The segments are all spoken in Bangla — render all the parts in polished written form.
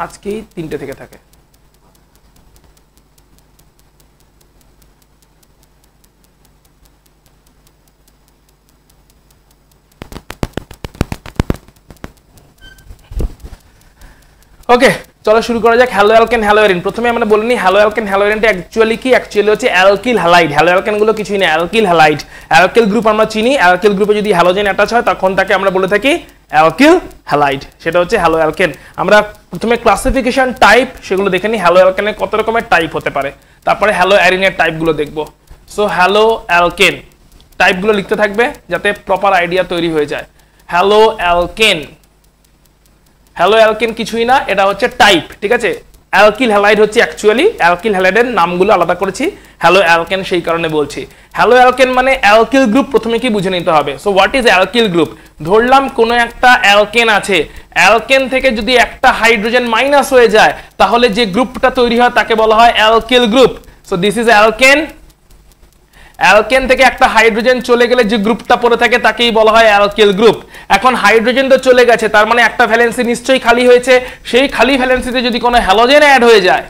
আজকেই 3টে থেকে থাকে। ওকে, চলো শুরু করা যাক। Hello alkane, hello Haerin. প্রথমে আমরা বলে নিই হ্যালো অ্যালকেন, হ্যালো এরিনটা অ্যাকচুয়ালি কি? অ্যাকচুয়ালি হচ্ছে অ্যালকিল হ্যালাইড। হ্যালো অ্যালকেন গুলো কিছুই না, অ্যালকিল হ্যালাইড। অ্যালকিল গ্রুপ আমরা চিনি, অ্যালকিল গ্রুপে যদি হ্যালোজেন অ্যাটাচ হয় তখন তাকে আমরা বলে থাকি অ্যালকিল হ্যালাইড, সেটা হচ্ছে হ্যালো অ্যালকেন। আমরা প্রথমে ক্লাসিফিকেশন টাইপ সেগুলো দেখে নিই, হ্যালো অ্যালকেনের কত রকমের টাইপ হতে পারে, তারপরে হ্যালো এরিনের টাইপগুলো দেখবো। সো হ্যালো অ্যালকেন টাইপগুলো লিখতে থাকবে যাতে প্রপার আইডিয়া তৈরি হয়ে যায়। হ্যালো অ্যালকেন, হ্যালো অ্যালকেন কিছুই না, এটা হচ্ছে টাইপ, ঠিক আছে। অ্যালকিল হ্যালাইড হচ্ছে অ্যাকচুয়ালি, অ্যালকিল হ্যালাইডের নামগুলো আলাদা করেছি, হ্যালো অ্যালকেন সেই কারণে বলছি। হ্যালো অ্যালকেন মানে অ্যালকিল গ্রুপ প্রথমে কি বুঝে নিতে হবে। So what is alkyl group? ধরলাম কোনো একটা অ্যালকেন আছে, অ্যালকেন থেকে যদি একটা হাইড্রোজেন মাইনাস হয়ে যায় তাহলে যে গ্রুপটা তৈরি হয় তাকে বলা হয় alkyl group. So this is alkane. Alkane থেকে একটা হাইড্রোজেন চলে গেলে যে গ্রুপটা পড়ে থাকে তাকেই বলা হয় অ্যালকিল গ্রুপ। এখন হাইড্রোজেন তো চলে গেছে, তার মানে একটা ভ্যালেন্সি নিশ্চয়ই খালি হয়েছে। সেই খালি ভ্যালেন্সিতে যদি কোনো হ্যালোজেন অ্যাড হয়ে যায়,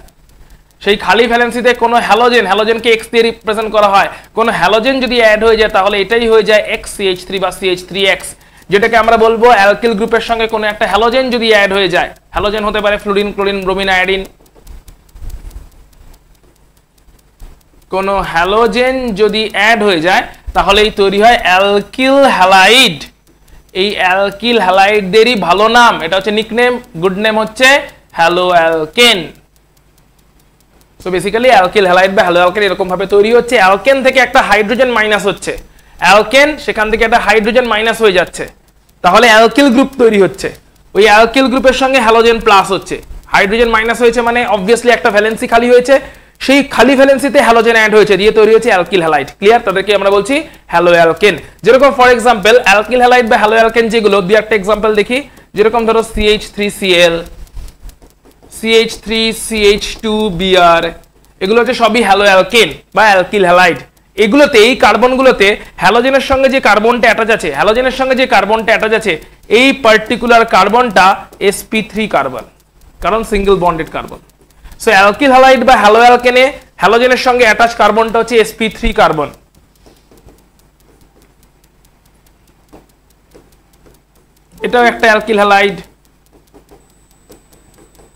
সেই খালি ভ্যালেন্সিতে কোনো হ্যালোজেন, হ্যালোজেনকে এক্স দিয়ে রিপ্রেজেন্ট করা হয়, কোনো হ্যালোজেন যদি অ্যাড হয়ে যায় তাহলে এটাই হয়ে যায় XCH3 বা CH3X, যেটাকে আমরা বলবো অ্যালকিল গ্রুপের সঙ্গে কোনো একটা হ্যালোজেন যদি অ্যাড হয়ে যায়। হ্যালোজেন হতে পারে ফ্লুরিন, ক্লোরিন, ব্রোমিন, আয়োডিন। কোনো হ্যালোজেন যদি অ্যাড হয়ে যায় তাহলেই তৈরি হয় অ্যালকিল হ্যালাইড। এই অ্যালকিল হ্যালাইডেরই ভালো নাম, এটা হচ্ছে নিকনেম, গুড নেম হচ্ছে hello alkane. So basically alkyl halide বা হ্যালো অ্যালকেন এরকম ভাবে তৈরি হচ্ছে। অ্যালকেন থেকে একটা হাইড্রোজেন মাইনাস হচ্ছে, অ্যালকেন সেখান থেকে একটা হাইড্রোজেন মাইনাস হয়ে যাচ্ছে, তাহলে অ্যালকিল গ্রুপ তৈরি হচ্ছে। ওই অ্যালকিল গ্রুপের সঙ্গে হ্যালোজেন প্লাস হচ্ছে, হাইড্রোজেন মাইনাস হয়েছে মানে অবভিয়াসলি একটা ভ্যালেন্সি খালি হয়েছে, সেই খালি ভ্যালেন্সিতে হ্যালোজেন অ্যাড হয়েছে, দিয়ে তৈরি হচ্ছে অ্যালকিল হ্যালাইড। ক্লিয়ার? তাদেরকে আমরা বলছি হ্যালো অ্যালকেন। যেরকম ফর এক্সাম্পল অ্যালকিল হ্যালাইড বা হ্যালো অ্যালকেন যেগুলো, দুই একটা এক্সাম্পল দেখি। যেরকম ধরো CH3Cl, CH3CH2Br, এগুলো হচ্ছে সবই হ্যালো অ্যালকেন বা অ্যালকিল হ্যালাইড। এগুলোতে, এই কার্বনগুলোতে হ্যালোজেনের সঙ্গে যে কার্বনটা অ্যাটাচ আছে, হ্যালোজেনের সঙ্গে যে কার্বনটা অ্যাটাচ আছে, এই পার্টিকুলার কার্বনটা sp3 কার্বন, কারণ single bonded carbon. So alkyl halide বা হ্যালো অ্যালকেনে হ্যালোজেনের সঙ্গে অ্যাটাচ কার্বনটা হচ্ছে sp3 কার্বন। এটাও একটা অ্যালকিল হ্যালাইড।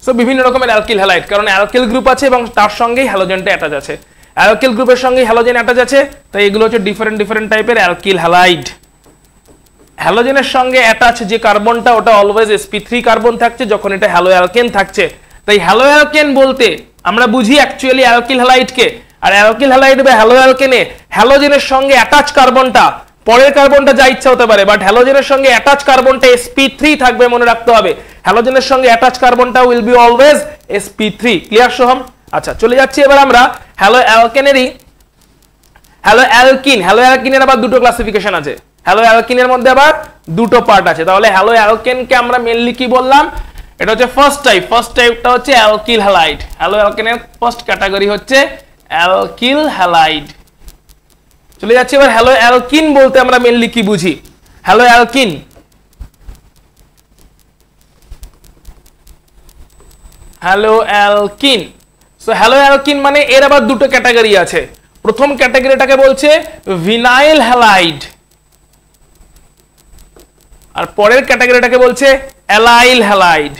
সো বিভিন্ন রকমের অ্যালকিল হ্যালাইড, কারণ অ্যালকিল গ্রুপ আছে এবং তার সঙ্গেই হ্যালোজেনটা অ্যাটাচ আছে। অ্যালকিল গ্রুপের সঙ্গে হ্যালোজেন অ্যাটাচ আছে, তাই এগুলো হচ্ছে ডিফারেন্ট ডিফারেন্ট টাইপের অ্যালকিল হ্যালাইড। হ্যালোজেনের সঙ্গে অ্যাটাচ যে কার্বনটা ওটা অলওয়েজ sp3 কার্বন থাকছে যখন এটা হ্যালো অ্যালকেন থাকছে। তাই হ্যালো অ্যালকেন বলতে আমরা বুঝি অ্যাকচুয়ালি অ্যালকিল হ্যালাইডকে। আর অ্যালকিল হ্যালাইড বা হ্যালো অ্যালকেনে হ্যালোজেনের সঙ্গে অ্যাটাচ কার্বনটা, পরের কার্বনটা যা ইচ্ছা হতে পারে, বাট হ্যালোজেনের সঙ্গে অ্যাটাচ কার্বনটা sp3 থাকবে, মনে রাখতে হবে। হ্যালোজেনের সঙ্গে অ্যাটাচ কার্বনটা will be always sp3। Clear Soham? আচ্ছা, চলে যাচ্ছি এবার আমরা হ্যালো অ্যালকেনেরই হ্যালো অ্যালকিন। হ্যালো অ্যালকিনের আবার দুটো ক্লাসিফিকেশন আছে, হ্যালো অ্যালকিনের মধ্যে আবার দুটো পার্ট আছে। তাহলে হ্যালো অ্যালকেনকে আমরা মেইনলি কি বললাম? এটা হচ্ছে ফার্স্ট টাইপ। ফার্স্ট টাইপটা হচ্ছে অ্যালকিল হ্যালাইড। হ্যালো অ্যালকেনের ফার্স্ট ক্যাটাগরি হচ্ছে অ্যালকিল হ্যালাইড। চলে যাচ্ছে এবার হ্যালো অ্যালকিন বলতে আমরা মেইনলি কি বুঝি। Hello alkene, hello alkyne. So hello alkene মানে এর আবার দুটো ক্যাটাগরি আছে। প্রথম ক্যাটাগরিটাকে বলছে ভিনাইল হ্যালাইড, আর পরের ক্যাটাগরিটাকে বলছে allyl halide.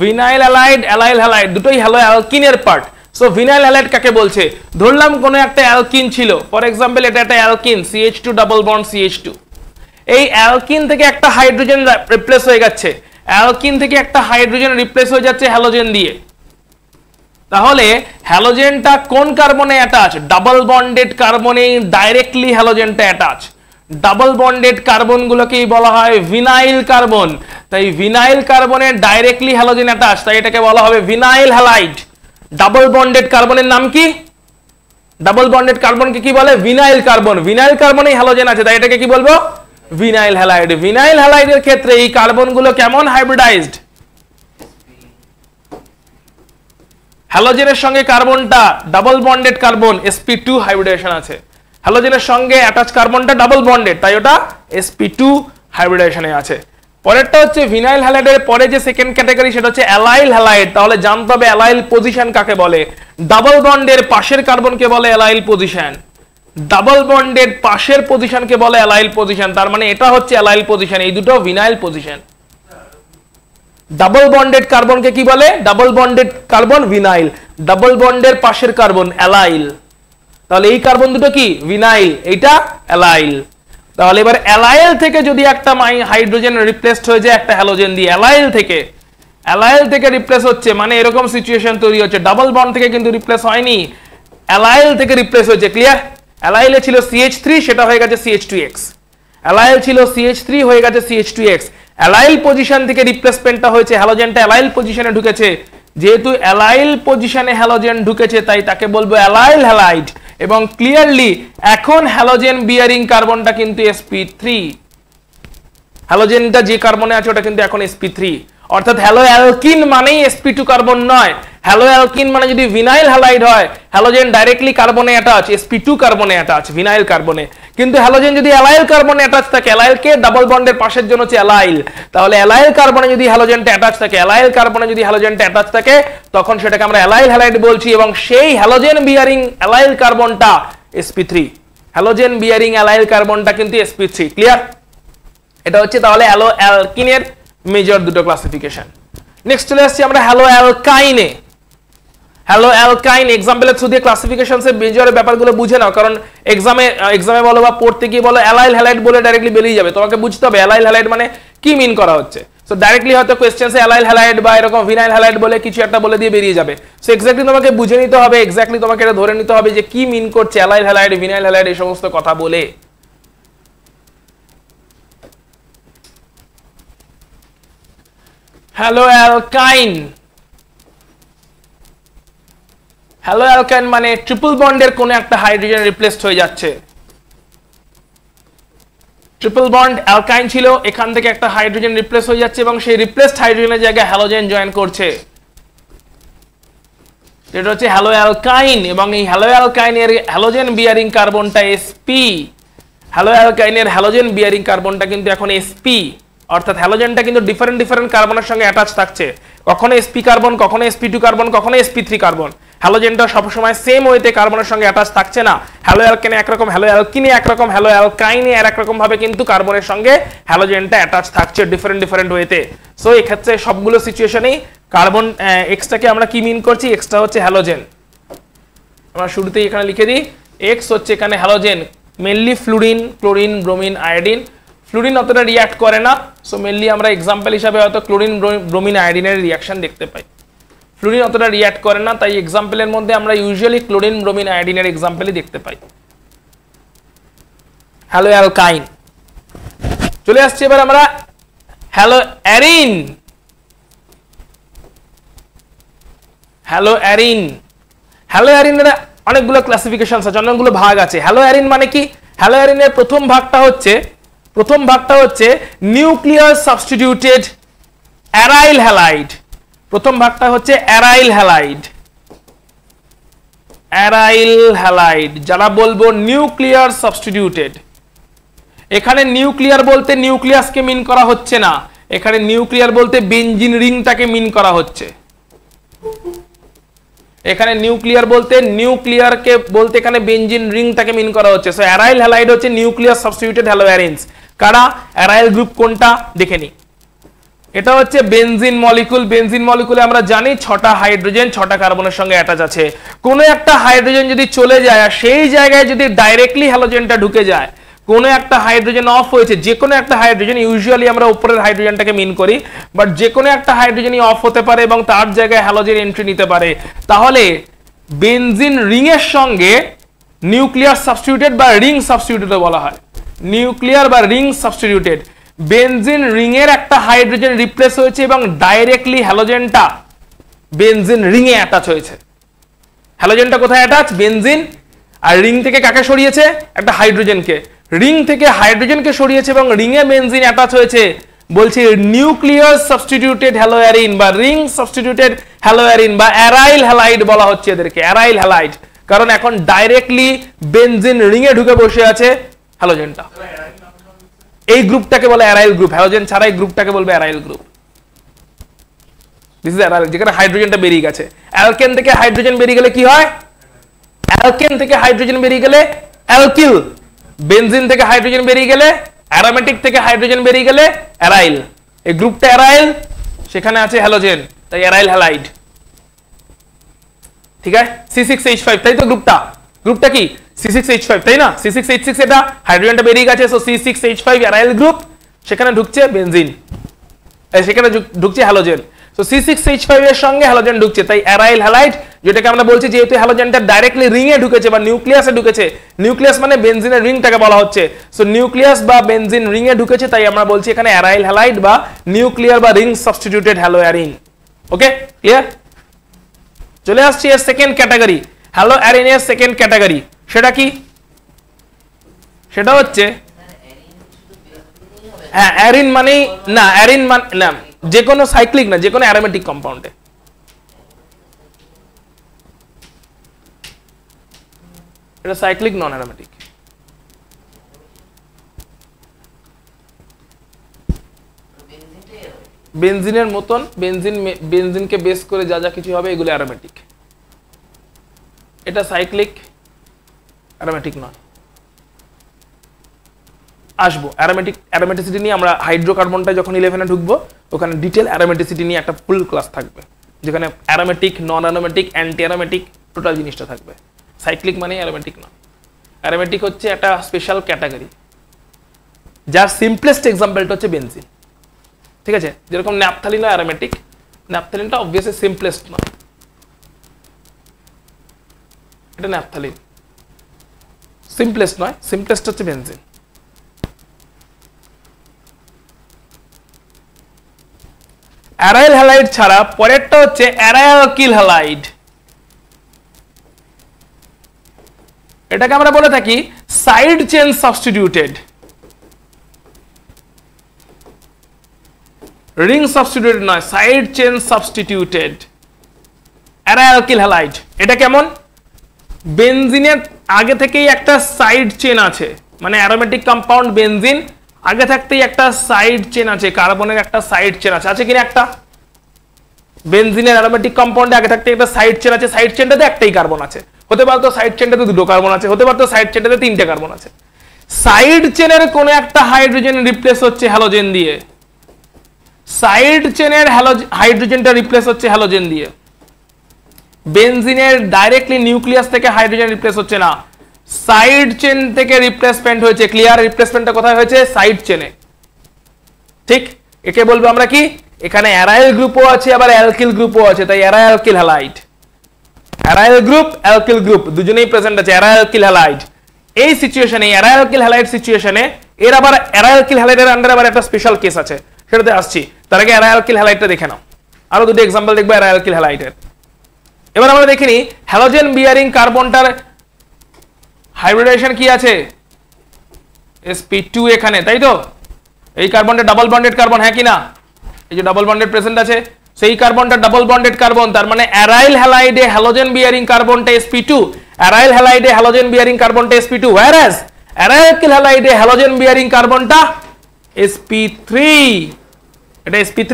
Vinyl halide, allyl halide দুটোই হ্যালো অ্যালকিনের পার্ট। সো ভিনাইল হ্যালাইড কাকে বলছে? ধরলাম কোনো একটা অ্যালকিন ছিল, ফর এক্সাম্পল এটা একটা alkyne CH2 double bond CH2। এই অ্যালকিন থেকে একটা হাইড্রোজেন রিপ্লেস হয়ে যাচ্ছে, অ্যালকিন থেকে একটা হাইড্রোজেন রিপ্লেস হয়ে যাচ্ছে হ্যালোজেন দিয়ে। তাহলে হ্যালোজেনটা কোন কার্বনে অ্যাটাচ? ডাবল বন্ডেড কার্বনে ডাইরেক্টলি হ্যালোজেনটা অ্যাটাচ। ডাবল বন্ডেড কার্বনগুলোকেই বলা হয় ভিনাইল কার্বন। তাই ভিনাইল কার্বনে ডাইরেক্টলি হ্যালোজেন অ্যাটাচ, তাই এটাকে বলা হবে ভিনাইল হ্যালাইড। ডাবল বন্ডেড কার্বনের নাম কি? ডাবল বন্ডেড কার্বনকে কি বলে? Vinyl carbon. ভিনাইল কার্বনেই হ্যালোজেন আছে, তাই এটাকে কি বলবো? Vinyl halide. ভিনাইল হ্যালাইডের ক্ষেত্রে এই কার্বনগুলো কেমন হাইব্রিডাইজড? হ্যালোজেনের সঙ্গে কার্বনটা ডাবল বন্ডেড কার্বন, sp2 হাইব্রিডেশন আছে। হ্যালোজেনের সঙ্গে অ্যাটাচ কার্বনটা ডাবল বন্ডেড, তাই ওটা sp2 হাইব্রিডেশনে আছে। পরেরটা হচ্ছে ভিনাইল হ্যালাইডের পরে যে সেকেন্ড ক্যাটাগরি সেটা হচ্ছে অ্যালাইল হ্যালাইড। তাহলে জানতে হবে অ্যালাইল পজিশন কাকে বলে। ডাবল বন্ডের পাশের কার্বনকে বলে অ্যালাইল পজিশন, ডাবল বন্ডের পাশের পজিশনকে বলে অ্যালাইল পজিশন। তার মানে এটা হচ্ছে অ্যালাইল পজিশন, এই দুটো ভিনাইল পজিশন। ডাবল বন্ডেড কার্বনকে কি বলে? Double bonded carbon vinyl, double বন্ডের পাশের কার্বন অ্যালাইল। তাহলে এই কার্বন দুটো কি? ভিনাইল, এইটা অ্যালাইল। তাহলে এবার অ্যালাইল থেকে যদি একটা হাইড্রোজেন রিপ্লেসড হয়ে যায় একটা হ্যালোজেন দিয়ে, অ্যালাইল থেকে রিপ্লেস হচ্ছে, মানে এরকম সিচুয়েশন তৈরি হচ্ছে। ডাবল বন্ড থেকে কিন্তু রিপ্লেস হয়নি, অ্যালাইল থেকে রিপ্লেস হয়েছে। ক্লিয়ার? অ্যালাইলে ছিল CH3, সেটা হয়ে গেছে CH2X। অ্যালাইল ছিল CH3, হয়ে গেছে CH2X। অ্যালাইল পজিশন থেকে রিপ্লেসমেন্টটা হয়েছে, হ্যালোজেনটা অ্যালাইল পজিশনে ঢুকেছে। যেহেতু অ্যালাইল পজিশনে হ্যালোজেন ঢুকেছে তাই তাকে বলবো অ্যালাইল হ্যালাইড। এবং ক্লিয়ারলি এখন হ্যালোজেন বিয়ারিং কার্বনটা কিন্তু sp3, হ্যালোজেনটা যে কার্বনে আছে ওটা কিন্তু এখন sp3। অর্থাৎ হ্যালো অ্যালকিন মানেই sp2 কার্বন নয়। হ্যালো অ্যালকিন মানে যদি ভিনাইল হ্যালাইড হয়, হ্যালোজেন ডাইরেক্টলি কার্বনে অ্যাটাচ, sp2 কার্বনে অ্যাটাচ, ভিনাইল কার্বনে। কিন্তু হ্যালোজেন যদি অ্যালাইল কার্বনে অ্যাটাচ থাকে, অ্যালাইলকে ডাবল বন্ডের পাশের জন্য হচ্ছে অ্যালাইল, তাহলে অ্যালাইল কার্বনে যদি হ্যালোজেনটা অ্যাটাচ থাকে, অ্যালাইল কার্বনে যদি হ্যালোজেনটা অ্যাটাচ থাকে, তখন সেটাকে আমরা অ্যালাইল হ্যালাইড বলছি। এবং সেই হ্যালোজেন বিয়ারিং অ্যালাইল কার্বনটা sp3, হ্যালোজেন বিয়ারিং অ্যালাইল কার্বনটা কিন্তু sp3। ক্লিয়ার? এটা হচ্ছে তাহলে হ্যালো অ্যালকিনের মেজর দুটো ক্লাসিফিকেশন। নেক্সট চলে আসছি আমরা হ্যালো অ্যালকাইনে। হ্যালো অ্যালকাইন এক্সাম্পলের থ্রু দিয়ে ক্লাসিফিকেশনসের মেজরের ব্যাপারগুলো বুঝে নাও, কারণ এক্সামে বলো বা পড়তে গিয়ে বলো অ্যালাইল হ্যালাইড বলে ডাইরেক্টলি বেরিয়ে যাবে, তোমাকে বুঝতে হবে অ্যালাইল হ্যালাইড মানে কি মিন করা হচ্ছে। সো ডাইরেক্টলি হয়তো কোয়েশ্চেন্সে অ্যালাইল হ্যালাইড বা এরকম ভিনাইল হ্যালাইড বলে কিছু একটা বলে দিয়ে বেরিয়ে যাবে। সো এক্স্যাক্টলি তোমাকে বুঝে নিতে হবে, এক্স্যাক্টলি তোমাকে এটা ধরে নিতে হবে যে কি মিন করছে অ্যালাইল হ্যালাইড, ভিনাইল হ্যালাইড এই সমস্ত কথা বলে। হ্যালো অ্যালকাইন, হ্যালো অ্যালকাইন মানে ট্রিপল বন্ডের কোন একটা হাইড্রোজেন রিপ্লেসড হয়ে যাচ্ছে। ট্রিপল বন্ড অ্যালকাইন ছিল, এখান থেকে একটা হাইড্রোজেন রিপ্লেস হয়ে যাচ্ছে এবং সেই রিপ্লেসড হাইড্রোজেনের জায়গায় হ্যালোজেন জয়েন করছে, এটা হচ্ছে হ্যালো অ্যালকাইন। এবং এই হ্যালো অ্যালকাইনের হ্যালোজেন বিয়ারিং কার্বনটা sp, হ্যালো অ্যালকাইনের হ্যালোজেন বিয়ারিং কার্বনটা কিন্তু এখন sp, অর্থাৎ হ্যালোজেনটা কিন্তু ডিফারেন্ট কার্বনের সঙ্গে অ্যাটাচ থাকছে, কখনো sp কার্বন, কখনো sp2 কার্বন, কখনো sp3 কার্বন। হ্যালোজেনটা সবসময় সেম ওয়েতে কার্বনের সঙ্গে অ্যাটাচ থাকছে না। হ্যালো অ্যালকেনে একরকম, হ্যালো অ্যালকিনে একরকম, হ্যালো অ্যালকাইনে আর একরকম ভাবে কিন্তু কার্বনের সঙ্গে হ্যালোজেনটা অ্যাটাচ থাকছে ডিফারেন্ট ওয়েতে। সো এই ক্ষেত্রে সবগুলো সিচুয়েশনেই কার্বন এক্সটাকে আমরা কি মিন করছি? এক্সটা হচ্ছে হ্যালোজেন। আমরা শুরুতেই এখানে লিখে দিই এক্স হচ্ছে এখানে halogen, mainly fluorine, chlorine, bromine, iodine. Fluorine অতটা রিঅ্যাক্ট করে না, সো মেনলি আমরা এক্সাম্পল হিসাবে হয়তো ক্লোরিন, ব্রোমিন, আয়োডিনের রিঅ্যাকশন দেখতে পাই। ফ্লুরিন অতটা রিঅ্যাক্ট করে না, তাই এক্সাম্পলের মধ্যে আমরা ইউজুয়ালি ক্লোরিন, ব্রোমিন, আয়োডিনের এক্সাম্পলই দেখতে পাই। Halo alkyne. চলে আসছে এবার আমরা halo arene. Halo arene, halo অ্যারিনের অনেকগুলো ক্লাসিফিকেশন আছে, অনেকগুলো ভাগ আছে। হ্যালো অ্যারিন মানে কি? হ্যালো অ্যারিনের প্রথম ভাগটা হচ্ছে নিউক্লিয়ার সাবস্টিটিউটেড অ্যারাইল হ্যালাইড। প্রথম ভাগটা হচ্ছে অ্যারাইল হ্যালাইড, অ্যারাইল হ্যালাইড যারা বলবো নিউক্লিয়ার সাবস্টিটিউটেড। এখানে নিউক্লিয়ার বলতে নিউক্লিয়াসকে মিন করা হচ্ছে না, এখানে নিউক্লিয়ার বলতে বেনজিন রিংটাকে মিন করা হচ্ছে। এখানে নিউক্লিয়ার বলতে নিউক্লিয়ারকে বলতে এখানে বেনজিন রিংটাকে মিন করা হচ্ছে। সো অ্যারাইল হ্যালাইড হচ্ছে নিউক্লিয়ার সাবস্টিটিউটেড হ্যালো অ্যারিনস। কারা? অ্যারাইল গ্রুপ কোনটা দেখে নি। এটা হচ্ছে বেনজিন মলিকুল। বেনজিন মলিকুলে আমরা জানি 6টা হাইড্রোজেন 6টা কার্বনের সঙ্গে অ্যাটাচ আছে। কোনো একটা হাইড্রোজেন যদি চলে যায় আর সেই জায়গায় যদি ডাইরেক্টলি হ্যালোজেনটা ঢুকে যায়, কোনো একটা হাইড্রোজেন অফ হয়েছে, যে কোনো একটা হাইড্রোজেন, ইউজুয়ালি আমরা উপরের হাইড্রোজেনটাকে মিন করি, বাট যে কোনো একটা হাইড্রোজেনই অফ হতে পারে এবং তার জায়গায় হ্যালোজেন এন্ট্রি নিতে পারে, তাহলে বেনজিন রিং এর সঙ্গে নিউক্লিয়ার সাবস্টিটিউটেড বা রিং সাবস্টিটিউটেড বলা হয়। নিউক্লিয়ার বা রিং সাবস্টিটিউটেড, বেনজিন রিং এর একটা হাইড্রোজেন রিপ্লেস হয়েছে এবং ডাইরেক্টলি হ্যালোজেনটা বেনজিন রিং এ অ্যাটাচ হয়েছে। হ্যালোজেনটা কোথায় অ্যাটাচ? বেনজিন। আর রিং থেকে কাকে সরিয়েছে? একটা হাইড্রোজেনকে। রিং থেকে হাইড্রোজেনকে সরিয়েছে এবং রিং এ বেনজিন অ্যাটাচ হয়েছে, বলছি নিউক্লিয়ার সাবস্টিটিউটেড হ্যালোঅ্যারিন বা রিং সাবস্টিটিউটেড হ্যালোঅ্যারিন বা অ্যারাইল হ্যালাইড বলা হচ্ছে এদেরকে, অ্যারাইল হ্যালাইড। কারণ এখন ডাইরেক্টলি বেনজিন রিং এ ঢুকে বসে আছে হ্যালোজেনটা। এই গ্রুপটাকে বলে অ্যারাইল গ্রুপ, হ্যালোজেন ছাড়া এই গ্রুপটাকে বলবে aryl group. This is aryl, যেখানে হাইড্রোজেনটা বেরিয়ে গেছে। অ্যালকেন থেকে হাইড্রোজেন বেরিয়ে গেলে কি হয়? অ্যালকেন থেকে হাইড্রোজেন বেরিয়ে গেলে অ্যালকিল, বেনজিন থেকে হাইড্রোজেন বেরিয়ে গেলে অ্যারোমেটিক থেকে হাইড্রোজেন বেরিয়ে গেলে অ্যারাইল। এই গ্রুপটা অ্যারাইল, সেখানে আছে হ্যালোজেন, তাই অ্যারাইল হ্যালাইড। ঠিক আছে, C6H5, তাই তো গ্রুপটা, গ্রুপটা কি C6H5, তাই না? C6H6 এটা হাইড্রোজেনটা বেরিয়ে গেছে, সো C6H5 অ্যারাইল গ্রুপ, সেখানে ঢুকছে বেনজিন, সেখানে ঢুকছে হ্যালোজেন। সো C6H5 এর সঙ্গে হ্যালোজেন ঢুকছে, তাই অ্যারাইল হ্যালাইড, যেটাকে আমরা বলছি যেহেতু হ্যালোজেনটা ডাইরেক্টলি রিং এ ঢুকেছে বা নিউক্লিয়াসে ঢুকেছে, নিউক্লিয়াস মানে বেনজিনের রিংটাকে বলা হচ্ছে, সো নিউক্লিয়াস বা বেনজিন রিং এ ঢুকেছে, তাই আমরা বলছি এখানে অ্যারাইল হ্যালাইড বা নিউক্লিয়ার বা রিং সাবস্টিটিউটেড হ্যালোয়ারিন। ওকে, ক্লিয়ার? চলে আসছি এর সেকেন্ড ক্যাটাগরি, হ্যালোয়ারিনের সেকেন্ড ক্যাটাগরি। সেটা কি? সেটা হচ্ছে হ্যাঁ অ্যারিন মানে না, অ্যারিন মানে না, যে কোনো সাইক্লিক না, যে কোনো অ্যারোমেটিক কম্পাউন্ডে। এটা সাইক্লিক নন অ্যারোমেটিক। বেনজিনের মতন, বেনজিনকে বেস করে যা যা কিছু হবে এগুলো অ্যারোমেটিক। এটা সাইক্লিক, অ্যারোমেটিক নয়। আসবো অ্যারোমেটিসিটি নিয়ে, আমরা হাইড্রোকার্বনটা যখন 11 এ ঢুকবো ওখানে ডিটেল অ্যারোমেটিসিটি নিয়ে একটা ফুল ক্লাস থাকবে, যেখানে অ্যারোমেটিক, নন অ্যারোমেটিক, অ্যান্টি অ্যারোমেটিক টোটাল জিনিসটা থাকবে। সাইক্লিক মানে অ্যারোমেটিক না, অ্যারোমেটিক হচ্ছে একটা স্পেশাল ক্যাটাগরি, যার সিম্পলেস্ট এক্সাম্পলটা হচ্ছে বেনজিন। ঠিক আছে, যেরকম ন্যাপথালিন অ্যারোমেটিক, ন্যাপথালিনটা অবভিয়াসলি সিম্পলেস্ট না, এটা ন্যাপথালিন সিম্পলেস্ট নয়, সিম্পলেস্ট হচ্ছে বেনজিন। অ্যারাইল হ্যালাইড ছাড়া পরেরটা হচ্ছে অ্যারাইলকিল হ্যালাইড। এটাকে আমরা বলে থাকি side chain substituted, ring substituted নয়, সাইড চেন সাবস্টিটিউটেড অ্যারাইলকিল হ্যালাইড। এটা কেমন? বেনজিনের আগে থেকেই একটা সাইড চেন আছে, মানে অ্যারোমেটিক কম্পাউন্ড বেনজিন আগে থাকতেই একটা সাইড চেন আছে, কার্বনের একটা সাইড চেন আছে কিনা? একটা বেনজিনের অ্যারোমেটিক কম্পাউন্ডে আগে থাকতে একটা সাইড চেন আছে, সাইড চেনটাতে একটাই কার্বন আছে, হতে পারতো সাইড চেনটাতে দুটো কার্বন আছে, হতে পারতো সাইড চেনটাতে তিনটে কার্বন আছে। সাইড চেনের কোনো একটা হাইড্রোজেন রিপ্লেস হচ্ছে হ্যালোজেন দিয়ে, সাইড চেনের হাইড্রোজেনটা রিপ্লেস হচ্ছে হ্যালোজেন দিয়ে। বেনজিনের ডাইরেক্টলি নিউক্লিয়াস থেকে হাইড্রোজেন রিপ্লেস হচ্ছে না, সাইড চেন থেকে রিপ্লেসমেন্ট হয়েছে। ক্লিয়ার? রিপ্লেসমেন্টটা কোথায় হয়েছে? সাইড চেনে। ঠিক, একে বলবো আমরা কি? এখানে অ্যারাইল গ্রুপও আছে আবার অ্যালকিল গ্রুপও আছে, তাই aralkyl halide. Aryl group, alkyl group দুজনেই প্রেজেন্ট আছে, অ্যারাইলকিল হ্যালাইড। এই সিচুয়েশনে, অ্যারাইলকিল হ্যালাইড সিচুয়েশনে এর আবার অ্যারাইলকিল হ্যালাইডের আন্ডারে আবার একটা স্পেশাল কেস আছে, সেটাতে আসছি। তার আগে অ্যারাইলকিল হ্যালাইডটা দেখে নাও, আরো দুটো এক্সাম্পল দেখবো অ্যারাইলকিল হ্যালাইডের। এবার আমরা দেখিনি হ্যালোজেন বিয়ারিং কার্বনটার হাইব্রিডেশন কি আছে? sp2 এখানে, তাই তো? এই কার্বনটা ডাবল বন্ডেড কার্বন, হ্যাঁ কি না? এই যে ডাবল বন্ডেড প্রেজেন্ট আছে, সেই কার্বনটা ডাবল বন্ডেড কার্বন, তার মানে অ্যারাইল হ্যালাইডে হ্যালোজেন বিয়ারিং কার্বনটা sp2, অ্যারাইল হ্যালাইডে হ্যালোজেন বিয়ারিং কার্বনটা sp2, whereas অ্যারাইলকিল হ্যালাইডে হ্যালোজেন বিয়ারিং কার্বনটা sp3, এটা sp3।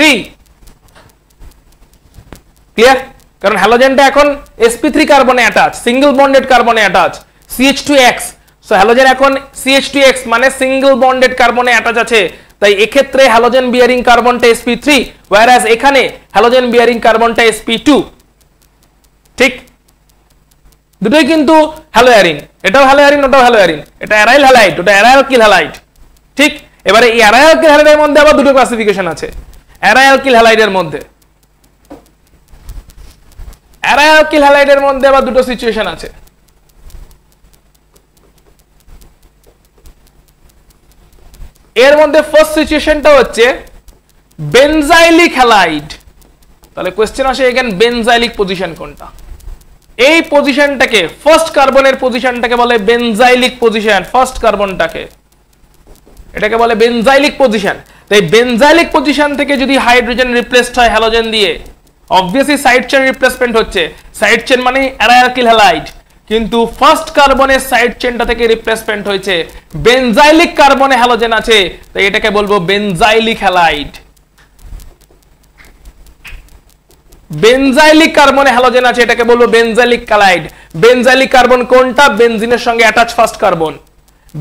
ক্লিয়ার? কারণ হ্যালোজেনটা এখন sp3 কার্বনে অ্যাটাচ, সিঙ্গেল বন্ডেড কার্বনে অ্যাটাচ, CH2X। সো হ্যালোজেন এখন CH2X মানে সিঙ্গেল বন্ডেড কার্বনে অ্যাটাচ আছে, তাই এক্ষেত্রে হ্যালোজেন বিয়ারিং কার্বনটা sp3, whereas এখানে হ্যালোজেন বিয়ারিং কার্বনটা sp2। ঠিক, দুটোই কিন্তু হ্যালোয়ারিন, এটাও হ্যালোয়ারিন ওটাও হ্যালোয়ারিন, এটা অ্যারাইল হ্যালাইড ওটা অ্যারাইলকিল হ্যালাইড। ঠিক, এবারে এই অ্যারাইলকিল হ্যালাইডের মধ্যে আবার দুটো ক্লাসিফিকেশন আছে। অ্যারাইলকিল হ্যালাইডের মধ্যে অ্যারাইলকিল হ্যালাইডের মধ্যে আবার দুটো সিচুয়েশন আছে। এর মধ্যে ফার্স্ট সিচুয়েশনটা হচ্ছে বেনজাইলিক হ্যালাইড। তাহলে কোশ্চেন আসে এখানে বেনজাইলিক পজিশন কোনটা? এই পজিশনটাকে, ফার্স্ট কার্বনের পজিশনটাকে বলে বেনজাইলিক পজিশন, ফার্স্ট কার্বনটাকে, এটাকে বলে বেনজাইলিক পজিশন। তাই বেনজাইলিক পজিশন থেকে যদি হাইড্রোজেন রিপ্লেসড হয় হ্যালোজেন দিয়ে, অবভিয়াসলি সাইড চেন রিপ্লেসমেন্ট হচ্ছে। সাইড চেন মানে অ্যারাইলকিল হ্যালাইড, কিন্তু ফার্স্ট কার্বনের সাইড চেনটা থেকে রিপ্লেসমেন্ট হয়েছে বেনজাইলিক কার্বনে হ্যালোজেন আছে, তাই এটাকে বলবো বেনজাইলিক হ্যালাইড। বেনজাইলিক কার্বনে হ্যালোজেন আছে, এটাকে বলবো বেনজাইলিক হ্যালাইড। বেনজাইলিক কার্বন কোনটা? বেনজিনের সঙ্গে অ্যাটাচ ফার্স্ট কার্বন।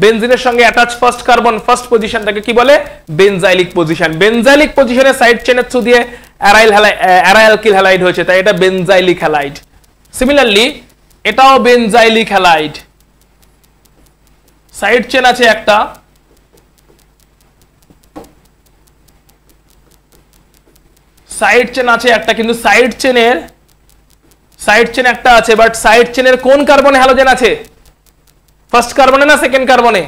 বেনজিনের সঙ্গে অ্যাটাচ ফার্স্ট কার্বন ফার্স্ট পজিশনটাকে কি বলে? বেনজাইলিক পজিশন। বেনজাইলিক পজিশনে সাইড চেনের থ্রু দিয়ে অ্যারাইল অ্যালকিল হ্যালাইড হয়েছে, তাই এটা বেনজাইলিক হ্যালাইড। সিমিলারলি এটাও বেনজাইলিক হ্যালাইড, সাইড চেন আছে একটা, সাইড চেন আছে একটা, কিন্তু সাইড চেন একটা আছে, বাট সাইড চেনের কোন কার্বনে হ্যালোজেন আছে? ফার্স্ট কার্বনে না সেকেন্ড কার্বনে?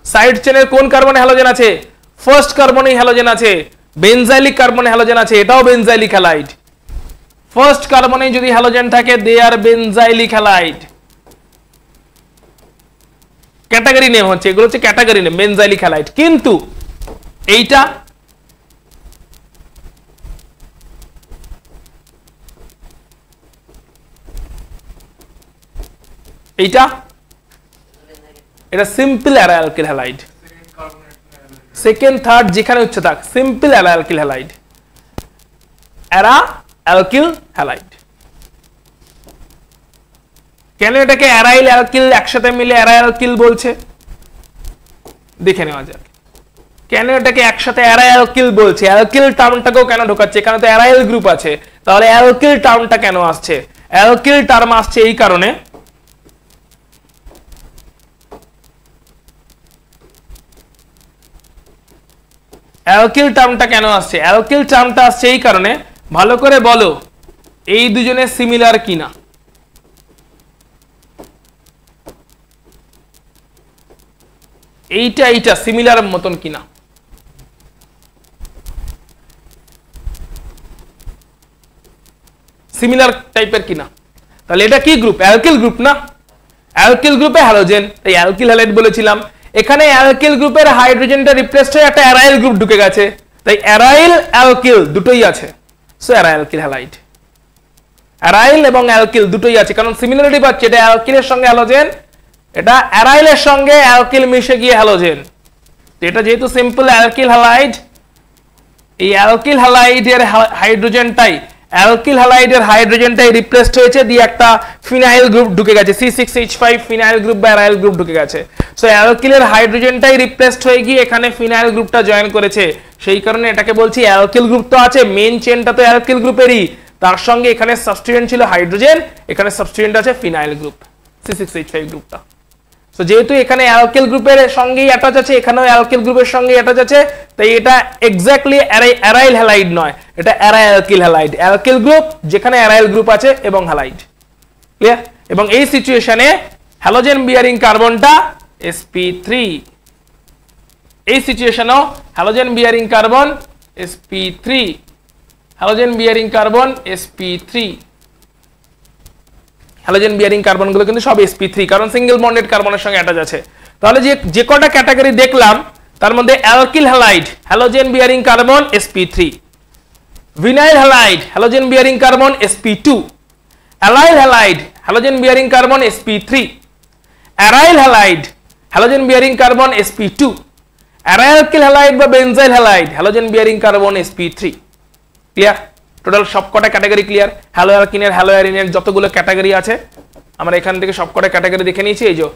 সাইড চেনের কোন কার্বনে হ্যালোজেন আছে? ফার্স্ট কার্বনেই হ্যালোজেন আছে, বেনজাইলিক কার্বনে হ্যালোজেন আছে, এটাও বেনজাইলিক হ্যালাইড। ফার্স্ট কার্বনে যদি হ্যালোজেন থাকে দে আর বেনজাইলিক হ্যালাইড। ক্যাটাগরি নেম হচ্ছে, এগুলো হচ্ছে ক্যাটাগরি নেম, বেনজাইলিক হ্যালাইড। কিন্তু এইটা এটা সিম্পল অ্যারাইলকিল হ্যালাইড। সেকেন্ড থার্ড যেখানে হচ্ছে থাক, সিম্পল অ্যারাইলকিল হ্যালাইড, অ্যারাইলকিল হ্যালাইড। কেন এটাকে অ্যারাইল অ্যালকিল একসাথে মিলে অ্যারাইলকিল বলছে দেখে নেওয়া যাক। কেন এটাকে একসাথে অ্যারাইলকিল বলছে? অ্যালকিল টার্মটাকেও কেন ঢোকাচ্ছে? এখানে তো অ্যারাইল গ্রুপ আছে, তাহলে অ্যালকিল টার্মটা কেন আসছে? অ্যালকিল টার্ম আসছে এই কারণে, অ্যালকিল টার্মটা কেন আসছে? অ্যালকিল টার্মটা আসছে এই কারণে, ভালো করে বলো এই দুজনে সিমিলার কিনা। এইটা সিমিলার মতন কিনা? সিমিলার টাইপের কিনা? তাহলে এটা কি গ্রুপ? অ্যালকিল গ্রুপ না? অ্যালকিল গ্রুপে হ্যালোজেন, তাই অ্যালকিল হ্যালাইড বলেছিলাম। এখানে অ্যালকিল গ্রুপের হাইড্রোজেনটা রিপ্লেসড হয়ে একটা অ্যারাইল গ্রুপ ঢুকে গেছে, তাই অ্যারাইল অ্যালকিল দুটোই আছে, সো অ্যারাইলকিল হ্যালাইড। অ্যারাইল এবং অ্যালকিল দুটোই আছে, কারণ সিমিলারিটি পাচ্ছে, এটা অ্যালকিলের সঙ্গে হ্যালোজেন, এটা অ্যারাইলের সঙ্গে অ্যালকিল মিশে গিয়ে হ্যালোজেন। এটা যেহেতু সিম্পল অ্যালকিল হ্যালাইড, এই অ্যালকিল হ্যালাইডের হাইড্রোজেনটাই রিপ্লেসড হয়েছে, দিয়ে একটা ফিনাইল গ্রুপ ঢুকে গেছে, C6H5 ফিনাইল গ্রুপ বা অ্যারাইল গ্রুপ ঢুকে গেছে। সো অ্যালকিলের হাইড্রোজেনটাই রিপ্লেসড হয়ে গিয়ে এখানে ফিনাইল গ্রুপটা জয়েন করেছে, সেই কারণে এটাকে বলছি অ্যালকিল গ্রুপ। তো আছে, মেইন চেনটা তো অ্যালকিল গ্রুপেরই, তার সঙ্গে এখানে সাবস্টিটিউয়েন্ট ছিল হাইড্রোজেন, এখানে সাবস্টিটিউয়েন্ট আছে ফিনাইল গ্রুপ, C6H5 গ্রুপটা। সো যেহেতু এখানে অ্যালকিল গ্রুপের সঙ্গেই অ্যাটাচ আছে, এখানেও অ্যালকিল গ্রুপের সঙ্গে অ্যাটাচ আছে, তাই এটা এক্স্যাক্টলি অ্যারাইল হ্যালাইড নয়, এটা অ্যারাইলকিল হ্যালাইড। অ্যালকিল গ্রুপ যেখানে অ্যারাইল গ্রুপ আছে এবং হ্যালাইড, ক্লিয়ার? এবং এই সিচুয়েশনে হ্যালোজেন বিয়ারিং কার্বনটা sp3, এই সিচুয়েশনেও halogen bearing carbon sp3, halogen bearing carbon sp3। Halogen bearing কার্বনগুলো কিন্তু সব sp3, কারণ সিঙ্গেল বন্ডেড কার্বনের সঙ্গে অ্যাটাচ আছে। তাহলে যে কটা ক্যাটাগরি দেখলাম তার মধ্যে alkyl halide halogen bearing carbon sp3, vinyl halide halogen bearing carbon sp2, allyl halide halogen bearing carbon sp3, aryl halide halogen bearing carbon sp2, aralkyl halide বা benzyl halide halogen bearing carbon sp3। Clear? Total সবকটা ক্যাটাগরি ক্লিয়ার। হ্যালো অ্যালকিনের হ্যালো অ্যারিনের যতগুলো ক্যাটাগরি আছে আমরা এখান থেকে সবকটা ক্যাটাগরি দেখে নিয়েছি। এই যে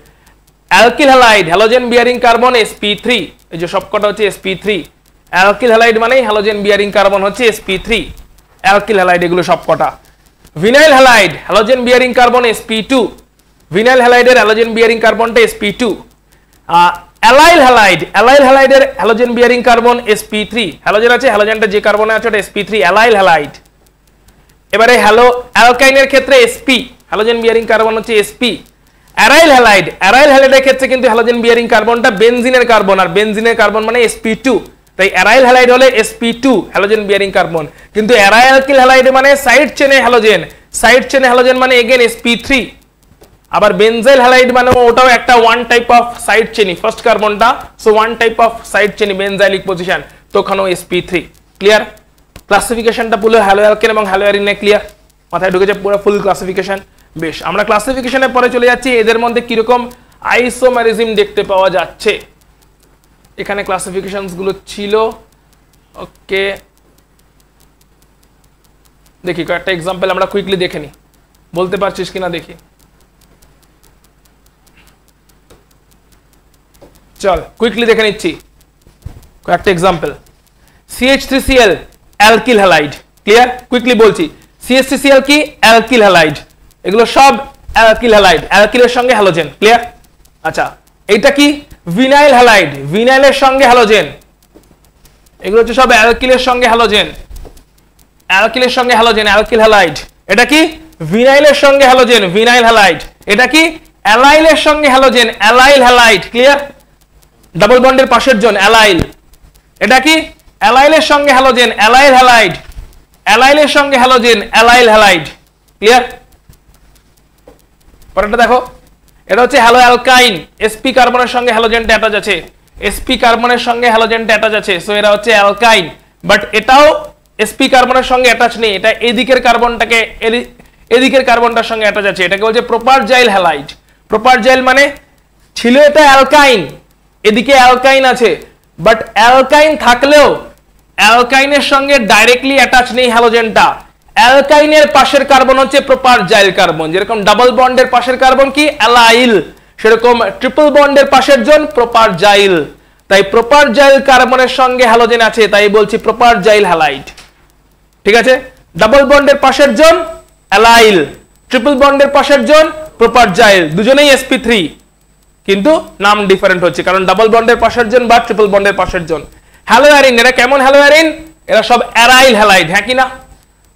alkyl halide halogen bearing carbon sp3, এই যে সবকটা হচ্ছে sp3। অ্যালকিল হ্যালাইড মানেই হ্যালোজেন বিয়ারিং কার্বন হচ্ছে sp3, অ্যালকিল হ্যালাইড এগুলো সবকটা। Vinyl halide halogen bearing carbon sp2, vinyl হ্যালাইডের হ্যালোজেন বিয়ারিং কার্বনটা sp2। অ্যালাইল হ্যালাইডের halogen bearing carbon sp3, halogen আছে, হ্যালোজেনটা যে কার্বনে আছে ওটা sp3, অ্যালাইল হ্যালাইড। এবারে হ্যালো অ্যালকাইনের ক্ষেত্রে sp, হ্যালোজেন বিয়ারিং কার্বন হচ্ছে sp। অ্যারাইল হ্যালাইডের ক্ষেত্রে কিন্তু হ্যালোজেন বিয়ারিং কার্বনটা বেনজিনের কার্বন, আর বেনজিনের কার্বন মানে sp2, তাই অ্যারাইল হ্যালাইড হলে sp2 হ্যালোজেন বিয়ারিং কার্বন। কিন্তু অ্যারাইলকিল হ্যালাইড মানে সাইড চেনে হ্যালোজেন মানে এগেন sp3। আবার বেনজাইল হ্যালাইড মানে ওটাও একটা ওয়ান টাইপ অফ সাইড চেনি, ফার্স্ট কার্বনটা, so one type of side চেনি বেনজাইলিক পজিশন, তো ওখানেও sp3। ক্লিয়ার? ক্লাসিফিকেশনটা পুরো হ্যালো অ্যালকেন এবং হ্যালো অ্যারিনে ক্লিয়ার, মাথায় ঢুকেছে পুরো ফুল ক্লাসিফিকেশন। বেশ, আমরা ক্লাসিফিকেশনের পরে চলে যাচ্ছি এদের মধ্যে কিরকম আইসোমারিজম দেখতে পাওয়া যাচ্ছে। এখানে ক্লাসিফিকেশনস গুলো ছিল। ওকে, দেখি কয়েকটা এক্সাম্পল আমরা কুইকলি দেখে নিই, বলতে পারছিস কিনা দেখি। চল কুইকলি দেখে নিচ্ছি কয়েকটা example. CH3Cl alkyl halide, clear? Quickly বলছি, CH3Cl কি? Alkyl halide. এগুলো সব অ্যালকিল হ্যালাইড, অ্যালকিলের সঙ্গে হ্যালোজেন, ক্লিয়ার? আচ্ছা, এটা কি? ভিনাইল হ্যালাইড, ভিনাইলের সঙ্গে হ্যালোজেন। এগুলো হচ্ছে সব অ্যালকিলের সঙ্গে হ্যালোজেন, অ্যালকিলের সঙ্গে হ্যালোজেন, অ্যালকিল হ্যালাইড। এটা কি? ভিনাইলের সঙ্গে হ্যালোজেন, ভিনাইল হ্যালাইড। এটা কি? অ্যালাইলের সঙ্গে halogen, allyl halide, clear? Double বন্ডের পাশের জন অ্যালাইল। এটা কি? অ্যালাইলের সঙ্গে হ্যালোজেন, অ্যালাইল হ্যালাইড। অ্যালাইলের সঙ্গে হ্যালোজেন, অ্যালাইল হ্যালাইড, ক্লিয়ার? পরেরটা দেখো, এটা হচ্ছে হ্যালো অ্যালকাইন, sp কার্বনের সঙ্গে হ্যালোজেনটা অ্যাটাচ আছে, sp কার্বনের সঙ্গে হ্যালোজেনটা অ্যাটাচ আছে, সো এরা হচ্ছে অ্যালকাইন। বাট এটাও sp কার্বনের সঙ্গে অ্যাটাচ নেই, এটা এদিকের কার্বনটাকে এদিকের কার্বনটার সঙ্গে অ্যাটাচ আছে, এটাকে বলছে প্রোপারজাইল হ্যালাইড। প্রোপারজাইল মানে ছিল এটা অ্যালকাইন, এদিকে অ্যালকাইন আছে, বাট অ্যালকাইন থাকলেও অ্যালকাইনের সঙ্গে ডাইরেক্টলি অ্যাটাচ নেই হ্যালোজেনটা। অ্যালকাইনের পাশের কার্বন হচ্ছে প্রোপারজাইল কার্বন, যেরকম ডাবল বন্ডের পাশের কার্বন কি? অ্যালাইল, সেরকম ট্রিপল বন্ডের পাশের জন প্রোপারজাইল। তাই প্রোপারজাইল কার্বনের সঙ্গে হ্যালোজেন আছে, তাই বলছি প্রোপারজাইল হ্যালাইড, ঠিক আছে? ডাবল বন্ডের পাশের জন অ্যালাইল, ট্রিপল বন্ডের পাশের জন প্রোপারজাইল, দুজনেই sp3, কিন্তু নাম ডিফারেন্ট হচ্ছে কারণ ডাবল বন্ডের পাশের জন বা ট্রিপল বন্ডের পাশের জন। হ্যালোয়ারিন, এরা কেমন হ্যালোয়ারিন? এরা সব অ্যারাইল হ্যালাইড, হ্যাঁ কি না?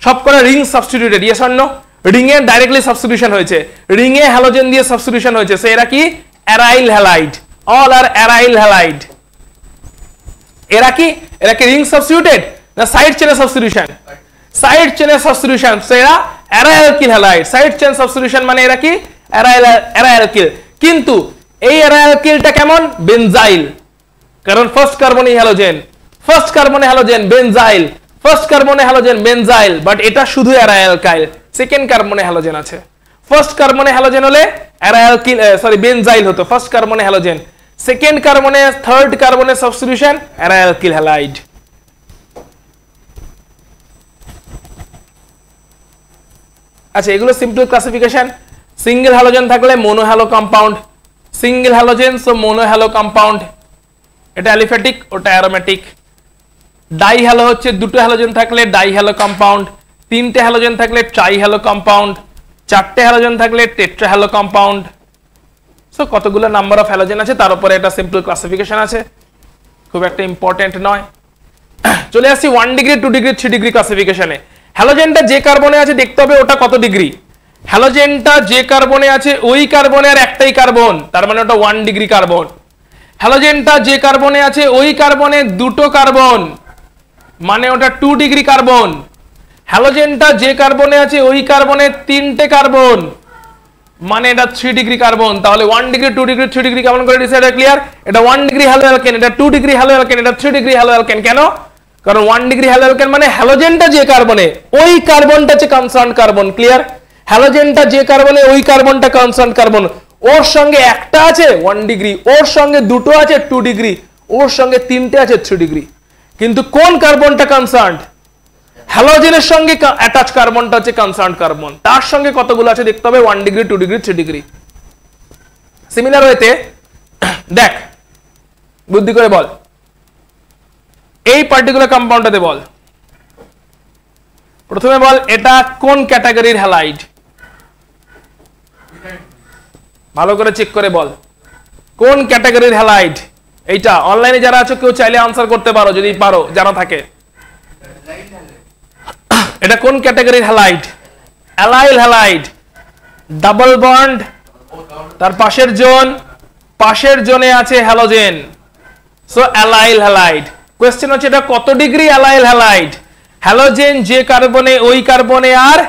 সব করে ring substituted, yes or no? Ring এ ডাইরেক্টলি সাবস্টিটিউশন হয়েছে, রিং এ হ্যালোজেন দিয়ে সাবস্টিটিউশন হয়েছে, সো এরা কি? Aryl halide, all are aryl halide. এরা কি? এরা কি রিং সাবস্টিটিউটেড না সাইড চেনে সাবস্টিটিউশন? সাইড চেনে সাবস্টিটিউশন, সো এরা aralkyl halide. Side chain substitution মানে এরা কি? অ্যারাইলকিল। কিন্তু এই অ্যারাইলকিলটা কেমন? বেনজাইল, কারণ ফার্স্ট কার্বনে হ্যালোজেন, ফার্স্ট কার্বনে হ্যালোজেন, বেনজাইল, ফার্স্ট কার্বনে হ্যালোজেন, বেনজাইল। বাট এটা শুধু অ্যারাইলকাইল, সেকেন্ড কার্বনে হ্যালোজেন আছে। ফার্স্ট কার্বনে হ্যালোজেন হলে অ্যারাইলকিল সরি বেনজাইল হতো, ফার্স্ট কার্বনে হ্যালোজেন, সেকেন্ড কার্বনে থার্ড কার্বনে সাবস্টিটিউশন অ্যারাইলকিল হ্যালাইড। আচ্ছা, এগুলো সিম্পল ক্লাসিফিকেশন। সিঙ্গেল হ্যালোজেন থাকলে mono halo compound, single halogen so mono halo compound, এটা অ্যালিফ্যাটিক, ওটা অ্যারোমেটিক। ডাই হ্যালো হচ্ছে দুটো হ্যালোজেন থাকলে ডাই হ্যালো কম্পাউন্ড, তিনটে হ্যালোজেন থাকলে ট্রাই হ্যালো কম্পাউন্ড, চারটে হ্যালোজেন থাকলে টেট্রা হ্যালো কম্পাউন্ড। সো কতগুলো নাম্বার অফ হ্যালোজেন আছে তার উপরে এটা সিম্পল ক্লাসিফিকেশন আছে, খুব একটা ইম্পর্টেন্ট নয়। চলে আসছি 1 ডিগ্রি 2 ডিগ্রি 3 ডিগ্রি ক্লাসিফিকেশনে। হ্যালোজেনটা যে কার্বনে আছে দেখতে হবে ওটা কত ডিগ্রি। হ্যালোজেনটা যে কার্বনে আছে ওই কার্বনের একটাই কার্বন, তার মানে ওটা 1 ডিগ্রি কার্বন। হ্যালোজেনটা যে কার্বনে আছে ওই কার্বনে দুটো কার্বন, মানে ওটা 2 ডিগ্রি কার্বন। হ্যালোজেনটা যে কার্বনে আছে ওই কার্বনে তিনটে কার্বন, মানে এটা 3 ডিগ্রি কার্বন। তাহলে 1 ডিগ্রি 2 ডিগ্রি 3 ডিগ্রি কেমন করে ডিসাইড হয়? ক্লিয়ার? এটা 1 ডিগ্রি হ্যালো অ্যালকেন, এটা 2 ডিগ্রি হ্যালো অ্যালকেন, এটা 3 ডিগ্রি হ্যালো অ্যালকেন। কেন? কারণ 1 ডিগ্রি হ্যালো অ্যালকেন মানে হ্যালোজেনটা যে কার্বনে ওই কার্বনটা হচ্ছে কনসার্ন কার্বন, ক্লিয়ার? হ্যালোজেনটা যে কার্বনে ওই কার্বনটা কনসার্ন কার্বন, ওর সঙ্গে একটা আছে 1 ডিগ্রি, ওর সঙ্গে দুটো আছে 2 ডিগ্রি, ওর সঙ্গে তিনটে আছে 3 ডিগ্রি। কিন্তু কোন কার্বনটা কনসার্ন? হ্যালোজেনের সঙ্গে অ্যাটাচ কার্বনটা হচ্ছে কনসার্ন কার্বন, তার সঙ্গে কতগুলো আছে দেখতে হবে 1 ডিগ্রি 2 ডিগ্রি 3 ডিগ্রি। সিমিলার ওয়েতে দেখ, বুদ্ধি করে বল, এই পার্টিকুলার কম্পাউন্ডটাতে বল, প্রথমে বল এটা কোন ক্যাটাগরির হ্যালাইড, ভালো করে চেক করে বল কোন ক্যাটাগরির হ্যালাইড। এইটা অনলাইনে যারা আছো কেউ চাইলে আনসার করতে পারো যদি পারো, জানা থাকে। এটা কোন ক্যাটাগরির halide? Allyl halide, double bond, তার পাশের জোনে আছে halogen, so allyl halide. Question হচ্ছে এটা কত ডিগ্রি অ্যালাইল হ্যালাইড? হ্যালোজেন যে কার্বনে ওই কার্বনে আর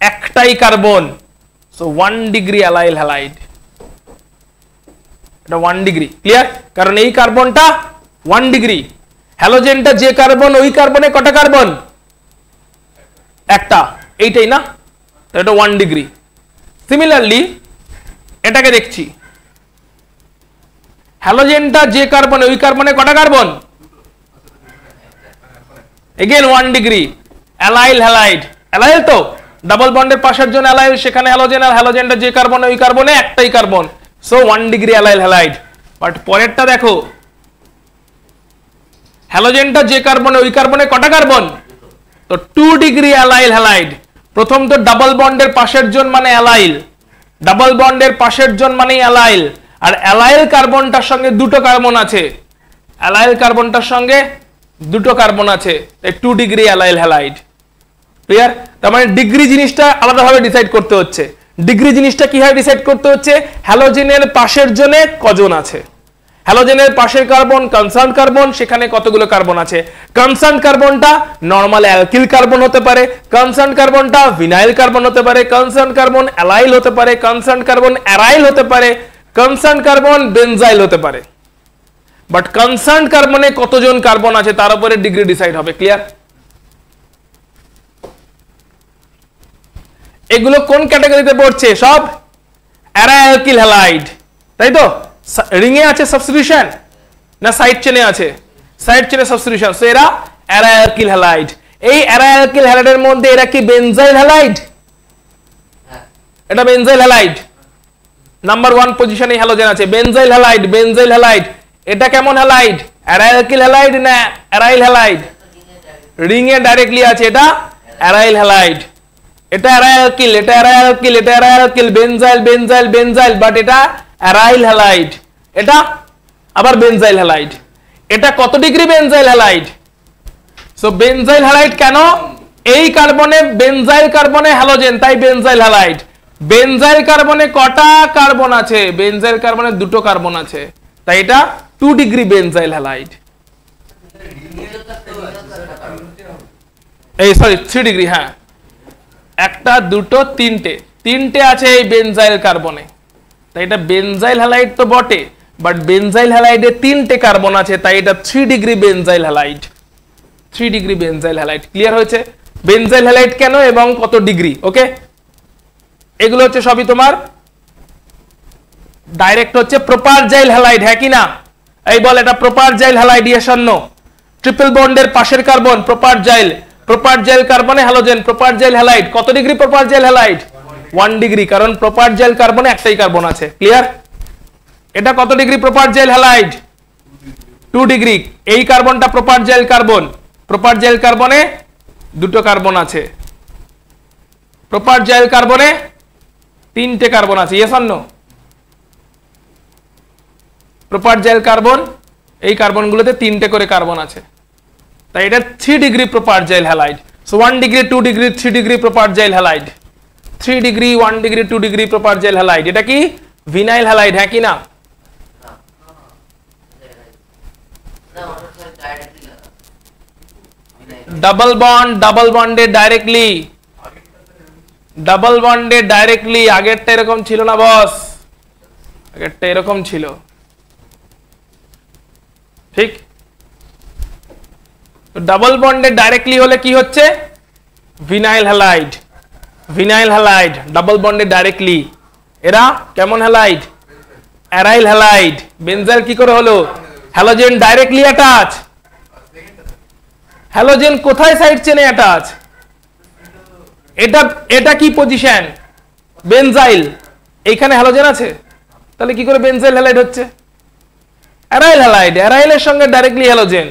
একটাই carbon, so 1 degree allyl halide. এটা 1 ডিগ্রি, ক্লিয়ার? কারণ এই কার্বনটা 1 ডিগ্রি, হ্যালোজেনটা যে কার্বন ওই কার্বনে কটা কার্বন? একটা, এইটাই না, এটা 1 ডিগ্রি। সিমিলারলি এটাকে দেখছি, হ্যালোজেনটা যে কার্বনে, ওই কার্বনে কটা carbon? Again 1 degree. Allyl halide, allyl তো ডাবল বন্ডের পাশের জন্য অ্যালাইল, সেখানে হ্যালোজেন, আর হ্যালোজেনটা যে কার্বনে, ওই কার্বনে একটাই carbon, so 1 degree allyl halide. But পরেরটা দেখো, হ্যালোজেনটা যে কার্বনে, ওই কার্বনে কটা কার্বন? তো 2 ডিগ্রি অ্যালাইল হ্যালাইড। প্রথম তো ডাবল বন্ডের পাশের জন মানে অ্যালাইল, ডাবল বন্ডের পাশের জন মানে অ্যালাইল, আর অ্যালাইল কার্বনটার সঙ্গে দুটো কার্বন আছে, অ্যালাইল কার্বনটার সঙ্গে দুটো কার্বন আছে, 2 ডিগ্রি অ্যালাইল হ্যালাইড। ক্লিয়ার? তার মানে ডিগ্রি জিনিসটা আলাদাভাবে ডিসাইড করতে হচ্ছে। ডিগ্রি জিনিসটা কিভাবে ডিসাইড করতে হচ্ছে? হ্যালোজেনের পাশের জনে কজন আছে, হ্যালোজেনের পাশের কার্বন কনসার্ন কার্বন, সেখানে কতগুলো কার্বন আছে। কনসার্ন কার্বনটা নরমাল অ্যালকিল কার্বন হতে পারে, কনসার্ন কার্বনটা ভিনাইল কার্বন হতে পারে, কনসার্ন কার্বন অ্যালাইল হতে পারে, কনসার্ন কার্বন অ্যারাইল হতে পারে, কনসার্ন কার্বন বেনজাইল হতে পারে। বাট কনসার্ন কার্বনে কতজন কার্বন আছে তার উপরে ডিগ্রি ডিসাইড হবে। ক্লিয়ার? এগুলো কোন ক্যাটাগরিতে পড়ছে? সব অ্যারাইলকিল হ্যালাইড, তাই তো? রিংয়ে আছে সাবস্টিটিউশন না সাইড চেনে আছে? সাইড চেনে সাবস্টিটিউশন, সো এরা অ্যারাইলকিল হ্যালাইড। এই অ্যারাইলকিল হ্যালাইডের মধ্যে এরা কি বেনজাইল হ্যালাইড? এটা বেনজাইল হ্যালাইড, নাম্বার 1 পজিশনে হ্যালোজেন আছে, বেনজাইল হ্যালাইড, বেনজাইল হ্যালাইড। এটা কেমন হ্যালাইড? অ্যারাইলকিল হ্যালাইড না অ্যারাইল হ্যালাইড? রিংয়ে ডাইরেক্টলি আছে, এটা অ্যারাইল হ্যালাইড। এটা অ্যারাইলকিল, এটা অ্যারাইলকিল, এটা অ্যারাইলকিল, বেনজাইল বেনজাইল বেনজাইল, বাট এটা অ্যারাইল হ্যালাইড, এটা আবার বেনজাইল হ্যালাইড। এটা কত degree benzyl halide? So benzyl halide কেন? এই কার্বনে, বেনজাইল কার্বনে হ্যালোজেন, তাই বেনজাইল হ্যালাইড। বেনজাইল কার্বনে কটা কার্বন আছে? বেনজাইল কার্বনে দুটো কার্বন আছে, তাই এটা 2 ডিগ্রি বেনজাইল হ্যালাইড। এই সরি 3 ডিগ্রি, হ্যাঁ, একটা দুটো তিনটে আছে এই বেনজাইল কার্বনে, তাই এটা বেনজাইল হ্যালাইড তো বটে, বাট বেনজাইল হ্যালাইডে 3টে কার্বন আছে, তাই এটা 3 degree benzyl halide. 3 degree benzyl halide. Clear হয়েছে? বেনজাইল হ্যালাইড কেন এবং কত ডিগ্রি। ওকে, এগুলো হচ্ছে সবই তোমার ডাইরেক্ট হচ্ছে প্রোপারজাইল হ্যালাইড, হ্যাঁ কি না? এই বল, এটা propargyl halide, yes or no? Triple বন্ডের পাশের কার্বন প্রোপারজাইল, প্রোপারজাইল কার্বনে হ্যালোজেন, প্রোপারজাইল হ্যালাইড। কত ডিগ্রি প্রোপারজাইল হ্যালাইড? 1 ডিগ্রি, কারণ প্রোপারজাইল কার্বনে একটাই কার্বন আছে। ক্লিয়ার? এটা কত ডিগ্রি প্রোপারজাইল হ্যালাইড? 2 ডিগ্রি। এই কার্বনটা প্রোপারজাইল কার্বন, প্রোপারজাইল কার্বনে দুটো কার্বন আছে, প্রোপারজাইল কার্বনে 3টে কার্বন আছে, yes or no? Propargyl carbon, এই কার্বনগুলোতে 3টে করে কার্বন আছে, তাই এটা 3 degree propargyl halide. So 1 degree 2 degree 3 degree propargyl halide, 3 degree 1 degree 2 degree propargyl halide. এটা কি ভিনাইল হ্যালাইড, হ্যাঁ কি না? ডাবল বন্ড, ডাবল বন্ডে ডাইরেক্টলি, ডাবল বন্ডে ডাইরেক্টলি। আগেরটা এরকম ছিল না বস, আগেরটা এরকম ছিল, ঠিক? ডাবল বন্ডে ডাইরেক্টলি হলে কি হচ্ছে? Vinyl halide, vinyl halide. Double বন্ডে ডাইরেক্টলি এরা কেমন হ্যালাইড? Aryl halide. বেনজাইল কি করে হলো? Halogen directly attach. হ্যালোজেন কোথায় সাইড চেনে অ্যাটাচ? এটা এটা কি পজিশন? বেনজাইল। এইখানে হ্যালোজেন আছে, তাহলে কি করে বেনজাইল হ্যালাইড হচ্ছে? অ্যারাইল হ্যালাইড, অ্যারাইলের সঙ্গে ডাইরেক্টলি হ্যালোজেন।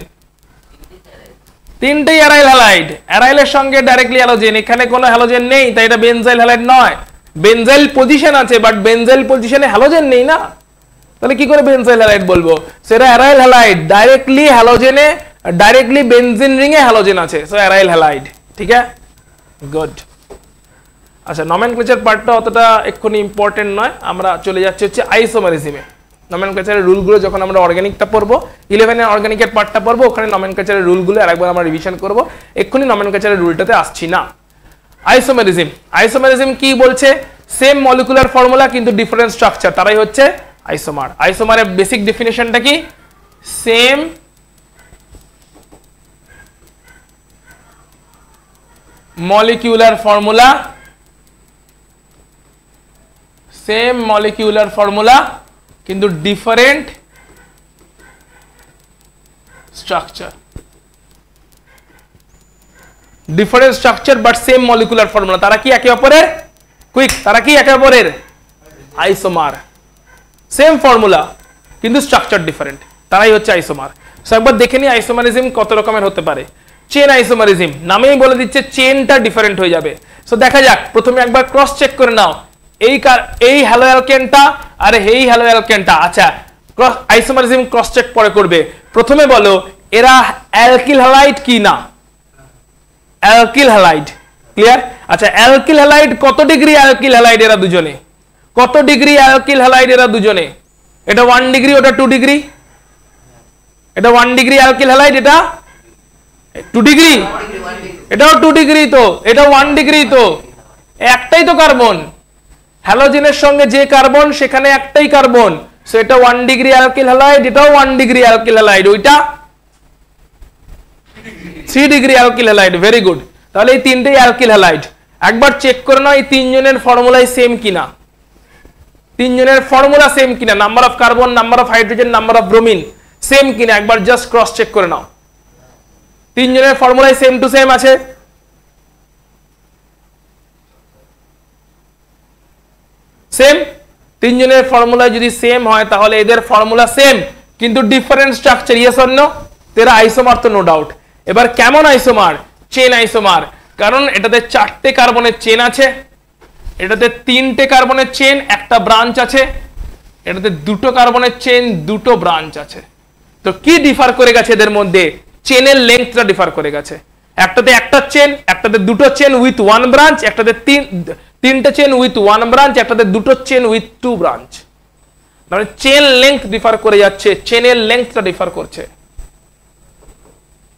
3টেই অ্যারাইল হ্যালাইড, অ্যারাইলের সঙ্গে ডাইরেক্টলি হ্যালোজেন। এখানে কোনো হ্যালোজেন নেই, তাই এটা বেনজাইল হ্যালাইড নয়। বেনজাইল পজিশন আছে, বাট বেনজাইল পজিশনে হ্যালোজেন নেই না, তাহলে কি করে বেনজাইল হ্যালাইড বলবো? সেটা অ্যারাইল হ্যালাইড, ডাইরেক্টলি হ্যালোজেনে, ডাইরেক্টলি বেনজিন রিংয়ে হ্যালোজেন আছে, সো অ্যারাইল হ্যালাইড। ঠিক আছে, গুড। আচ্ছা, নমেনক্লেচার পার্টটা অতটা এক্ষুনি ইম্পর্টেন্ট নয়, আমরা চলে যাচ্ছি হচ্ছে আইসোমারিজমে। নমেনক্লেচারের রুলগুলো যখন আমরা অর্গানিকটা পড়বো, 11 এর অর্গানিকের পার্টটা পড়বো, ওখানে নমেনক্লেচারের রুলগুলো আরেকবার আমরা রিভিশন করব। এক্ষুনি নমেনক্লেচারের রুলটাতে আসছি না। আইসোমেরিজম, আইসোমেরিজম কি বলছে? সেম মলিকুলার ফর্মুলা কিন্তু ডিফারেন্ট স্ট্রাকচার, তারাই হচ্ছে আইসোমার। আইসোমারের বেসিক ডেফিনেশনটা কি? Same molecular formula same molecular formula কিন্তু different structure, different structure but same molecular formula. তারা কি একে অপরের কুইক, তারা কি একে অপরের আইসোমার, সেম ফর্মুলা কিন্তু স্ট্রাকচার ডিফারেন্ট, তারাই হচ্ছে আইসোমার। সো একবার দেখে নিই আইসোমারিজম কত রকমের হতে পারে। চেন আইসোমারিজম নামেই বলে দিচ্ছে চেনটা ডিফারেন্ট হয়ে যাবে। সো দেখা যাক, প্রথমে একবার ক্রস চেক করে নাও, এই হ্যালো অ্যালকেনটা আর এই হ্যালো অ্যালকেনটা। আচ্ছা, ক্রস আইসোমারিজম ক্রস চেক পরে করবে। প্রথমে বলো এরা অ্যালকিল হ্যালাইড কি না? Alkyl halide, clear? আচ্ছা, অ্যালকিল হ্যালাইড কত ডিগ্রি অ্যালকিল হ্যালাইড এরা দুজনে? কত ডিগ্রি অ্যালকিল হ্যালাইড এরা দুজনে? এটা 1 ডিগ্রি, ওটা 2 ডিগ্রি। এটা 1 ডিগ্রি অ্যালকিল হ্যালাইড, এটা 2 ডিগ্রি, এটাও 2 ডিগ্রি, তো এটা 1 ডিগ্রি, তো একটাই তো কার্বন। হ্যালোজেনের সঙ্গে যে কার্বন সেখানে একটাই কার্বন, সো এটা 1 ডিগ্রি অ্যালকিল হ্যালাইড, এটাও 1 ডিগ্রি অ্যালকিল হ্যালাইড, ওইটা 3 degree alkyl halide. Very good, তাহলে এই তিনটেই অ্যালকিল হ্যালাইড। একবার চেক করে নাও এই তিনজনের ফর্মুলাই সেম কিনা, তিনজনের ফর্মুলা সেম কিনা, number of carbon, number of hydrogen, number of bromine same কিনা, একবার জাস্ট ক্রস চেক করে নাও। তিনজনের ফর্মুলাই সেম টু সেম আছে, সেম। তিনজনের ফর্মুলা যদি সেম হয় তাহলে এদের ফর্মুলা সেম কিন্তু different structure, yes or no? তেরা আইসোমার তো নো ডাউট। এবার কেমন আইসোমার? চেন আইসোমার, কারণ এটাতে 4টে কার্বনের চেন আছে, এটাতে 3টে কার্বনের চেন, একটা ব্রাঞ্চ আছে, এটাতে 2টো কার্বনের চেন, 2টো ব্রাঞ্চ আছে। তো কি ডিফার করে গেছে এদের মধ্যে? চেনের লেন্থটা ডিফার করে গেছে। একটাতে একটা চেন, একটাতে 2টো চেন উইথ 1 ব্রাঞ্চ, একটাতে 3টে চেন উইথ 1 ব্রাঞ্চ, একটাতে 2টো চেন উইথ 2 ব্রাঞ্চ। মানে চেন লেন্থ ডিফার করে যাচ্ছে, চেনের লেন্থটা ডিফার করছে।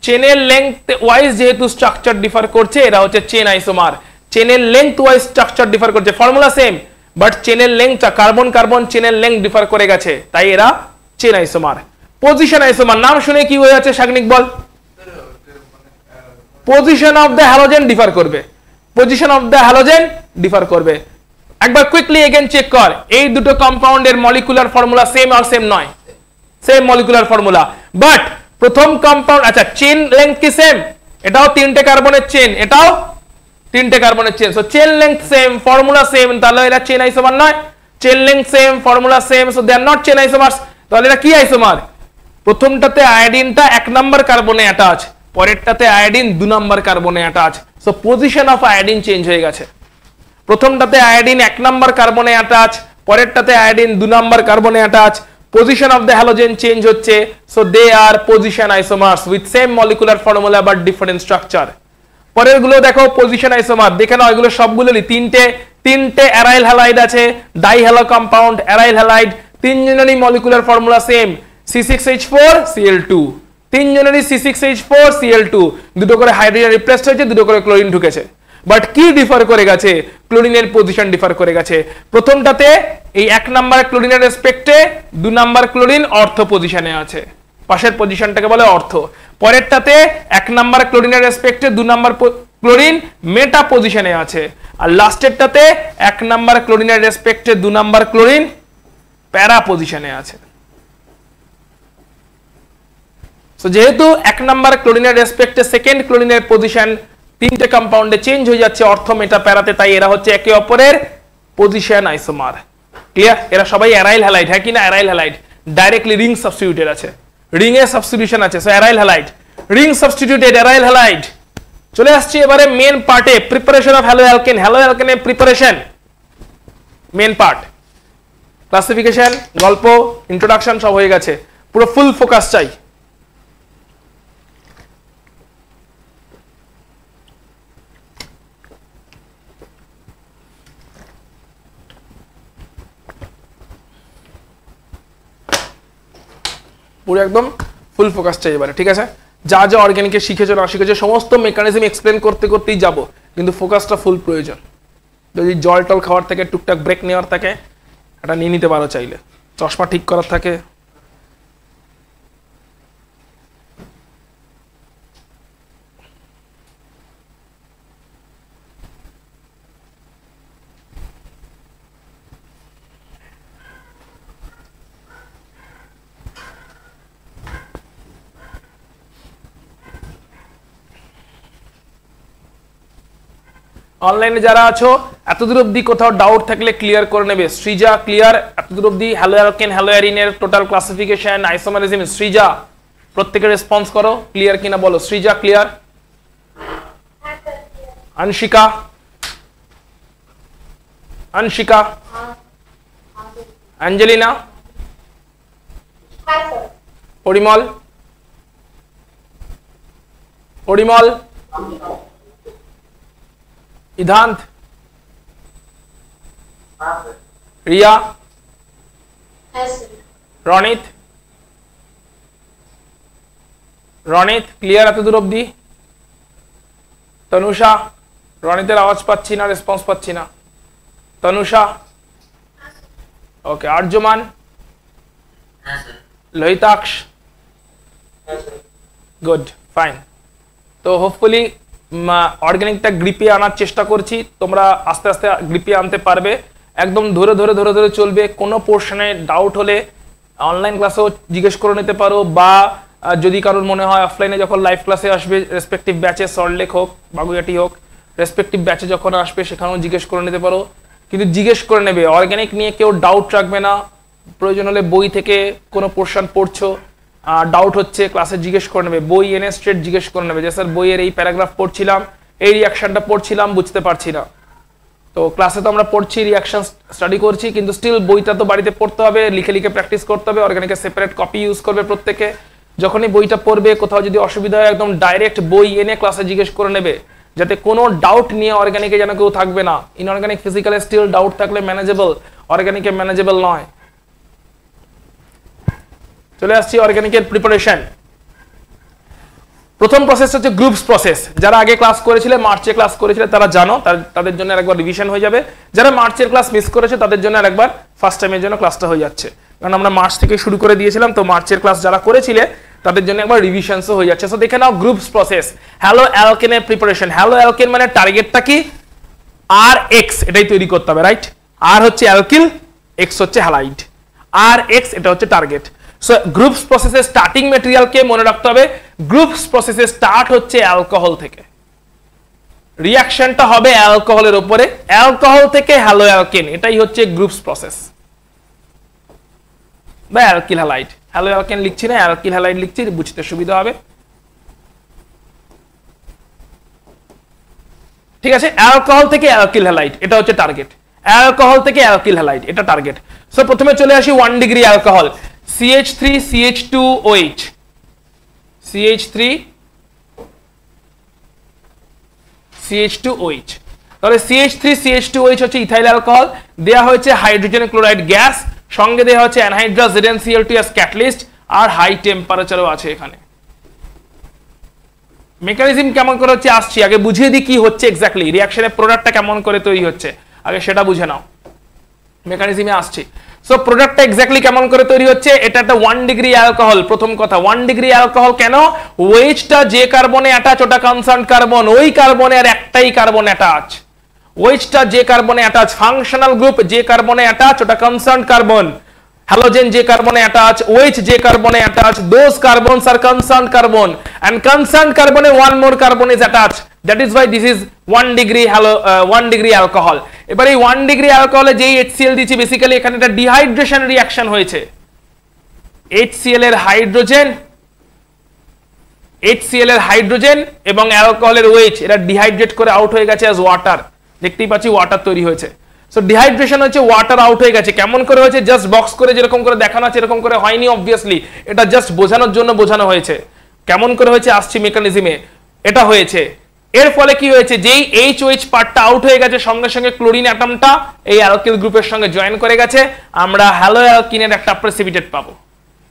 চেনের লেন্থ ওয়াইজ যেহেতু স্ট্রাকচার ডিফার করছে, এরা হচ্ছে চেন আইসোমার। চেনের লেন্থ ওয়াইজ স্ট্রাকচার ডিফার করছে, ফর্মুলা সেম বাট চেনের লেন্থটা কার্বন কার্বন চেনের লেন্থ ডিফার করে গেছে, তাই এরা চেন আইসোমার। পজিশন আইসোমার, নাম শুনে কি হয়ে যাচ্ছে সাগনিক বল? Position of the halogen differ করবে, position of the halogen differ করবে। একবার কুইকলি এগেন চেক কর, এই দুটো কম্পাউন্ডের মলিকুলার ফর্মুলা সেম আর সেম নয়? সেম মলিকুলার ফর্মুলা, বাট প্রথম কম্পাউন্ড, আচ্ছা চেন লেন্থ কি সেম? এটাও 3টে কার্বনের চেন, এটাও 3টে কার্বনের chain, so chain length same, formula same, তাহলে এরা চেন আইসোমার নয়। Chain length same, formula same, so they are not chain isomers. তাহলে এরা কি আইসোমার? প্রথমটাতে আয়োডিনটা 1 নাম্বার কার্বনে অ্যাটাচ, পরেরটাতে আয়োডিন 2 নাম্বার কার্বনে attach, so position of iodine change হয়ে গেছে। প্রথমটাতে আয়োডিন 1 নাম্বার কার্বনে অ্যাটাচ, পরেরটাতে আয়োডিন 2 নাম্বার কার্বনে attach, position of the halogen change হচ্ছে, so they are position isomers with same molecular formula but different structure. পরের গুলো দেখো পজিশন আইসোমার, দেখে নাও এগুলো সবগুলোরই তিনটে অ্যারাইল হ্যালাইড আছে, di halo compound aryl halide, তিনজনেরই মলিকুলার ফর্মুলা সেম, C6H4Cl2, তিনজনেরই C6H4Cl2, দুটো করে হাইড্রোজেন রিপ্লেসড হয়েছে, দুটো করে ক্লোরিন ঢুকেছে। বাট কি ডিফার করে গেছে? ক্লোরিনের পজিশন ডিফার করে গেছে। প্রথমটাতে এই 1 নাম্বার ক্লোরিনের রেসপেক্টে 2 নাম্বার ক্লোরিন অর্থ পজিশনে আছে, পাশের পজিশনটাকে বলে অর্থ। পরেরটাতে 1 নাম্বার ক্লোরিনের রেসপেক্টে 2 নাম্বার ক্লোরিন মেটা পজিশনে আছে, আর লাস্টেরটাতে 1 নাম্বার ক্লোরিনের রেসপেক্টে 2 নাম্বার ক্লোরিন প্যারা পজিশনে আছে। সো যেহেতু 1 নাম্বার ক্লোরিনের রেসপেক্টে সেকেন্ড ক্লোরিনের পজিশন 3টে কম্পাউন্ডে চেঞ্জ হয়ে যাচ্ছে অর্থ মেটা প্যারাতে, তাই এরা হচ্ছে একে অপরের পজিশন আইসোমার। ক্লিয়ার? এরা সবাই অ্যারাইল হ্যালাইড, হ্যাঁ কিনা? Aryl halide, directly ring substituted আছে, রিং এর সাবস্টিটিউশন আছে, so aryl halide, ring substituted aryl halide. চলে আসছি এবারে মেন পার্টে, preparation of halo alkane. Halo অ্যালকেনের প্রিপারেশন মেন পার্ট, ক্লাসিফিকেশন, গল্প, ইন্ট্রোডাকশন সব হয়ে গেছে, পুরো ফুল ফোকাস চাই। পুরো একদম ফুল ফোকাস চাই এবারে, ঠিক আছে? যা যা অর্গানিকে শিখেছো না শিখেছো সমস্ত মেকানিজম এক্সপ্লেন করতে করতেই যাব, কিন্তু ফোকাসটা ফুল প্রয়োজন। যদি জল টল খাওয়ার থেকে টুকটাক ব্রেক নেওয়ার থাকে এটা নিয়ে নিতে পারো চাইলে, চশমা ঠিক করার থাকে। অনলাইনে যারা আছো এতদূর অবধি কোথাও ডাউট থাকলে ক্লিয়ার করে নেবে। সৃজা ক্লিয়ার এতদূর অবধি? হ্যালো অ্যালকেন হ্যালো অ্যারিনের টোটাল ক্লাসিফিকেশন আইসোমারিজম সৃজা প্রত্যেকে রেসপন্স করো ক্লিয়ার কিনা বলো। সৃজা ক্লিয়ার? আনশিকা আনশিকা অ্যাঞ্জেলিনা পরিমল পরিমল ইধান্ত রিয়া রনিত রনিত ক্লিয়ার এতদূর অবধি? তনুষা রনিতের আওয়াজ পাচ্ছি না রেসপন্স পাচ্ছি না। তনুষা ওকে। আর্যমান লোহিতাক্ষ গুড ফাইন। তো হোপফুলি অর্গানিকটা গ্রিপে আনার চেষ্টা করছি, তোমরা আস্তে আস্তে গ্রিপে আনতে পারবে। একদম ধরে ধরে ধরে ধরে চলবে। কোনো পোর্শনে ডাউট হলে অনলাইন ক্লাসেও জিজ্ঞেস করে নিতে পারো, বা যদি কারোর মনে হয় অফলাইনে যখন লাইভ ক্লাসে আসবে রেসপেক্টিভ ব্যাচে সল্টলেক হোক বাগুইআটি হোক রেসপেক্টিভ ব্যাচে যখন আসবে সেখানেও জিজ্ঞেস করে নিতে পারো। কিন্তু জিজ্ঞেস করে নেবে, অর্গানিক নিয়ে কেউ ডাউট রাখবে না। প্রয়োজন হলে বই থেকে কোনো পোর্শন পড়ছো ডাউট হচ্ছে ক্লাসে জিজ্ঞেস করে নেবে, বই এনে স্ট্রেট জিজ্ঞেস করে নেবে যে স্যার বইয়ের এই প্যারাগ্রাফ পড়ছিলাম, এই রিয়াকশনটা পড়ছিলাম, বুঝতে পারছি না। তো ক্লাসে তো আমরা পড়ছি রিয়াকশন স্টাডি করছি, কিন্তু স্টিল বইটা তো বাড়িতে পড়তে হবে, লিখে লিখে প্র্যাকটিস করতে হবে। অর্গানিকের সেপারেট কপি ইউজ করবে প্রত্যেকে। যখনই বইটা পড়বে কোথাও যদি অসুবিধা হয় একদম ডাইরেক্ট বই এনে ক্লাসে জিজ্ঞেস করে নেবে, যাতে কোনো ডাউট নিয়ে অর্গানিকে যেন কেউ থাকবে না। ইনঅর্গানিক ফিজিক্যালে স্টিল ডাউট থাকলে ম্যানেজেবল, অর্গানিকে ম্যানেজেবল নয়। চলে আসছি অর্গানিকের প্রিপারেশন। প্রথম প্রসেস হচ্ছে গ্রুপস প্রসেস। যারা আগে ক্লাস করেছিলে, মার্চে ক্লাস করেছিলে তারা জানো, তাদের জন্য আরেকবার রিভিশন হয়ে যাবে। যারা মার্চের ক্লাস মিস করেছে তাদের জন্য আরেকবার ফার্স্ট টাইমের জন্য ক্লাসটা হয়ে যাচ্ছে, কারণ আমরা মার্চ থেকে শুরু করে দিয়েছিলাম। তো মার্চের ক্লাস যারা করেছিলে তাদের জন্য একবার রিভিশনসও হয়ে যাচ্ছে। সো দেখে নাও গ্রুপস প্রসেস। হ্যালো অ্যালকেনের প্রিপারেশন। হ্যালো অ্যালকেন মানে টার্গেটটা কি? আর এক্স, এটাই তৈরি করতে হবে, রাইট? আর হচ্ছে অ্যালকিল, এক্স হচ্ছে হ্যালাইড। আর এক্স এটা হচ্ছে টার্গেট। সো গ্রুপস প্রসেসের স্টার্টিং ম্যাটেরিয়ালকে মনে রাখতে হবে। গ্রুপস প্রসেসের স্টার্ট হচ্ছে অ্যালকোহল থেকে, রিঅ্যাকশনটা হবে অ্যালকোহলের উপরে, অ্যালকোহল থেকে হ্যালো অ্যালকেন, এটাই হচ্ছে গ্রুপস প্রসেস বা অ্যালকিল হ্যালাইড। হ্যালো অ্যালকেন লিখছি না, অ্যালকিল হ্যালাইড লিখছি, বুঝতে সুবিধা হবে। ঠিক আছে, অ্যালকোহল থেকে অ্যালকিল হ্যালাইড এটা হচ্ছে টার্গেট। অ্যালকোহল থেকে অ্যালকিল হ্যালাইড এটা টার্গেট। সো প্রথমে চলে আসি 1 degree alcohol, CH3 CH2OH, CH3 CH2OH। তাহলে CH3 CH2OH হচ্ছে ইথাইল অ্যালকোহল, দেয়া হয়েছে হাইড্রোজেন ক্লোরাইড গ্যাস, সঙ্গে দেয়া হচ্ছে অ্যানহাইড্রাস ZnCl2 অ্যাজ ক্যাটালিস্ট, আর হাই টেম্পারেচারও আছে এখানে। মেকানিজম কেমন করে হচ্ছে আসছি, আগে বুঝিয়ে দিই কি হচ্ছে এক্স্যাক্টলি, রিঅ্যাকশনের প্রোডাক্টটা কেমন করে তৈরি হচ্ছে আগে সেটা বুঝে নাও, মেকানিজমে আসছি। সো প্রোডাক্টটা এক্স্যাক্টলি কেমন করে তৈরি হচ্ছে, এটা একটা 1 ডিগ্রি অ্যালকোহল। প্রথম কথা 1 ডিগ্রি অ্যালকোহল কেন? ওএইচটা যে কার্বনে অ্যাটাচ ওটা কনসার্ন কার্বন, ওই কার্বনে আর একটাই কার্বন অ্যাটাচ। ওএইচটা যে কার্বনে অ্যাটাচ, ফাংশনাল গ্রুপ যে কার্বনে অ্যাটাচ ওটা কনসার্ন কার্বন, halogen যে কার্বনে অ্যাটাচ, OH যে কার্বনে attach, those carbons are concerned carbon, and concerned carbon one more carbon is attached, that is why this is 1 degree 1 degree alcohol। এবার এই 1 ডিগ্রি অ্যালকোহলে যেই HCl দিচ্ছি, বেসিক্যালি এখানে একটা ডিহাইড্রেশন রিঅ্যাকশন হয়েছে। HCl এর হাইড্রোজেন এবং অ্যালকোহলের OH এটা ডিহাইড্রেট করে আউট হয়ে গেছে অ্যাজ ওয়াটার, দেখতেই পাচ্ছি ওয়াটার তৈরি হয়েছে। সো ডিহাইড্রেশন হচ্ছে ওয়াটার আউট হয়ে গেছে। কেমন করে হয়েছে? জাস্ট বক্স করে যেরকম করে দেখানো আছে এরকম করে হয়নি, অবভিয়াসলি এটা জাস্ট বোঝানোর জন্য বোঝানো হয়েছে। কেমন করে হয়েছে আসছি মেকানিজমে, এটা হয়েছে। এর ফলে কি হয়েছে, যেই HOH পার্টটা আউট হয়ে গেছে সঙ্গে সঙ্গে ক্লোরিন অ্যাটমটা এই অ্যালকিল গ্রুপের সঙ্গে জয়েন করে গেছে, আমরা হ্যালো অ্যালকিনের একটা প্রেসিপিটেট পাবো।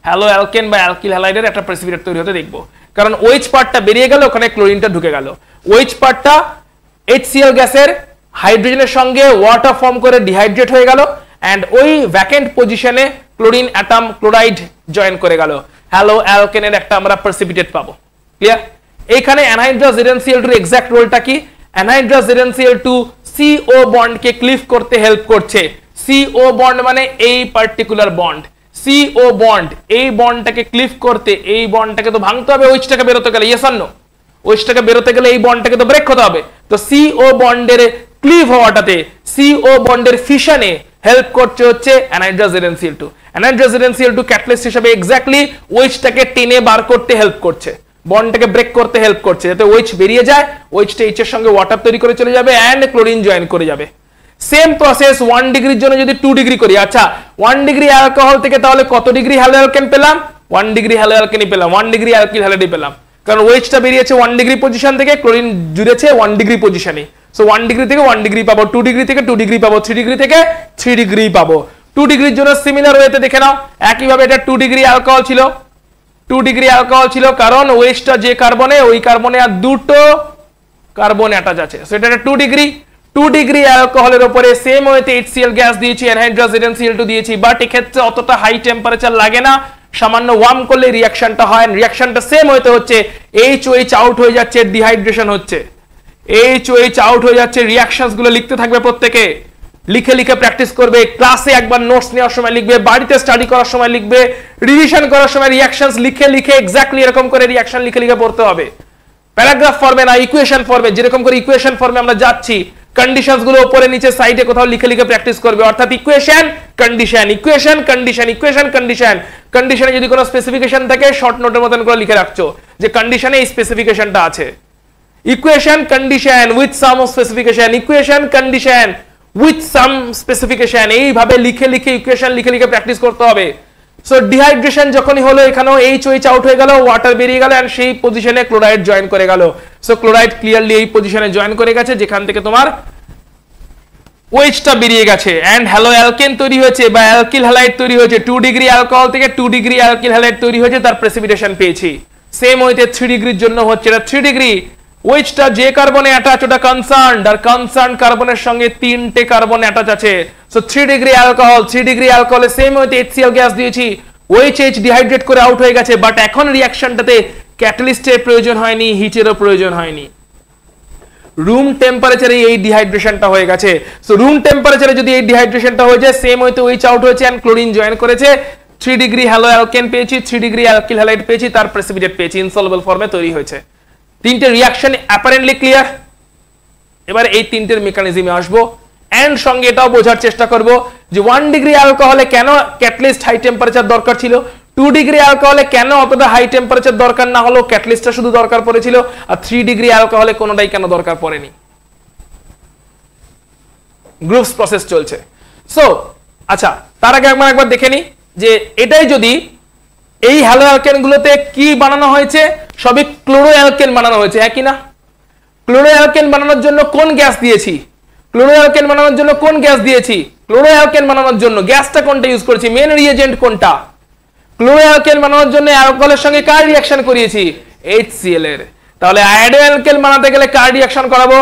হ্যালো অ্যালকেন বা অ্যালকিল হ্যালাইডের একটা প্রেসিপিটেট তৈরি হতে দেখবো, কারণ OH পার্টটা বেরিয়ে গেল, ওখানে ক্লোরিনটা ঢুকে গেল। OH পার্টটা HCl গ্যাসের হাইড্রোজেনের সঙ্গে ওয়াটার ফর্ম করে ডিহাইড্রেট হয়ে গেল, এন্ড ওই ভ্যাকেন্ট পজিশনে ক্লোরিন অ্যাটম ক্লোরাইড জয়েন করে গেল, হ্যালো অ্যালকেনের একটা আমরা প্রেসিপিটেট পাবো। ক্লিয়ার? এখানে অ্যানহাইড্রাস ZnCl2 এর এক্সাক্ট রোলটা কি? অ্যানহাইড্রাস ZnCl2 CO বন্ডকে ক্লিভ করতে হেল্প করছে। CO বন্ড মানে এই পার্টিকুলার বন্ড, CO বন্ড, এই বন্ডটাকে ক্লিভ করতে, এই বন্ডটাকে তো ভাঙতে হবে, ওইচটাকে বেরোতে গেলে, ইয়েস অর নো? ওইচটাকে বেরোতে গেলে এই বন্ডটাকে তো ব্রেক হতে হবে। তো CO বন্ডের ক্লিভ হওয়াটাতে, CO বন্ডের ফিশনে হেল্প করছে হচ্ছে anhydrous ZnCl2। Anhydrous ZnCl2 catalyst হিসেবে এক্স্যাক্টলি ওইচটাকে টেনে বার করতে হেল্প করছে, বন্ডটাকে ব্রেক করতে হেল্প করছে, যাতে ওইচ বেরিয়ে যায়, ওইচটা এইচ এর সঙ্গে ওয়াটার তৈরি করে চলে যাবে এন্ড ক্লোরিন জয়েন করে যাবে। সেম প্রসেস 1 ডিগ্রির জন্য যদি 2 ডিগ্রি করি, আচ্ছা 1 ডিগ্রি অ্যালকোহল থেকে তাহলে কত ডিগ্রি হ্যালো অ্যালকেন পেলাম? 1 ডিগ্রি হ্যালো অ্যালকেনই পেলাম, 1 ডিগ্রি অ্যালকিল হ্যালাইডই পেলাম, কারণ ওইচটা বেরিয়েছে 1 ডিগ্রি পজিশন থেকে, ক্লোরিন জুড়েছে 1 ডিগ্রি পজিশনে। সো 1 ডিগ্রি থেকে 1 ডিগ্রি পাবো, 2 ডিগ্রি থেকে 2 ডিগ্রি পাবো, 3 ডিগ্রি থেকে 3 ডিগ্রি পাবো। 2 ডিগ্রির জন্য সিমিলার ওয়েতে দেখে নাও, একইভাবে এটা 2 ডিগ্রি অ্যালকোহল ছিল, 2 ডিগ্রি অ্যালকোহল ছিল, কারণ ওয়েস্টটা যে কার্বনে, ওই কার্বনে আর দুটো কার্বন অ্যাটাচ আছে। সো এটা 2 ডিগ্রি। 2 ডিগ্রি অ্যালকোহলের উপরে সেম ওয়েতে HCl গ্যাস দিয়েছি, অ্যানহাইড্রাস ZnCl2 দিয়েছি, বাট এক্ষেত্রে অতটা হাই টেম্পারেচার লাগে না, সামান্য ওয়ার্ম করলে রিঅ্যাকশনটা হয়। রিঅ্যাকশনটা সেম ওয়েতে হচ্ছে, HOH আউট হয়ে যাচ্ছে, ডিহাইড্রেশন হচ্ছে, HOH আউট হয়ে যাচ্ছে। রিঅ্যাকশনস গুলো লিখতে থাকবে, প্রত্যেকে লিখে লিখে প্র্যাকটিস করবে, ক্লাসে একবার নোটস নেওয়ার সময় লিখবে, বাড়িতে স্টাডি করার সময় লিখবে, রিভিশন করার সময় রিঅ্যাকশনস লিখে লিখে এক্স্যাক্টলি এরকম করে রিঅ্যাকশন লিখে লিখে পড়তে হবে, প্যারাগ্রাফ ফর্মে না, ইকুয়েশন ফর্মে। যেরকম করে ইকুয়েশন ফর্মে আমরা যাচ্ছি, কন্ডিশনস গুলো উপরে নিচে সাইডে কোথাও লিখে লিখে প্র্যাকটিস করবে, অর্থাৎ equation condition, equation condition, equation condition. কন্ডিশনে যদি কোনো স্পেসিফিকেশন থাকে শর্ট নোটের মতন করে লিখে রাখছো যে কন্ডিশনে এই স্পেসিফিকেশনটা আছে, equation condition with some specification, equation condition with some specification, এইভাবে লিখে লিখে ইকুয়েশন লিখে লিখে প্র্যাকটিস করতে হবে। সো ডিহাইড্রেশন যখনই হলো, এখানেও HOH আউট হয়ে গেল, ওয়াটার বেরিয়ে গেল, এন্ড সেই পজিশনে ক্লোরাইড জয়েন করে গেল। সো ক্লোরাইড ক্লিয়ারলি এই পজিশনে জয়েন করে গেছে, যেখান থেকে তোমার ওয়েজটা বেরিয়ে গেছে, এন্ড হ্যালো অ্যালকেন তৈরি হয়েছে বা অ্যালকিল হ্যালাইড তৈরি হয়েছে। 2 ডিগ্রি অ্যালকোহল থেকে 2 ডিগ্রি অ্যালকিল হ্যালাইড তৈরি হয়েছে, তার প্রেসিপিটেশন পেয়েছি। সেম ওয়েতে 3 ডিগ্রির জন্য হচ্ছে, এটা 3 ডিগ্রি, ওয়েজটা যে কার্বনে অ্যাটাচ ওটা কনসার্নড, আর কনসার্নড কার্বনের সঙ্গে 3টে কার্বন অ্যাটাচ আছে। সো 3 ডিগ্রি অ্যালকোহল, 3 ডিগ্রি অ্যালকোহলে সেম ওয়েতে HCl গ্যাস দিয়েছি, OH ডিহাইড্রেট করে আউট হয়ে গেছে, বাট এখন রিঅ্যাকশনটাতে ক্যাটালিস্টের প্রয়োজন হয়নি, হিটেরও প্রয়োজন হয়নি, রুম টেম্পারেচারে এই ডিহাইড্রেশনটা হয়ে গেছে। সো রুম টেম্পারেচারে যদি এই ডিহাইড্রেশনটা হয়ে যায়, সেম ওয়েতে OH আউট হয়েছে এন্ড ক্লোরিন জয়েন করেছে, 3 ডিগ্রি হ্যালো অ্যালকেন পেয়েছি, 3 ডিগ্রি অ্যালকিল হ্যালাইড পেয়েছি, তার প্রেসিপিটেট পেয়েছি, ইনসলভেবল ফর্মে তৈরি হয়েছে। তিনটে রিঅ্যাকশন অ্যাপারেন্টলি ক্লিয়ার। এবার এই তিনটের মেকানিজমে আসবো, এন্ড সঙ্গে এটাও বোঝার চেষ্টা করব যে 1 ডিগ্রি অ্যালকোহলে কেন ক্যাটালিস্ট হাই টেম্পারেচার দরকার ছিল, 2 ডিগ্রি অ্যালকোহলে কেন অতটা হাই টেম্পারেচার দরকার না হলো, ক্যাটালিস্টটা শুধু দরকার পড়েছিল, আর 3 ডিগ্রি অ্যালকোহলে কোনোটাই কেন দরকার পড়েনি। গ্রুপস প্রসেস চলছে। সো আচ্ছা, তার আগে একবার দেখে নি যে এটাই যদি এই হ্যালো অ্যালকেন গুলোতে কি বানানো হয়েছে, সবই ক্লোরো অ্যালকেন বানানো হয়েছে, একই না? ক্লোরো অ্যালকেন বানানোর জন্য কোন গ্যাস দিয়েছি, ক্লোরো অ্যালকেন বানানোর জন্য কোন গ্যাস দিয়েছি, ক্লোরো অ্যালকেন বানানোর জন্য গ্যাসটা কোনটা ইউজ করেছি, মেন রিএজেন্ট কোনটা, ক্লোরো অ্যালকেন বানানোর জন্য অ্যালকোহলের সঙ্গে কার রিঅ্যাকশন করিয়েছি, HCl এর। তাহলে আয়োডো অ্যালকেন বানাতে গেলে কার রিঅ্যাকশন করাবো,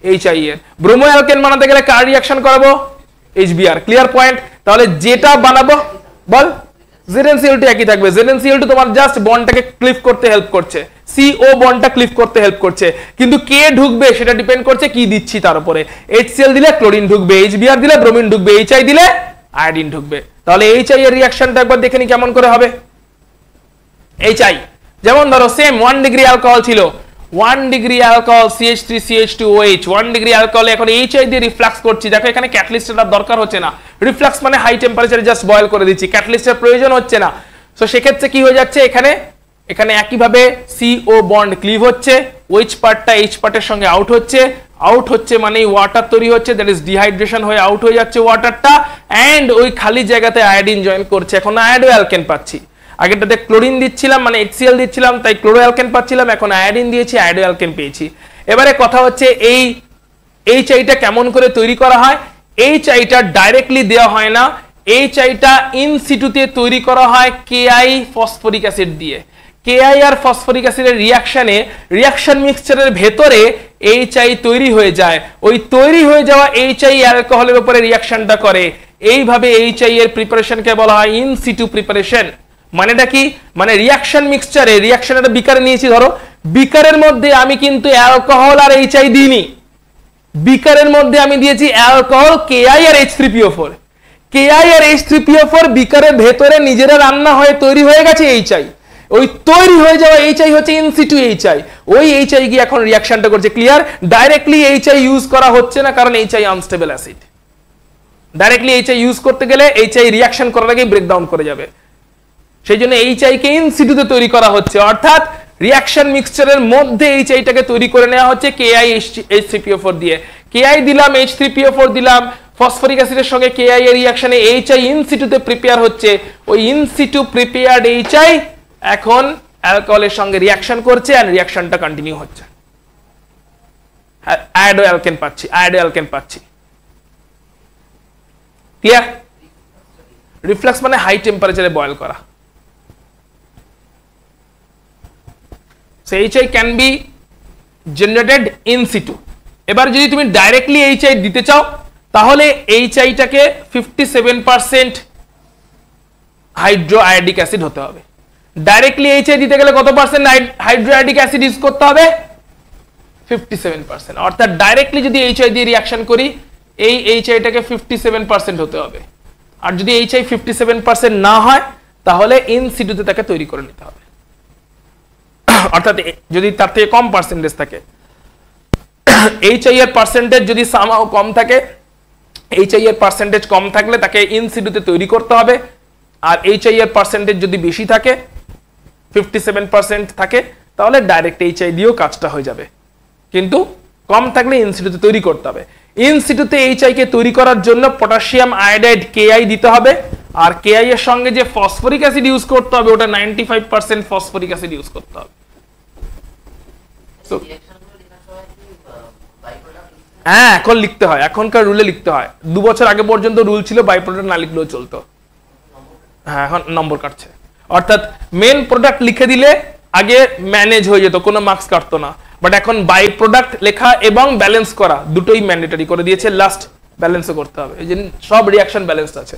HI এর। ব্রোমো অ্যালকেন বানাতে গেলে কার রিঅ্যাকশন করাবো, HBr। Clear point. তাহলে যেটা বানাবো, বল, ZnCl2 একই থাকবে। ZnCl2 তোমার জাস্ট বন্ডটাকে ক্লিভ করতে হেল্প করছে, CO বন্ডটা ক্লিভ করতে হেল্প করছে, কিন্তু কে ঢুকবে সেটা ডিপেন্ড করছে কি দিচ্ছি তার উপরে। HCl দিলে ক্লোরিন ঢুকবে, HBr দিলে ব্রোমিন ঢুকবে, HI দিলে আয়োডিন ঢুকবে। তাহলে HI এর রিঅ্যাকশনটা একবার দেখে নি কেমন করে হবে। HI যেমন ধরো সেম 1 ডিগ্রি অ্যালকোহল ছিল, 1 degree alcohol CH3CH2OH, 1 degree alcohol এখন HI দিয়ে রিফ্লাক্স করছি। দেখো এখানে ক্যাটালিস্টের দরকার হচ্ছে না, রিফ্লাক্স মানে হাই টেম্পারেচারে জাস্ট বয়েল করে দিচ্ছি, ক্যাটালিস্টের প্রয়োজন হচ্ছে না। সো সেক্ষেত্রে কি হয়ে যাচ্ছে, এখানে একইভাবে CO বন্ড ক্লিভ হচ্ছে, OH পার্টটা H পার্টের সঙ্গে আউট হচ্ছে মানে ওয়াটার তৈরি হচ্ছে, দ্যাট ইজ ডিহাইড্রেশন হয়ে আউট হয়ে যাচ্ছে ওয়াটারটা, এন্ড ওই খালি জায়গাতে আয়োডিন জয়েন করছে, এখন আয়োডো অ্যালকেন পাচ্ছি। আগেরটাতে ক্লোরিন দিচ্ছিলাম মানে HCl দিচ্ছিলাম, তাই ক্লোরো অ্যালকেন পাচ্ছিলাম, এখন আয়োডিন দিয়েছি, আয়োডো অ্যালকেন পেয়েছি। এবারে কথা হচ্ছে এই HIটা কেমন করে তৈরি করা হয়। HIটা ডাইরেক্টলি দেওয়া হয় না, HIটা ইন সিটুতে তৈরি করা হয় KI ফসফরিক অ্যাসিড দিয়ে। KI আর ফসফরিক অ্যাসিডের রিঅ্যাকশনে, রিঅ্যাকশন মিক্সচারের ভেতরে HI তৈরি হয়ে যায়, ওই তৈরি হয়ে যাওয়া HI অ্যালকোহলের উপরে রিঅ্যাকশনটা করে। এইভাবে HI এর প্রিপারেশনকে বলা হয় ইন সিটু প্রিপারেশন। মানেটা কি, মানে রিঅ্যাকশন মিক্সচারে, রিঅ্যাকশন একটা বিকারে নিয়েছি, ধরো বিকারের মধ্যে আমি কিন্তু অ্যালকোহল আর HI দিইনি, বিকারের মধ্যে আমি দিয়েছি অ্যালকোহল, KI আর H3PO4। KI আর H3PO4 বিকারের ভেতরে নিজেরা রান্না হয়ে তৈরি হয়ে গেছে HI। ওই তৈরি হয়ে যাওয়া এইচআই হচ্ছে ইন সিটু এইচআই, ওই এইচআই গিয়ে এখন রিঅ্যাকশনটা করছে। ক্লিয়ার? ডাইরেক্টলি এইচআই ইউজ করা হচ্ছে না, কারণ HI unstable acid. Directly HI use করতে গেলে এইচআই রিঅ্যাকশন করার আগেই ব্রেকডাউন করে যাবে, সেই জন্য এইচআই কে ইন সিটুতে তৈরি করা হচ্ছে, অর্থাৎ রিঅ্যাকশন মিক্সচারের মধ্যে এইচআইটাকে তৈরি করে নেওয়া হচ্ছে KiH3PO4 দিয়ে। Ki দিলাম, H3PO4 দিলাম, ফসফরিক অ্যাসিডের সঙ্গে Ki এর রিঅ্যাকশনে এইচআই ইন সিটুতে প্রিপেয়ার হচ্ছে। ওই ইন সিটু প্রিপেয়ার্ড এইচআই এখন অ্যালকোহলের সঙ্গে রিঅ্যাকশন করছে, এন্ড রিঅ্যাকশনটা কন্টিনিউ হচ্ছে। আয়োডো অ্যালকেন পাচ্ছি। ক্লিয়ার? রিফ্লাক্স মানে হাই টেম্পারেচারে বয়েল করা। So HI can be generated in situ। এবার যদি তুমি ডাইরেক্টলি HI দিতে চাও তাহলে HI-টাকে 57% হাইড্রোআয়োডিক অ্যাসিড হতে হবে। ডাইরেক্টলি HI দিতে গেলে কত পার্সেন্ট হাইড্রোআয়োডিক অ্যাসিড ইউজ করতে হবে? 57%। অর্থাৎ ডাইরেক্টলি যদি HI দিয়ে রিঅ্যাকশন করি এই HI-টাকে 57% হতে হবে। আর যদি HI 57% না হয় তাহলে ইন সিটুতে তাকে তৈরি করে নিতে হবে। অর্থাৎ যদি তার থেকে কম পার্সেন্টেজ থাকে, HI এর পার্সেন্টেজ যদি সামহাও কম থাকে, HI এর পার্সেন্টেজ কম থাকলে তাকে ইন সিটুতে তৈরি করতে হবে। আর HI এর পার্সেন্টেজ যদি বেশি থাকে, 57% থাকে, তাহলে ডাইরেক্ট HI দিয়েও কাজটা হয়ে যাবে, কিন্তু কম থাকলে ইন সিটুতে তৈরি করতে হবে। ইন সিটুতে HI কে তৈরি করার জন্য পটাশিয়াম আয়োডাইড Ki দিতে হবে, আর Ki এর সঙ্গে যে ফসফরিক অ্যাসিড ইউজ করতে হবে ওটা 95% ফসফরিক অ্যাসিড ইউজ করতে হবে। হ্যাঁ, এখন লিখতে হয়, এখনকার রুলে লিখতে হয়। 2 বছর আগে পর্যন্ত রুল ছিল বাই প্রোডাক্ট না লিখলেও চলতো, হ্যাঁ এখন নম্বর কাটছে। অর্থাৎ মেন প্রোডাক্ট লিখে দিলে আগে ম্যানেজ হয়ে যেত, কোনো মার্কস কাটতো না, বাট এখন বাই প্রোডাক্ট লেখা এবং ব্যালেন্স করা দুটোই ম্যান্ডেটরি করে দিয়েছে। লাস্ট ব্যালেন্সও করতে হবে, এই যে সব রিঅ্যাকশন ব্যালেন্সড আছে।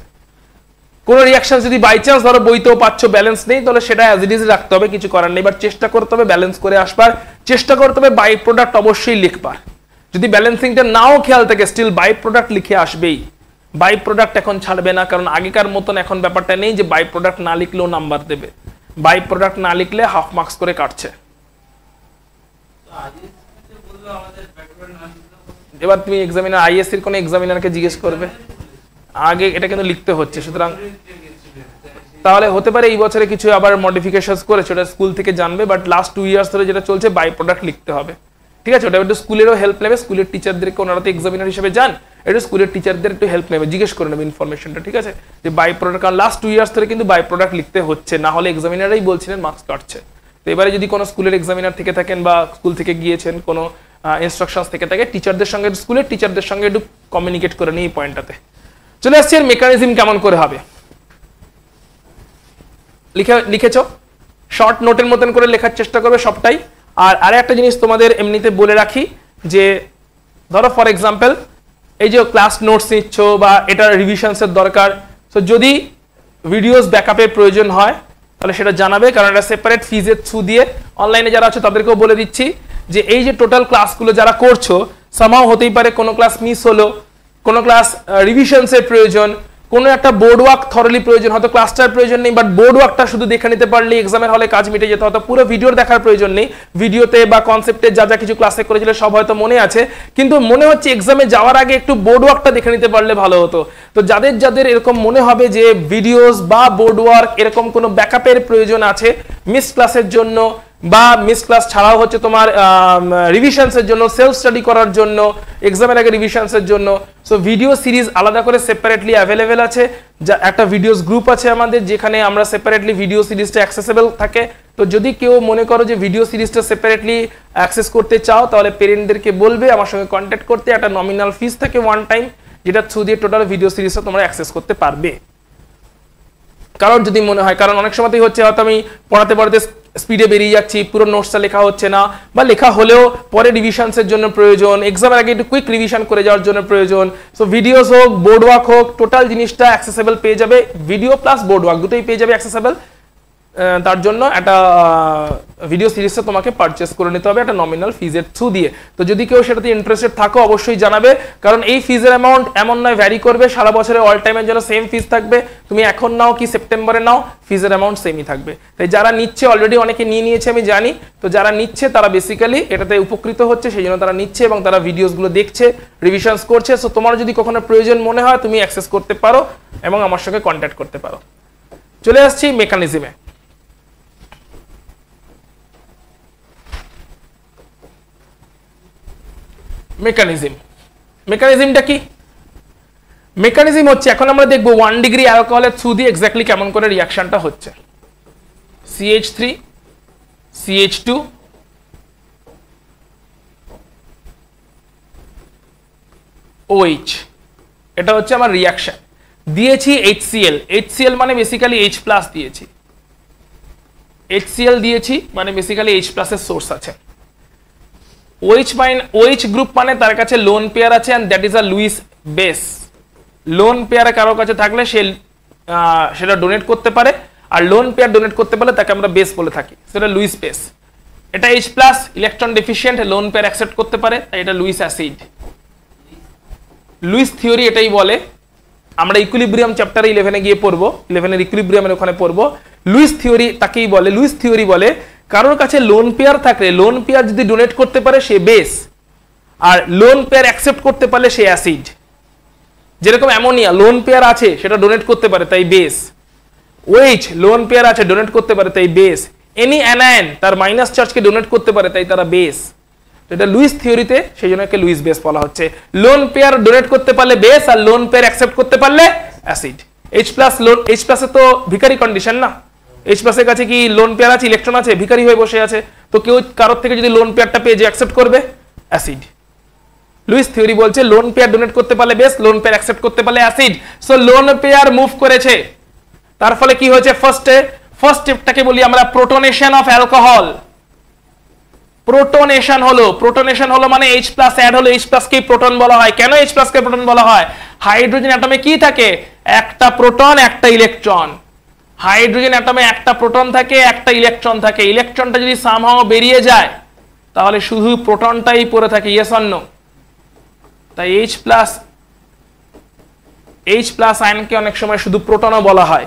কোন রিঅ্যাকশন যদি বাই চান্স ধরো বইতেও পাচ্ছ ব্যালেন্স নেই, তাহলে সেটা অ্যাজ ইট ইজ রাখতে হবে, কিছু করার নেই। বাট চেষ্টা করতে হবে ব্যালেন্স করে আসবার, চেষ্টা করতে হবে বাই প্রোডাক্ট অবশ্যই লিখবার। যদি ব্যালেন্সিংটা নাও খেয়াল থাকে স্টিল বাই প্রোডাক্ট লিখে আসবেই। বাই প্রোডাক্ট এখন ছাড়বে না, কারণ আগেকার মতন এখন ব্যাপারটা নেই যে বাই প্রোডাক্ট না লিখলেও নাম্বার দেবে। বাই প্রোডাক্ট না লিখলে হাফ মার্কস করে কাটছে। এবার তুমি এক্সামিনার আইএসসির কোন এক্সামিনারকে জিজ্ঞেস করবে, আগে এটা কিন্তু লিখতে হচ্ছে। সুতরাং তাহলে হতে পারে এই বছরে কিছু আবার মডিফিকেশনস করেছে, ওটা স্কুল থেকে জানবে, বাট লাস্ট 2 ইয়ার্স ধরে যেটা চলছে বাই প্রোডাক্ট লিখতে হবে। ঠিক আছে, ওটা একটু স্কুলেরও হেল্প নেবে, স্কুলের টিচারদেরকে, ওনারা তো এক্সামিনার হিসেবে যান, একটু স্কুলের টিচারদের একটু হেল্প নেবে, জিজ্ঞেস করে নেবে ইনফরমেশনটা। ঠিক আছে, যে বাই প্রোডাক্ট, কারণ লাস্ট 2 ইয়ার্স ধরে কিন্তু বাই প্রোডাক্ট লিখতে হচ্ছে, না হলে এক্সামিনারই বলছিলেন মার্কস কাটছে। তো এবারে যদি কোনো স্কুলের এক্সামিনার থেকে থাকেন বা স্কুল থেকে গিয়েছেন, কোনো ইনস্ট্রাকশনস থেকে থাকে, টিচারদের সঙ্গে, স্কুলের টিচারদের সঙ্গে একটু কমিউনিকেট করে নিই এই পয়েন্টটাতে। চলে আসছি এর মেকানিজম কেমন করে হবে। লিখেছো, শর্ট নোটের মতন করে লেখার চেষ্টা করবে সবটাই। আর আরেকটা জিনিস তোমাদের এমনিতে বলে রাখি, যে ধরো ফর এক্সাম্পল এই যে ক্লাস নোটস নিচ্ছ বা এটা রিভিশনসের দরকার, তো যদি ভিডিওস ব্যাকআপের প্রয়োজন হয় তাহলে সেটা জানাবে, কারণ এটা সেপারেট ফিজের থ্রু দিয়ে। অনলাইনে যারা আছে তাদেরকেও বলে দিচ্ছি যে এই যে টোটাল ক্লাসগুলো যারা করছো, সামহাও হতেই পারে কোনো ক্লাস মিস হলো, কোনো ক্লাস রিভিশনসের প্রয়োজন, কোনো একটা বোর্ড ওয়ার্ক থরলি প্রয়োজন, হয়তো ক্লাসটার প্রয়োজন নেই, বাট বোর্ড ওয়ার্কটা শুধু দেখে নিতে পারলে এক্সামের হলে কাজ মিটে যেত, হয়তো পুরো ভিডিওর দেখার প্রয়োজন নেই, ভিডিওতে বা কনসেপ্টে যা যা কিছু ক্লাসে করেছিল সব হয়তো মনে আছে, কিন্তু মনে হচ্ছে এক্সামে যাওয়ার আগে একটু বোর্ড ওয়ার্কটা দেখে নিতে পারলে ভালো হতো। তো যাদের যাদের এরকম মনে হবে যে ভিডিওস বা বোর্ড ওয়ার্ক এরকম কোনো ব্যাকআপের প্রয়োজন আছে মিস ক্লাসের জন্য, বা মিস ক্লাস ছাড়াও হচ্ছে তোমার রিভিশনসের জন্য, সেলফ স্টাডি করার জন্য, এক্সামের আগে রিভিশনসের জন্য, সো ভিডিও সিরিজ আলাদা করে সেপারেটলি অ্যাভেলেবেল আছে। যা একটা ভিডিওস গ্রুপ আছে আমাদের, যেখানে আমরা সেপারেটলি ভিডিও সিরিজটা অ্যাক্সেসেবল থাকে। তো যদি কেউ মনে করো যে ভিডিও সিরিজটা সেপারেটলি অ্যাক্সেস করতে চাও, তাহলে পেরেন্টদেরকে বলবে আমার সঙ্গে কন্ট্যাক্ট করতে। একটা নমিনাল ফিস থাকে ওয়ান টাইম, যেটা থ্রু দিয়ে টোটাল ভিডিও সিরিজটা তোমরা অ্যাক্সেস করতে পারবে। কারণ যদি মনে হয়, কারণ অনেক সময়তেই হচ্ছে হয়তো আমি পড়াতে পড়াতে স্পিডে বেরিয়ে যাচ্ছি, পুরো নোটসটা লেখা হচ্ছে না, বা লেখা হলেও পরে রিভিশনসের জন্য প্রয়োজন, এক্সামের আগে একটু কুইক রিভিশন করে যাওয়ার জন্য প্রয়োজন। সো ভিডিওস হোক, বোর্ড ওয়ার্ক হোক, টোটাল জিনিসটা অ্যাক্সেসেবল পেয়ে যাবে, ভিডিও প্লাস বোর্ড ওয়ার্ক দুটোই পেয়ে যাবে অ্যাক্সেসেবল তার জন্য একটা ভিডিও সিরিজটা তোমাকে পারচেস করে নিতে হবে একটা নমিনাল ফিজের থ্রু দিয়ে। তো যদি কেউ সেটাতে ইন্টারেস্টেড থাকো অবশ্যই জানাবে, কারণ এই ফিজের অ্যামাউন্ট এমন নয় ভ্যারি করবে, সারা বছরে অল টাইমের জন্য সেম ফিজ থাকবে। তুমি এখন নাও কি সেপ্টেম্বরে নাও, ফিজের অ্যামাউন্ট সেমই থাকবে। তাই যারা নিচ্ছে, অলরেডি অনেকে নিয়ে নিয়েছে আমি জানি, তো যারা নিচ্ছে তারা বেসিক্যালি এটাতে উপকৃত হচ্ছে, সেই জন্য তারা নিচ্ছে এবং তারা ভিডিওসগুলো দেখছে, রিভিশনস করছে। সো তোমার যদি কখনো প্রয়োজন মনে হয় তুমি অ্যাক্সেস করতে পারো এবং আমার সঙ্গে কন্ট্যাক্ট করতে পারো। চলে আসছি মেকানিজমে। মেকানিজমটা কি? মেকানিজম হচ্ছে, এখন আমরা দেখবো 1 ডিগ্রি অ্যালকোহলের থ্রু দিয়ে এক্স্যাক্টলি কেমন করে রিঅ্যাকশনটা হচ্ছে। CH3 CH2 OH, এটা হচ্ছে আমার রিঅ্যাকশন। দিয়েছি HCl, HCl মানে বেসিক্যালি H+ দিয়েছি, HCl দিয়েছি মানে বেসিক্যালি H+ এর সোর্স আছে। OH গ্রুপ মানে তার কাছে লোন পেয়ার আছে, and that is a Lewis base. Lone pair কারো কাছে থাকলে সেটা ডোনেট করতে পারে, আর লোন পেয়ার ডোনেট করতে পারলে তাকে আমরা বেস বলে থাকি, সেটা লুইস বেস। এটা H+, electron deficient, lone pair accept করতে পারে, তাই এটা লুইস অ্যাসিড। লুইস থিওরি এটাই বলে, আমরা ইকুইলিব্রিয়াম চ্যাপ্টারে 11-এ গিয়ে পড়বো, 11-এর ইকুইলিব্রিয়ামের ওখানে পড়বো। লুইস থিওরি তাকেই বলে, লুইস থিওরি বলে কারোর কাছে লোন পেয়ার থাকলে, লোন পেয়ার যদি ডোনেট করতে পারে সে বেস, আর লোন পেয়ার অ্যাকসেপ্ট করতে পারলে সে অ্যাসিড। যেরকম অ্যামোনিয়া লোন পেয়ার আছে, সেটা ডোনেট করতে পারে, তাই বেস। OH লোন পেয়ার আছে, ডোনেট করতে পারে, তাই বেস। এনি অ্যানায়ন তার মাইনাস চার্জকে ডোনেট করতে পারে, তাই তারা বেস। এটা লুইস থিওরিতে, সেই জন্য একে লুইস বেস বলা হচ্ছে। লোন পেয়ার ডোনেট করতে পারলে বেস, আর লোন পেয়ার অ্যাকসেপ্ট করতে পারলে অ্যাসিড। H+ এর তো ভিখারি কন্ডিশন না, H+ এর কাছে কি লোন পেয়ার আছে, ইলেকট্রন আছে, ভিখারি হয়ে বসে আছে, তো কেউ কারোর থেকে যদি লোন পেয়ারটা পেয়ে যে অ্যাকসেপ্ট করবে, অ্যাসিড। লুইস থিওরি বলছে লোন পেয়ার ডোনেট করতে পারলে বেস, লোন পেয়ার অ্যাকসেপ্ট করতে পারলে acid. So lone pair move করেছে, তার ফলে কি হয়েছে, ফার্স্ট স্টেপটাকে বলি আমরা প্রোটনেশন অফ অ্যালকোহল। প্রোটনেশন হলো মানে H+ অ্যাড হলো, H+ কে প্রোটন বলা হয়। কেন H+ কে প্রোটন বলা হয়? হাইড্রোজেন অ্যাটমে কি থাকে, একটা প্রোটন একটা ইলেকট্রন। হাইড্রোজেন অ্যাটমে একটা প্রোটন থাকে, একটা ইলেকট্রন থাকে। ইলেকট্রনটা যদি সামহাও বেরিয়ে যায় তাহলে শুধু প্রোটনটাই পড়ে থাকে, ইয়েস অর নো? তাই H+ আয়নকে অনেক সময় শুধু প্রোটনও বলা হয়,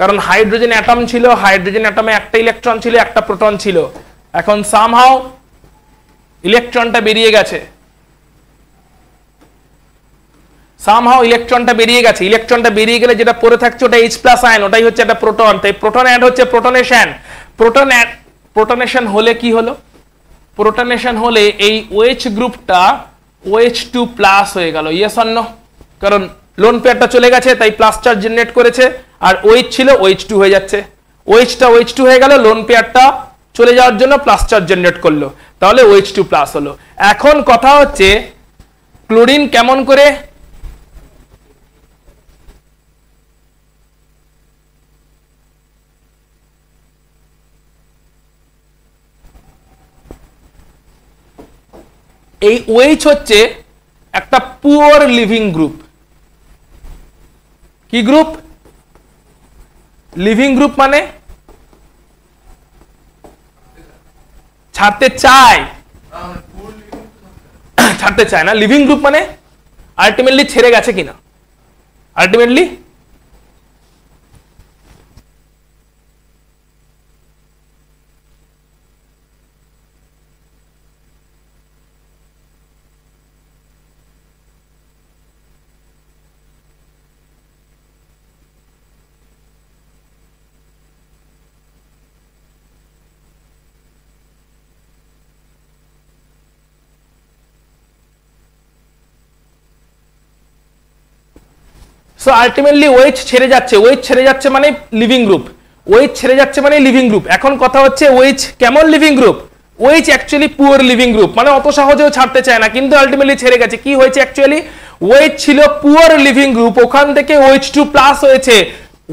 কারণ হাইড্রোজেন অ্যাটম ছিল, হাইড্রোজেন অ্যাটমে একটা ইলেকট্রন ছিল, একটা প্রোটন ছিল। এখন সামহাও ইলেকট্রনটা বেরিয়ে গেছে, ইলেকট্রনটা বেরিয়ে গেলে যেটা পড়ে থাকছে ওটা H+ আয়ন, ওটাই হচ্ছে একটা প্রোটন। তাই প্রোটন অ্যাড হচ্ছে, প্রোটনেশন। প্রোটনেশন হলে কি হলো? প্রোটনেশন হলে এই OH গ্রুপটা OH2+ হয়ে গেল, ইয়েস অর নো? কারণ লোন পেয়ারটা চলে গেছে, তাই প্লাস চার্জ জেনারেট করেছে, আর OH ছিল OH2 হয়ে যাচ্ছে। OH2 হয়ে গেল, লোন পেয়ারটা চলে যাওয়ার জন্য প্লাস চার্জ জেনারেট করলো, তাহলে OH2+ হলো। এখন কথা হচ্ছে ক্লোরিন কেমন করে এই OH হচ্ছে একটা পুওর লিভিং গ্রুপ। কি গ্রুপ? লিভিং গ্রুপ মানে ছাড়তে চায় না। লিভিং গ্রুপ মানে আলটিমেটলি ছেড়ে গেছে কিনা, আলটিমেটলি সো আলটিমেটলি OH ছেড়ে যাচ্ছে মানে লিভিং গ্রুপ। OH ছেড়ে যাচ্ছে মানে লিভিং গ্রুপ। এখন কথা হচ্ছে OH কেমন living group? OH actually poor living group, মানে অত সহজেও ছাড়তে চায় না, কিন্তু আলটিমেটলি ছেড়ে গেছে। কি হয়েছে অ্যাকচুয়ালি? OH ছিল পুয়ার লিভিং গ্রুপ, ওখান থেকে OH2+ হয়েছে।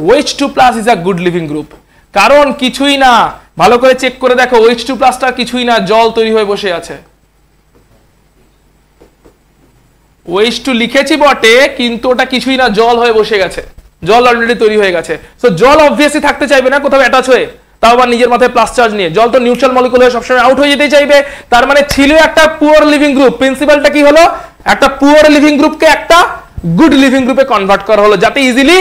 OH2+ is a good living group, কারণ কিছুই না, ভালো করে চেক করে দেখো, OH2+টা কিছুই না, জল তৈরি হয়ে বসে আছে। OH2 লিখেছি বটে, কিন্তু ওটা কিছুই না, জল হয়ে বসে গেছে। জল অলরেডি তৈরি হয়ে গেছে। সো জল অবভিয়াসলি থাকতে চাইবে না কোথাও অ্যাটাচ হয়ে, তাও আবার নিজের মাথায় প্লাস চার্জ নিয়ে। জল তো নিউট্রাল মলিকুল হয়ে সবসময় আউট হয়ে যেতে চাইবে। তার মানে ছিল একটা পুয়ার লিভিং গ্রুপ, প্রিন্সিপালটা কি হলো, একটা পুয়ার লিভিং গ্রুপকে একটা গুড লিভিং গ্রুপে কনভার্ট করা হলো যাতে ইজিলি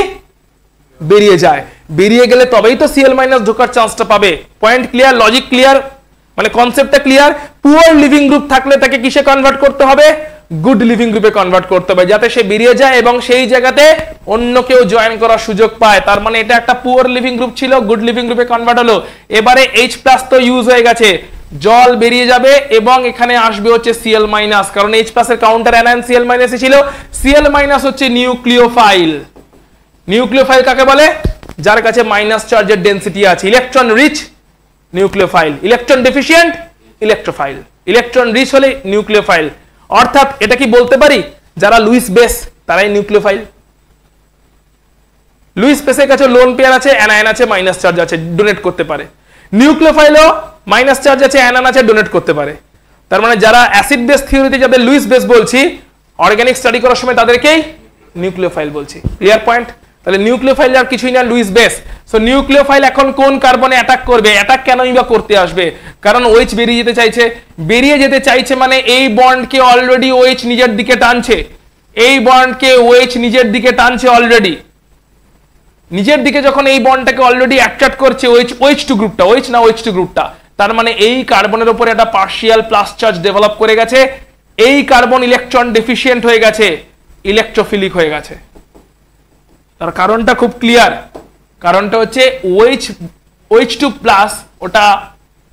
বেরিয়ে যায়। বেরিয়ে গেলে তবেই তো Cl- ঢোকার চান্সটা পাবে। পয়েন্ট ক্লিয়ার, লজিক ক্লিয়ার, মানে কনসেপ্টটা ক্লিয়ার। পুয়ার লিভিং গ্রুপ থাকলে তাকে কিসে কনভার্ট করতে হবে, গুড লিভিং গ্রুপে কনভার্ট করতে হবে যাতে সে বেরিয়ে যায় এবং সেই জায়গাতে অন্য কেউ জয়েন করার সুযোগ পায়। তার মানে এটা একটা পুয়ার লিভিং গ্রুপ ছিল, গুড লিভিং গ্রুপে কনভার্ট হলো। এবারে H+ তো ইউজ হয়ে গেছে, জল বেরিয়ে যাবে এবং এখানে আসবে হচ্ছে Cl-, কারণ H+ এর কাউন্টার অ্যানায়ন Cl- এ ছিল। Cl- হচ্ছে নিউক্লিওফাইল। নিউক্লিওফাইল কাকে বলে, যার কাছে মাইনাস চার্জের ডেনসিটি আছে। Electron rich nucleophile, electron deficient electrophile. Electron rich হলে নিউক্লিওফাইল। অর্থাৎ এটা কি বলতে পারি, যারা লুইস বেস তারাই নিউক্লিওফাইল। লুইস বেসের কাছে লোন পেয়ার আছে, অ্যানায়ন আছে, মাইনাস চার্জ আছে, ডোনেট করতে পারে। নিউক্লিওফাইলও মাইনাস চার্জ আছে, অ্যানায়ন আছে, ডোনেট করতে পারে। তার মানে যারা অ্যাসিড বেস থিওরিতে যাদের লুইস বেস বলছি, অর্গানিক স্টাডি করার সময় তাদেরকেই নিউক্লিওফাইল বলছি। Clear point? তাহলে নিউক্লিওফাইল আর কিছুই না, লুইস বেস। সো নিউক্লিওফাইল এখন কোন কার্বনে অ্যাটাক করবে, অ্যাটাক কেনই বা করতে আসবে, কারণ OH বেরিয়ে যেতে চাইছে। বেরিয়ে যেতে চাইছে মানে এই বন্ডকে অলরেডি OH নিজের দিকে টানছে, এই বন্ডকে OH নিজের দিকে টানছে অলরেডি। নিজের দিকে যখন এই বন্ডটাকে অলরেডি অ্যাট্রাক্ট করছে OH2 গ্রুপটা, OH না OH2 গ্রুপটা, তার মানে এই কার্বনের উপরে একটা পার্শিয়াল প্লাস চার্জ ডেভেলপ করে গেছে। এই কার্বন ইলেকট্রন ডেফিসিয়েন্ট হয়ে গেছে, ইলেকট্রোফিলিক হয়ে গেছে। তার কারণটা খুব ক্লিয়ার, কারণটা হচ্ছে OH2+ ওটা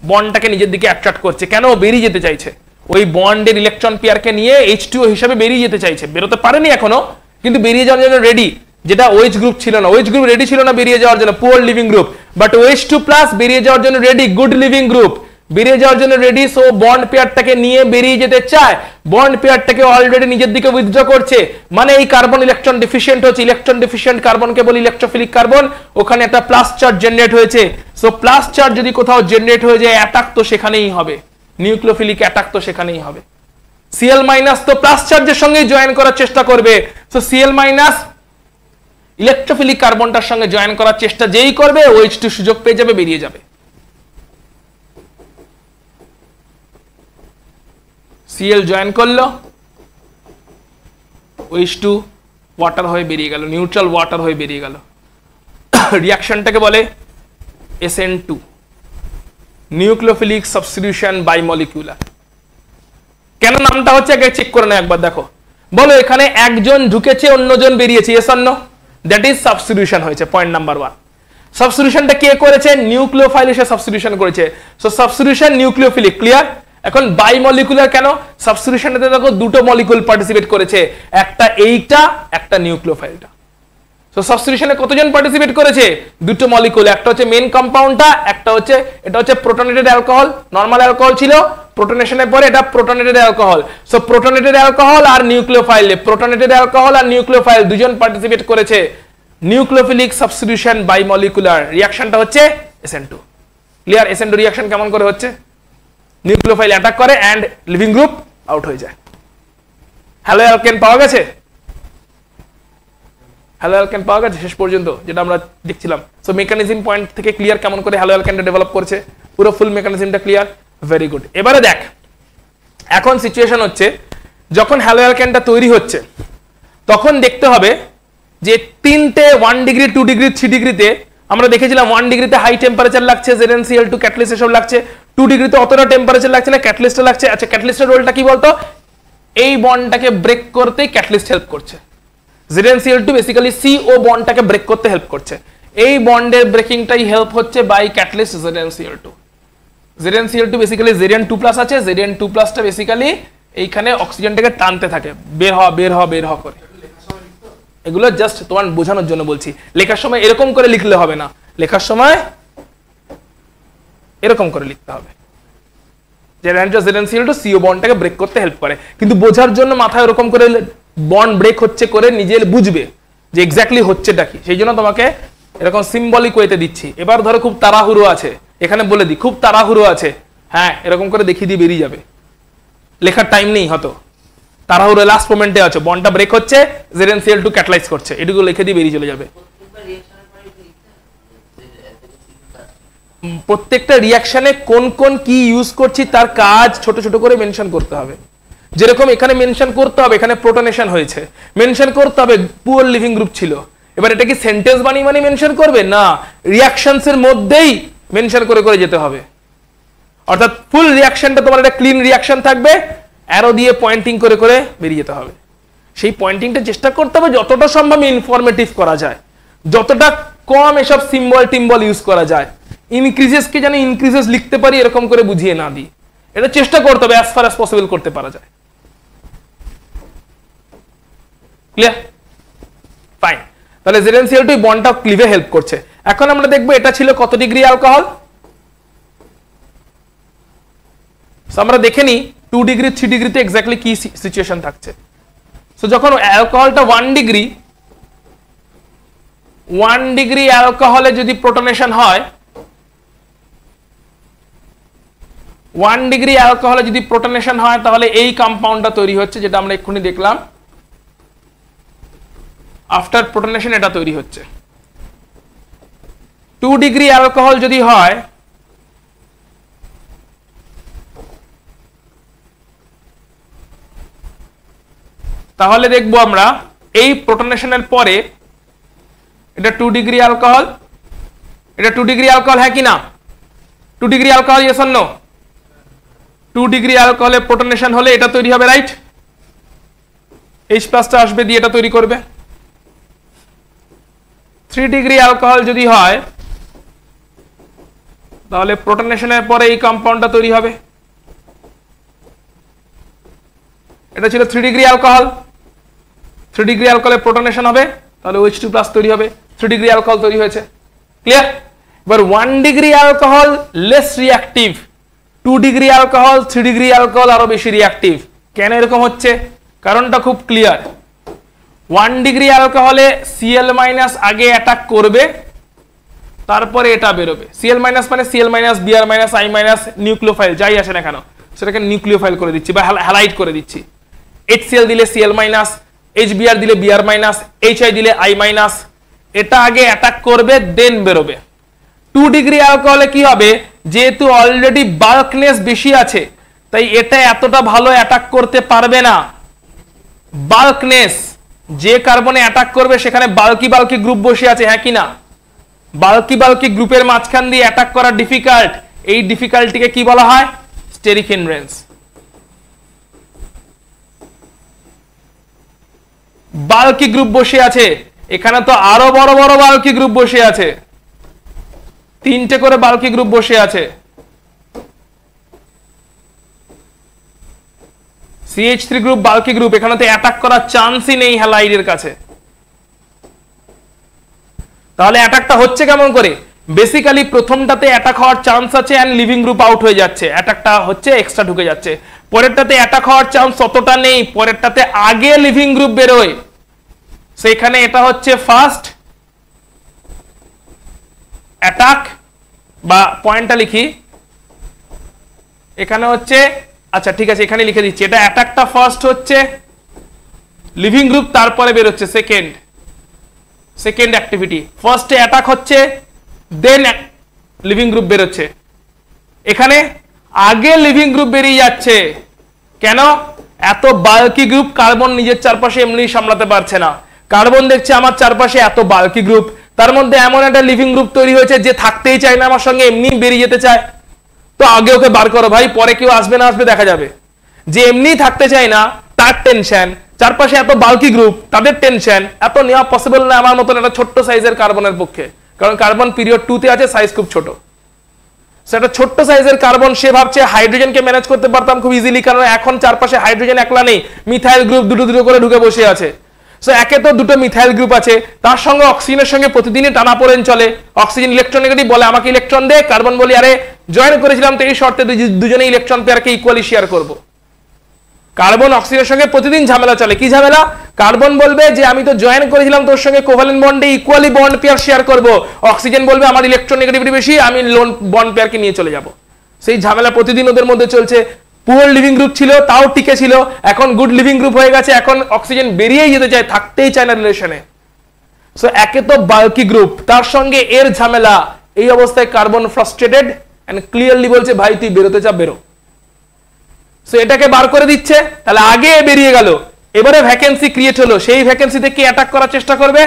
বন্ডটাকে নিজের দিকে অ্যাট্রাক্ট করছে। কেন? বেরিয়ে যেতে চাইছে, ওই বন্ডের ইলেকট্রন পেয়ারকে নিয়ে H2O হিসাবে বেরিয়ে যেতে চাইছে। বেরোতে পারেনি এখনো, কিন্তু বেরিয়ে যাওয়ার জন্য রেডি। যেটা OH গ্রুপ ছিল না, OH গ্রুপ রেডি ছিল না বেরিয়ে যাওয়ার জন্য, poor living group. But OH2+ বেরিয়ে যাওয়ার জন্য রেডি, গুড লিভিং গ্রুপ, বেরিয়ে যাওয়ার জন্য রেডি। সো বন্ড পেয়ারটাকে নিয়ে বেরিয়ে যেতে চায়, বন্ড পেয়ারটাকে অলরেডি নিজের দিকে উইথড্র করছে। মানে এই কার্বন ইলেকট্রন ডেফিসিয়েন্ট হচ্ছে, ইলেকট্রন ডেফিসিয়েন্ট কার্বনকে বলি ইলেকট্রোফিলিক কার্বন। ওখানে একটা প্লাস চার্জ জেনারেট হয়েছে। সো প্লাস চার্জ যদি কোথাও জেনারেট হয়ে যায়, অ্যাটাক তো সেখানেই হবে, নিউক্লিওফিলিক অ্যাটাক তো সেখানেই হবে। Cl- তো প্লাস চার্জের সঙ্গে জয়েন করার চেষ্টা করবে। সো Cl- ইলেকট্রোফিলিক কার্বনটার সঙ্গে জয়েন করার চেষ্টা যেই করবে, OH2 সুযোগ পেয়ে যাবে, বেরিয়ে যাবে। Cl জয়েন করলো, OH2 ওয়াটার হয়ে বেরিয়ে গেল, নিউট্রাল ওয়াটার হয়ে বেরিয়ে গেল। রিঅ্যাকশনটাকে বলে SN2, নিউক্লিওফিলিক সাবস্টিটিউশন বাইমলিকুলার। কেন নামটা হচ্ছে আগে চেক করে নাও একবার, দেখো। বলো এখানে একজন ঢুকেছে, অন্যজন বেরিয়েছে, yes or no? That is substitution হয়েছে। Point number 1। সাবস্টিটিউশনটা কে করেছে? নিউক্লিওফাইল এসে সাবস্টিটিউশন করেছে। So substitution nucleophilic, clear? এখন বাইমলিকুলার কেন? সাবস্টিটিউশনটাতে দেখো দুটো মলিকুল পার্টিসিপেট করেছে, একটা এইটা, একটা নিউক্লিওফাইলটা। সো সাবস্টিটিউশনে কতজন পার্টিসিপেট করেছে? দুটো মলিকুল, একটা হচ্ছে মেইন কম্পাউন্ডটা, একটা হচ্ছে এটা হচ্ছে প্রোটনেটেড অ্যালকোহল। নরমাল অ্যালকোহল ছিল, প্রোটনেশনের পরে এটা প্রোটনেটেড অ্যালকোহল। সো প্রোটনেটেড অ্যালকোহল আর নিউক্লিওফাইল, প্রোটনেটেড অ্যালকোহল আর নিউক্লিওফাইল দুজন পার্টিসিপেট করেছে। নিউক্লিওফিলিক সাবস্টিটিউশন বাইমলিকুলার, রিঅ্যাকশনটা হচ্ছে SN2। ক্লিয়ার? SN2 রিঅ্যাকশন কেমন করে হচ্ছে? নিউক্লিওফাইল অ্যাটাক করে এন্ড লিভিং গ্রুপ আউট হয়ে যায়। হ্যালো অ্যালকেন পাওয়া গেছে? হ্যালো অ্যালকেন পাওয়া গেছে শেষ পর্যন্ত, যেটা আমরা দেখছিলাম। সো মেকানিজম পয়েন্ট থেকে ক্লিয়ার কেমন করে হ্যালো অ্যালকেনটা ডেভেলপ করছে, পুরো ফুল মেকানিজমটা ক্লিয়ার। Very good. এবারে দেখ, এখন সিচুয়েশন হচ্ছে যখন হ্যালো অ্যালকেনটা তৈরি হচ্ছে তখন দেখতে হবে যে তিনটে 1 ডিগ্রি, 2 ডিগ্রি, 3 ডিগ্রিতে আমরা দেখেছিলাম 1 ডিগ্রিতে হাই টেম্পারেচার লাগছে, ZnCl2 ক্যাটালিস্ট এসব লাগছে। 2 ডিগ্রিতে অতটা টেম্পারেচার লাগছে না, ক্যাটালিস্টে লাগছে। আচ্ছা, ক্যাটালিস্টের রোলটা কি বলতো? এই বন্ডটাকে ব্রেক করতে ক্যাটালিস্ট হেল্প করছে। ZnCl2 বেসিক্যালি CO বন্ডটাকে ব্রেক করতে হেল্প করছে। এই বন্ডের ব্রেকিংটাই হেল্প হচ্ছে by catalyst ZnCl2। ZnCl2 basically Zn2+ আছে, Zn2+টা বেসিক্যালি এইখানে অক্সিজেনটাকে টানতে থাকে, বের হ বের হ বের হ করে। এগুলো জাস্ট তোমার বোঝানোর জন্য বলছি। লেখার সময় এরকম করে লিখলে হবে না, লেখার সময় এরকম করে লিখতে হবে যে ZnCl2 CO বন্ডটাকে ব্রেক করতে হেল্প করে। কিন্তু বোঝার জন্য মাথায় এরকম করে বন্ড ব্রেক হচ্ছে করে নিজে বুঝবে যে এক্স্যাক্টলি হচ্ছেটা কি, সেই জন্য তোমাকে এরকম সিম্বলিক ওয়েতে দিচ্ছি। এবার ধরো খুব তাড়াহুড়ো আছে, এখানে বলে দিই খুব তাড়াহুড়ো আছে, হ্যাঁ এরকম করে দেখিয়ে দিয়ে বেরিয়ে যাবে, লেখার টাইম নেই, হয়তো তাড়াহুড়ো লাস্ট মোমেন্টে আছে, বন্ডটা ব্রেক হচ্ছে, ZnCl2 ক্যাটালাইজ করছে, এটুকু লিখে দিয়ে বেরিয়ে চলে যাবে। প্রত্যেকটা রিয়াকশনে কোন কোন কি ইউজ করছি তার কাজ ছোট ছোট করে মেনশন করতে হবে। যেরকম এখানে মেনশন করতে হবে এখানে প্রোটনেশন হয়েছে, মেনশন করতে হবে পুয়ার লিভিং গ্রুপ ছিল। এবার এটা কি সেন্টেন্স বানিয়ে মেনশন করবে না, রিয়াকশনস এর মধ্যেই মেনশন করে করে যেতে হবে। অর্থাৎ ফুল রিয়াকশনটা তোমার একটা ক্লিন রিয়াকশন থাকবে, অ্যারো দিয়ে পয়েন্টিং করে করে বেরিয়ে যেতে হবে। সেই পয়েন্টিংটা চেষ্টা করতে হবে যতটা সম্ভব ইনফরমেটিভ করা যায়, যতটা কম এসব সিম্বল টিম্বল ইউজ করা যায়। ইনক্রিজেস কে জানি ইনক্রিজেস লিখতে পারি এরকম করে বুঝিয়ে না দিই, এটা চেষ্টা করতে হবে অ্যাজ ফার অ্যাজ পসিবল করতে পারা যায়। ক্লিয়ার? ফাইন। তাহলে ZnCl2 বন্ডটা ক্লিভে হেল্প করছে। এখন আমরা দেখবো এটা ছিল কত ডিগ্রি অ্যালকোহল। আমরা দেখে নিই 2 ডিগ্রি 3 ডিগ্রিতে এক্স্যাক্টলি কি সিচুয়েশন থাকছে। সো যখন অ্যালকোহলটা 1 ডিগ্রি অ্যালকোহলে যদি প্রোটনেশন হয়, 1 ডিগ্রি অ্যালকোহলে যদি প্রোটনেশন হয় তাহলে এই কম্পাউন্ডটা তৈরি হচ্ছে যেটা আমরা এক্ষুনি দেখলাম। আফটার প্রোটনেশন এটা তৈরি হচ্ছে। 2 ডিগ্রি অ্যালকোহল যদি হয় তাহলে দেখবো আমরা এই প্রোটনেশনের পরে এটা 2 ডিগ্রি অ্যালকোহল, এটা 2 ডিগ্রি অ্যালকোহল হ্যাঁ কি না? 2 degree alcohol yes or no? 2 degree অ্যালকোহলে প্রোটনেশন হলে এটা তৈরি হবে, রাইট? H+ আসবে দিয়ে এটা তৈরি করবে। 3 ডিগ্রি অ্যালকোহল যদি হয় তাহলে প্রোটনেশনের পরে এই কম্পাউন্ডটা তৈরি হবে। এটা ছিল 3 ডিগ্রি অ্যালকোহল, 3 ডিগ্রি অ্যালকোহলে প্রোটনেশন হবে তাহলে OH2+ তৈরি হবে। 3 ডিগ্রি অ্যালকোহল তৈরি হয়েছে। ক্লিয়ার? এবার 1 degree alcohol less reactive, 2 degree alcohol 3 degree alcohol আরো বেশি রিঅ্যাক্টিভ। কেন এরকম হচ্ছে? কারণটা খুব ক্লিয়ার। 1 ডিগ্রি অ্যালকোহলে Cl- আগে অ্যাটাক করবে, তারপরে এটা বেরোবে। Cl- মানে Cl-, Br-, I- নিউক্লিওফাইল যাই আসে না কেন সেটাকে নিউক্লিওফাইল করে দিচ্ছি বা হ্যালাইড করে দিচ্ছি। HCl দিলে Cl-, HBr দিলে Br-, HI দিলে I-। এটা আগে অ্যাটাক করবে দেন বেরোবে। 2 ডিগ্রি অ্যালকোহলে কি হবে, যেহেতু অলরেডি বাল্কনেস বেশি আছে তাই এটা এতটা ভালো অ্যাটাক করতে পারবে না। বাল্কনেস, যে কার্বনে অ্যাটাক করবে সেখানে বাল্কি গ্রুপ বসে আছে হ্যাঁ কি না? বাল্কি গ্রুপের মাঝখান দিয়ে অ্যাটাক করা ডিফিকাল্ট, এই ডিফিকাল্টিকে কি বলা হয়? Steric hindrance. বাল্কি গ্রুপ বসে আছে, এখানে তো আরো বড় বড় বাল্কি গ্রুপ বসে আছে, 3টে করে বাল্কি গ্রুপ বসে আছে। CH3 গ্রুপ বাল্কি গ্রুপ, এখানে তো অ্যাটাক করার চান্সই নেই হ্যালাইডের কাছে। তাহলে অ্যাটাকটা হচ্ছে কেমন করে? বেসিক্যালি প্রথমটাতে অ্যাটাক হওয়ার চান্স আছে এন্ড লিভিং গ্রুপ আউট হয়ে যাচ্ছে, অ্যাটাকটা হচ্ছে এক্সট্রা ঢুকে যাচ্ছে। পরেরটাতে অ্যাটাক হওয়ার চান্স অতটা নেই, পরেরটাতে আগে লিভিং গ্রুপ বেরোয়, সেখানে এটা হচ্ছে ফার্স্ট অ্যাটাক বা পয়েন্টটা লিখি এখানে হচ্ছে, আচ্ছা ঠিক আছে এখানে লিখে দিচ্ছি, এটা অ্যাটাকটা ফার্স্ট হচ্ছে লিভিং গ্রুপ, তারপরে বের হচ্ছে সেকেন্ড অ্যাক্টিভিটি। ফার্স্টে অ্যাটাক হচ্ছে দেন লিভিং গ্রুপ বেরোচ্ছে, এখানে আগে লিভিং গ্রুপ বেরিয়ে যাচ্ছে। কেন? এত বাল্কি গ্রুপ কার্বন নিজের চারপাশে এমনি সামলাতে পারছে না। কার্বন দেখছে আমার চারপাশে এত বাল্কি গ্রুপ, তার মধ্যে এমন একটা লিভিং গ্রুপ তৈরি হয়েছে যে থাকতেই চায় না আমার সঙ্গে, এমনি বেরিয়ে যেতে চায়। তো আগে ওকে বার করো ভাই, পরে কেউ আসবে না আসবে দেখা যাবে। যে এমনি থাকতে চায় না তার টেনশন, চারপাশে এত বাল্কি গ্রুপ তাদের টেনশন, এত নেওয়া পসিবল না আমার মতন একটা ছোট্ট সাইজের কার্বনের পক্ষে, কারণ কার্বন পিরিয়ড 2 আছে, সাইজ খুব ছোট। সেটা ছোট্ট সাইজের কার্বন, সে ভাবছে হাইড্রোজেনকে ম্যানেজ করতে পারতাম খুব ইজিলি, কারণ এখন চারপাশে হাইড্রোজেন একলা নেই, মিথাইল গ্রুপ দুটো করে ঢুকে বসে আছে। সো একে তো 2টো মিথাইল গ্রুপ আছে, তার সঙ্গে অক্সিজেনের সঙ্গে প্রতিদিনই টানাপোড়েন চলে। অক্সিজেন ইলেকট্রন নেগেটিভ, বলে আমাকে ইলেকট্রন দে, কার্বন বলি আরে জয়েন করেছিলাম তো এই শর্তে দুজনে ইলেকট্রন পেয়ারকে ইকুয়ালি শেয়ার করব। কার্বন অক্সিজেনের সঙ্গে প্রতিদিন ঝামেলা চলে। কি ঝামেলা? কার্বন বলবে যে আমি তো জয়েন করেছিলাম তোর সঙ্গে কোভ্যালেন্ট বন্ডে ইকুয়ালি বন্ড পেয়ার শেয়ার করব, অক্সিজেন বলবে আমার ইলেকট্রন নেগেটিভিটি বেশি, আমি লোন বন্ড পেয়ারকে নিয়ে চলে যাব। সেই ঝামেলা প্রতিদিন ওদের মধ্যে চলছে। পুয়ার লিভিং গ্রুপ ছিল তাও টিকে ছিল, এখন গুড লিভিং গ্রুপ হয়ে গেছে, এখন অক্সিজেন বেরিয়েই যেতে চায়, থাকতেই চায় না রিলেশনে। সো একে তো বাল্কি গ্রুপ, তার সঙ্গে এর ঝামেলা, এই অবস্থায় কার্বন ফ্রাস্ট্রেটেড এন্ড ক্লিয়ারলি বলছে ভাই তুই বেরোতে চা বেরো। সো এটাকে বার করে দিচ্ছে, তাহলে আগে বেরিয়ে গেল, এবারে ভ্যাকেন্সি ক্রিয়েট হলো, সেই ভ্যাকেন্সিতে কি অ্যাটাক করার চেষ্টা করবে?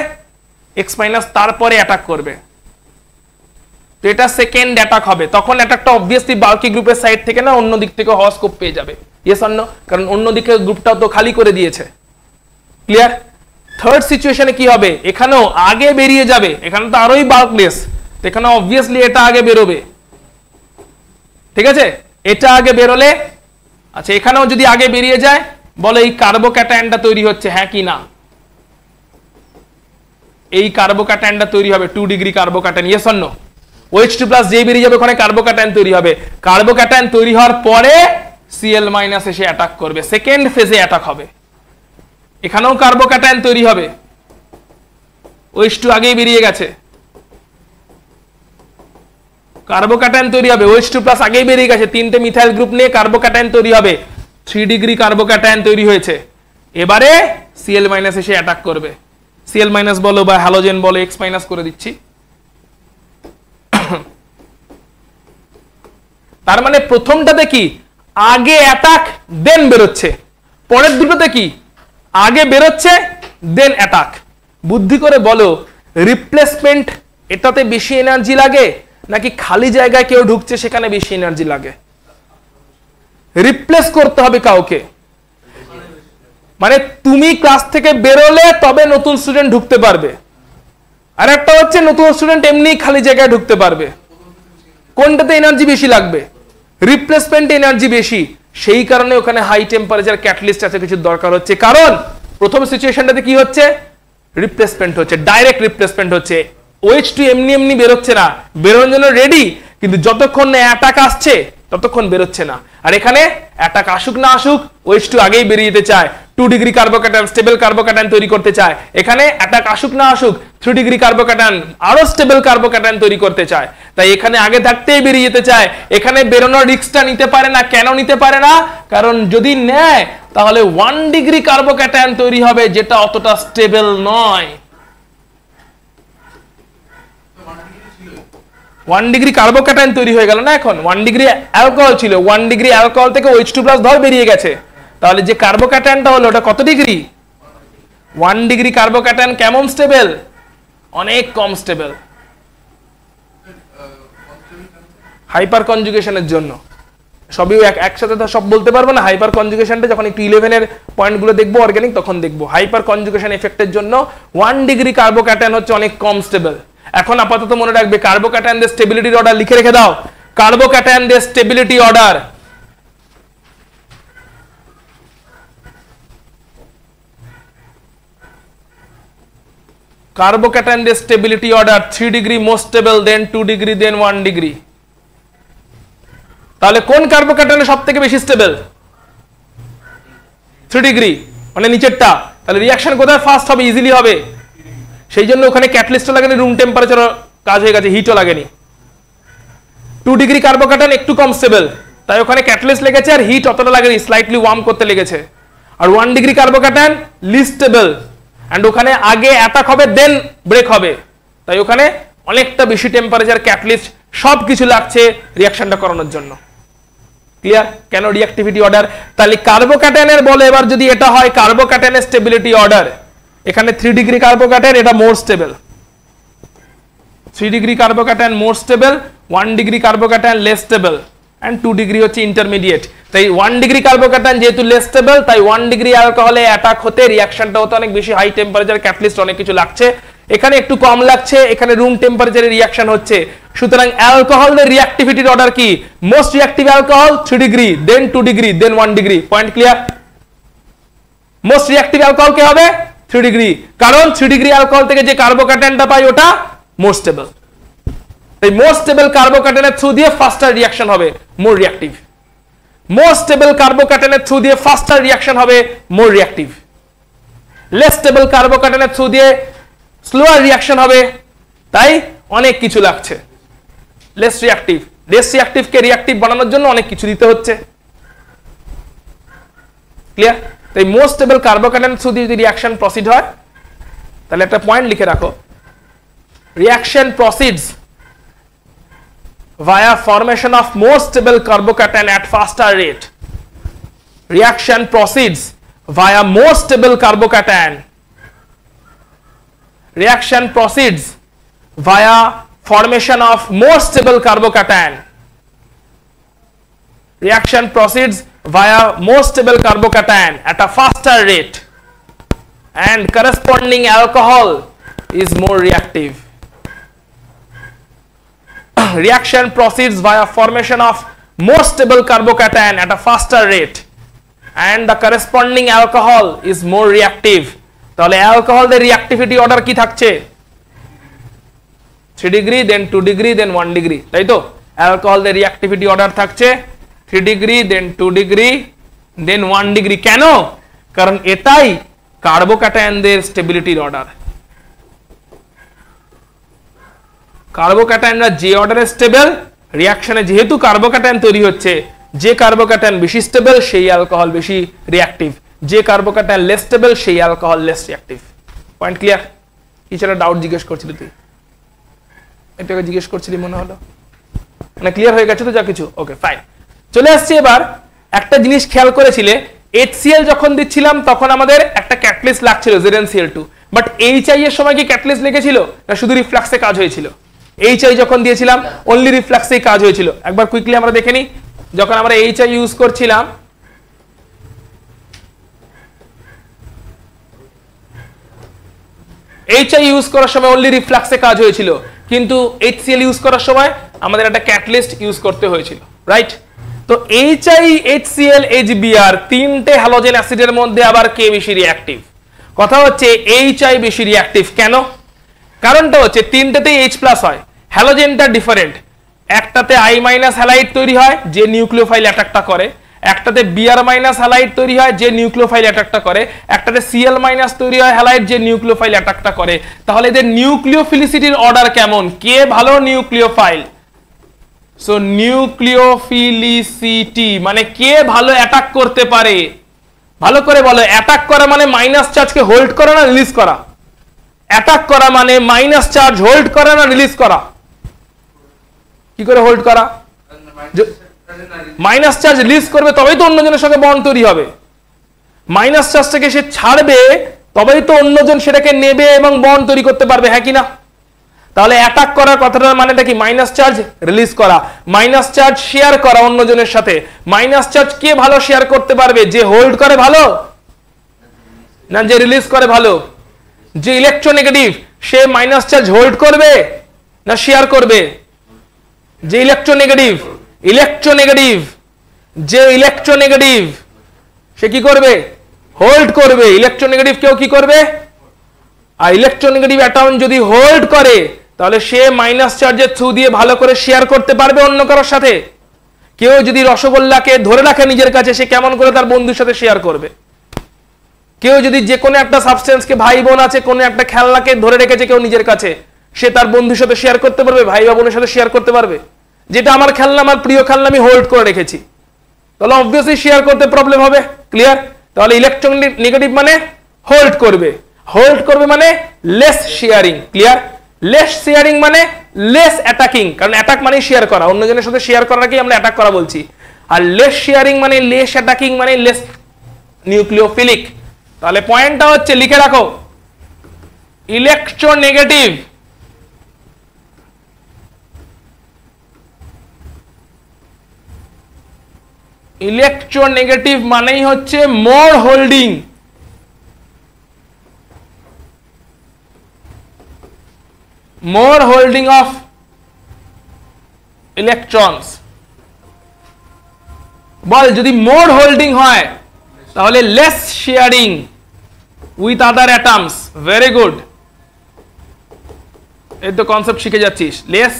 এক্স মাইনাস তারপরে অ্যাটাক করবে। তো এটা সেকেন্ড অ্যাটাক হবে, তখন অ্যাটাকটা অবভিয়াসলি বাল্কি গ্রুপের সাইড থেকে না অন্য দিক থেকে হওয়ার স্কোপ পেয়ে যাবে। Yes or no? কারণ অন্য দিকে গ্রুপটাও তো খালি করে দিয়েছে। ক্লিয়ার? থার্ড সিচুয়েশনে কি হবে? এখানেও আগে বেরিয়ে যাবে, এখানে তো আরোই বাল্কলেস, তো এখানে অবভিয়াসলি এটা আগে বেরোবে। ঠিক আছে, এটা আগে বেরোলে, আচ্ছা এখানেও যদি আগে বেরিয়ে যায়, বলো এই কার্বোক্যাটায়নটা তৈরি হচ্ছে, হ্যাঁ কি না? এই কার্বোক্যাটায়নটা তৈরি হবে 2 degree carbocation. Yes or no? OH2 plus যেই বেরিয়ে যাবে ওখানে কার্বোক্যাটায়ন তৈরি হবে। কার্বোক্যাটায়ন তৈরি হওয়ার পরে Cl মাইনাস এসে অ্যাটাক করবে, সেকেন্ড ফেজে অ্যাটাক হবে। এখানেও কার্বোক্যাটায়ন তৈরি হবে, OH2 আগেই বেরিয়ে গেছে, কার্বোক্যাটায়ন তৈরি হবে, OH2 প্লাস আগেই বেরিয়ে গেছে, তিনটে মিথাইল গ্রুপ নিয়ে কার্বোক্যাটায়ন তৈরি হবে, 3 ডিগ্রি কার্বোক্যাটায়ন তৈরি হয়েছে। এবারে Cl মাইনাস এসে অ্যাটাক করবে। Cl মাইনাস বলো বা হ্যালোজেন বলো, X মাইনাস করে দিচ্ছি। তার মানে প্রথমটাতে কি আগে অ্যাটাক দেন বেরোচ্ছে, পরের দুটোতে কি আগে বেরোচ্ছে দেন অ্যাটাক। বুদ্ধি করে বলো রিপ্লেসমেন্ট এটাতে বেশি এনার্জি লাগে নাকি খালি জায়গায় কেউ ঢুকছে সেখানে বেশি এনার্জি লাগে? রিপ্লেস করতে হবে কাউকে, মানে তুমি ক্লাস থেকে বেরোলে তবে নতুন স্টুডেন্ট ঢুকতে পারবে, আর একটা হচ্ছে নতুন স্টুডেন্ট এমনি খালি জায়গায় ঢুকতে পারবে। কোনটাতে এনার্জি বেশি লাগবে? রিপ্লেসমেন্ট এনার্জি বেশি, সেই কারণে ওখানে হাই টেম্পারেচার ক্যাটালিস্ট আছে কিছু দরকার হচ্ছে। কারণ প্রথম সিচুয়েশনটাতে কি হচ্ছে? রিপ্লেসমেন্ট হচ্ছে, ডাইরেক্ট রিপ্লেসমেন্ট হচ্ছে। OH2 এমনি এমনি বেরোচ্ছে না, বেরোনোর জন্য রেডি, কিন্তু যতক্ষণ না অ্যাটাক আসছে ততক্ষণ বেরোচ্ছে না। আর এখানে অ্যাটাক আসুক না আসুক OH2 আগেই বেরিয়ে যেতে চায়, 2 ডিগ্রি কার্বোক্যাটায়ন স্টেবল কার্বোক্যাটায়ন তৈরি করতে চায়। এখানে অ্যাটাক আসুক না আসুক 3 ডিগ্রি কার্বোক্যাটায়ন আরো স্টেবল কার্বোক্যাটায়ন তৈরি করতে চায়, তাই এখানে আগে থাকতেই বেরিয়ে যেতে চায়। এখানে বেরোনোর রিস্কটা নিতে পারে না। কেন নিতে পারে না? কারণ যদি নেয় তাহলে 1 ডিগ্রি কার্বোক্যাটায়ন তৈরি হবে, যেটা অতটা স্টেবল নয়। 1 ডিগ্রি কার্বোক্যাটায়ন তৈরি হয়ে গেল না, এখন 1 ডিগ্রি অ্যালকোহল ছিল, 1 ডিগ্রি অ্যালকোহল থেকে OH2 প্লাস ধর বেরিয়ে গেছে, তাহলে যে কার্বোক্যাটায়নটা হলো ওটা কত ডিগ্রি? 1 ডিগ্রি কার্বোক্যাটায়ন কেমন স্টেবল? অনেক কম স্টেবল। হাইপার কনজুগেশনের জন্য সবই একসাথে তো সব বলতে পারবো না। হাইপার কনজুগেশনটা যখন একটু 11 এর পয়েন্টগুলো দেখবো অর্গানিক তখন দেখবো। হাইপার কনজুগেশন এফেক্টের জন্য 1 ডিগ্রি কার্বোক্যাটায়ন হচ্ছে অনেক কম স্টেবল। এখন আপাতত মনে রাখবে কার্বোক্যাটায়নদের স্টেবিলিটির অর্ডার লিখে রেখে দাও। কার্বোক্যাটায়নদের স্টেবিলিটি অর্ডার, কার্বোক্যাটায়নদের stability order 3 degree most stable, then 2 degree, then 1 degree. তাহলে কোন কার্বোক্যাটায়ন সবথেকে বেশি স্টেবল? 3 ডিগ্রি, মানে নিচেরটা। তাহলে রিঅ্যাকশন কোথায় ফাস্ট হবে? ইজিলি হবে, সেই জন্য ওখানে ক্যাটালিস্টও লাগেনি, রুম টেম্পারেচার কাজ হয়ে গেছে, হিটও লাগেনি। 2 ডিগ্রি কার্বোক্যাটায়ন একটু কম স্টেবল, তাই ওখানে ক্যাটালিস্ট লেগেছে আর হিট অতটা লাগেনি, স্লাইটলি ওয়ার্ম করতে লেগেছে। আর 1 degree carbocation least stable, and ওখানে আগে অ্যাটাক হবে দেন ব্রেক হবে, তাই ওখানে অনেকটা বেশি টেম্পারেচার ক্যাটালিস্ট সবকিছু লাগছে রিঅ্যাকশনটা করানোর জন্য। ক্লিয়ার? কেন রিঅ্যাক্টিভিটি অর্ডার? তাহলে কার্বোক্যাটায়নের বলে এবার যদি এটা হয় কার্বোক্যাটায়নের স্টেবিলিটি অর্ডার, এখানে 3 ডিগ্রি কার্বোক্যাটায়ন এটা more stable, 3 degree carbocation more stable, 1 degree carbocation less stable, and 2 degree হচ্ছে ইন্টারমিডিয়েট। তাই 1 ডিগ্রি কার্বোক্যাটায়ন যেহেতু লেস স্টেবল, তাই 1 ডিগ্রি অ্যালকোহলে অ্যাটাক হতে রিঅ্যাকশনটা হতে অনেক বেশি হাই টেম্পারেচার ক্যাটালিস্ট অনেক কিছু লাগছে, এখানে একটু কম লাগছে, এখানে রুম টেম্পারেচারে রিঅ্যাকশন হচ্ছে। সুতরাং অ্যালকোহলের রিঅ্যাক্টিভিটির অর্ডার কি? Most reactive alcohol 3 degree, then 2 degree, then 1 degree. Point clear? Most reactive alcohol কে হবে? 3 ডিগ্রি, কারণ 3 ডিগ্রি অ্যালকোহল থেকে যে কার্বোক্যাটায়নটা পাই ওটা মোর স্টেবল। এই মোর স্টেবল কার্বোক্যাটায়নের থ্রু দিয়ে ফাস্টার রিঅ্যাকশন হবে, মোর রিঅ্যাক্টিভ। মোর স্টেবল কার্বোক্যাটায়নের থ্রু দিয়ে ফাস্টার রিঅ্যাকশন হবে, মোর রিঅ্যাক্টিভ। লেস স্টেবল কার্বোক্যাটায়নের থ্রু দিয়ে স্লোয়ার রিঅ্যাকশন হবে, তাই অনেক কিছু লাগছে। লেস রিঅ্যাক্টিভ, লেস রিঅ্যাক্টিভকে রিঅ্যাক্টিভ বানানোর জন্য অনেক কিছু দিতে হচ্ছে। ক্লিয়ার? তাই মোস্ট স্টেবল কার্বোক্যাটায়নের থ্রু দিয়ে যদি রিঅ্যাকশন প্রসিড হয়, তাহলে একটা পয়েন্ট লিখে রাখো, reaction proceeds via formation of more stable carbocation at faster rate. Reaction proceeds via more stable carbocation. Reaction proceeds via formation of more stable carbocation. Reaction proceeds via more stable carbocation at a faster rate, and corresponding alcohol is more reactive. Reaction proceeds via formation of more stable carbocation at a faster rate, and the corresponding alcohol is more reactive. তাহলে অ্যালকোহল দের রিঅ্যাক্টিভিটি অর্ডার কি থাকছে? 3 degree, then 2 degree, then 1 degree, তাই তো? অ্যালকোহল দের রিঅ্যাক্টিভিটি অর্ডার থাকছে 3 degree, then 2 degree, then 1 degree. কেন? কারণ এটাই কার্বোক্যাটায়নদের স্টেবিলিটির অর্ডার। কার্বোক্যাটায়নরা যে অর্ডারে স্টেবল, রিঅ্যাকশনে যেহেতু কার্বোক্যাটায়ন তৈরি হচ্ছে, যে কার্বোক্যাটায়ন বেশি স্টেবল সেই অ্যালকোহল বেশি রিঅ্যাক্টিভ, যে কার্বোক্যাটায়ন লেস স্টেবল সেই alcohol less reactive. Point clear? কিছু একটা ডাউট জিজ্ঞেস করছিলি তুই, এটাকে জিজ্ঞেস করছিলি মনে হলো, মানে ক্লিয়ার হয়ে গেছে তো যা কিছু? Okay fine. চলে আসছি এবার একটা জিনিস খেয়াল করেছিলে, HCl যখন দিচ্ছিলাম তখন আমাদের একটা ক্যাটালিস্ট লাগছিল ZnCl2, বাট HI এর সময় কি ক্যাটালিস্ট লেগেছিল না শুধু রিফ্লাক্সে কাজ হয়েছিল? HI যখন দিয়েছিলাম অনলি রিফ্লাক্সেই কাজ হয়েছিল। একবার কুইকলি আমরা দেখে নিই, যখন আমরা HI ইউজ করছিলাম HI ইউজ করার সময় অনলি রিফ্লাক্সে কাজ হয়েছিল, কিন্তু HCl ইউজ করার সময় আমাদের একটা ক্যাটালিস্ট ইউজ করতে হয়েছিল, রাইট? তো HI, HCl, HBr তিনটে হ্যালোজেন অ্যাসিডের মধ্যে আবার কে বেশি রিঅ্যাক্টিভ? কথা হচ্ছে HI বেশি রিঅ্যাক্টিভ। কেন? কারণটা হচ্ছে তিনটাতেই H+ হয়, হ্যালোজেনটা ডিফারেন্ট। একটাতে I- হ্যালাইড তৈরি হয় যে নিউক্লিওফাইল অ্যাটাকটা করে, একটাতে Br- হ্যালাইড তৈরি হয় যে নিউক্লিওফাইল অ্যাটাকটা করে, একটাতে Cl- তৈরি হয় হ্যালাইড যে নিউক্লিওফাইল অ্যাটাকটা করে। তাহলে এদের নিউক্লিওফিলিসিটির অর্ডার কেমন? কে ভালো নিউক্লিওফাইল? সো নিউক্লিওফিলিসিটি মানে কে ভালো অ্যাটাক করতে পারে। ভালো করে বলো, অ্যাটাক করা মানে মাইনাস চার্জকে হোল্ড করা না রিলিজ করা? অ্যাটাক করা মানে মাইনাস চার্জ হোল্ড করা না রিলিজ করা? কি করে হোল্ড করা? মাইনাস চার্জ রিলিজ করবে তবেই তো অন্যজনের সঙ্গে বন্ড তৈরি হবে। মাইনাস চার্জটাকে সে ছাড়বে তবেই তো অন্যজন সেটাকে নেবে এবং বন্ড তৈরি করতে পারবে, হ্যাঁ কি না? তাহলে অ্যাটাক করার কথাটার মানেটা কি? মাইনাস চার্জ রিলিজ করা, মাইনাস চার্জ শেয়ার করা অন্যজনের সাথে। মাইনাস চার্জ কে ভালো শেয়ার করতে পারবে? যে হোল্ড করে ভালো না যে রিলিজ করে ভালো? যে ইলেকট্রোনেগেটিভ সে মাইনাস চার্জ হোল্ড করবে না শেয়ার করবে? যে ইলেকট্রোনেগেটিভ যে ইলেকট্রোনেগেটিভ সে কি করবে? হোল্ড করবে। ইলেকট্রোনেগেটিভ কেউ কি করবে? আর ইলেকট্রোনেগেটিভ অ্যাটম যদি হোল্ড করে তাহলে সে মাইনাস চার্জের থ্রু দিয়ে ভালো করে শেয়ার করতে পারবে অন্য কারোর সাথে। কেউ যদি রসগোল্লাকে ধরে রাখে নিজের কাছে, সে কেমন করে তার বন্ধুর সাথে শেয়ার করবে? কেউ যদি যে কোনো একটা সাবস্টেন্সকে, ভাই বোন আছে, কোনো একটা খেলনাকে ধরে রেখেছে কেউ নিজের কাছে, সে তার বন্ধুর সাথে শেয়ার করতে পারবে? ভাই বা বোনের সাথে শেয়ার করতে পারবে? যেটা আমার খেলনা, আমার প্রিয় খেলনা, আমি হোল্ড করে রেখেছি, তাহলে অবভিয়াসলি শেয়ার করতে প্রবলেম হবে। ক্লিয়ার? তাহলে ইলেকট্রোনেগেটিভ মানে হোল্ড করবে, হোল্ড করবে মানে less sharing. Clear? Less sharing মানে লেস অ্যাটাকিং, কারণ অ্যাটাক মানে শেয়ার করা, অন্যজনের সাথে শেয়ার করাকেই আমরা অ্যাটাক করা বলছি। আর লেস শেয়ারিং মানে লেস অ্যাটাকিং মানে লেস নিউক্লিওফিলিক। তাহলে পয়েন্টটা হচ্ছে, লিখে রাখো, ইলেকট্রোনেগেটিভ মানেই হচ্ছে more holding. more holding of electrons। বল, যদি more holding হয় তাহলে less sharing with other atoms। very good, এই তো কনসেপ্ট শিখে যাচ্ছিস। less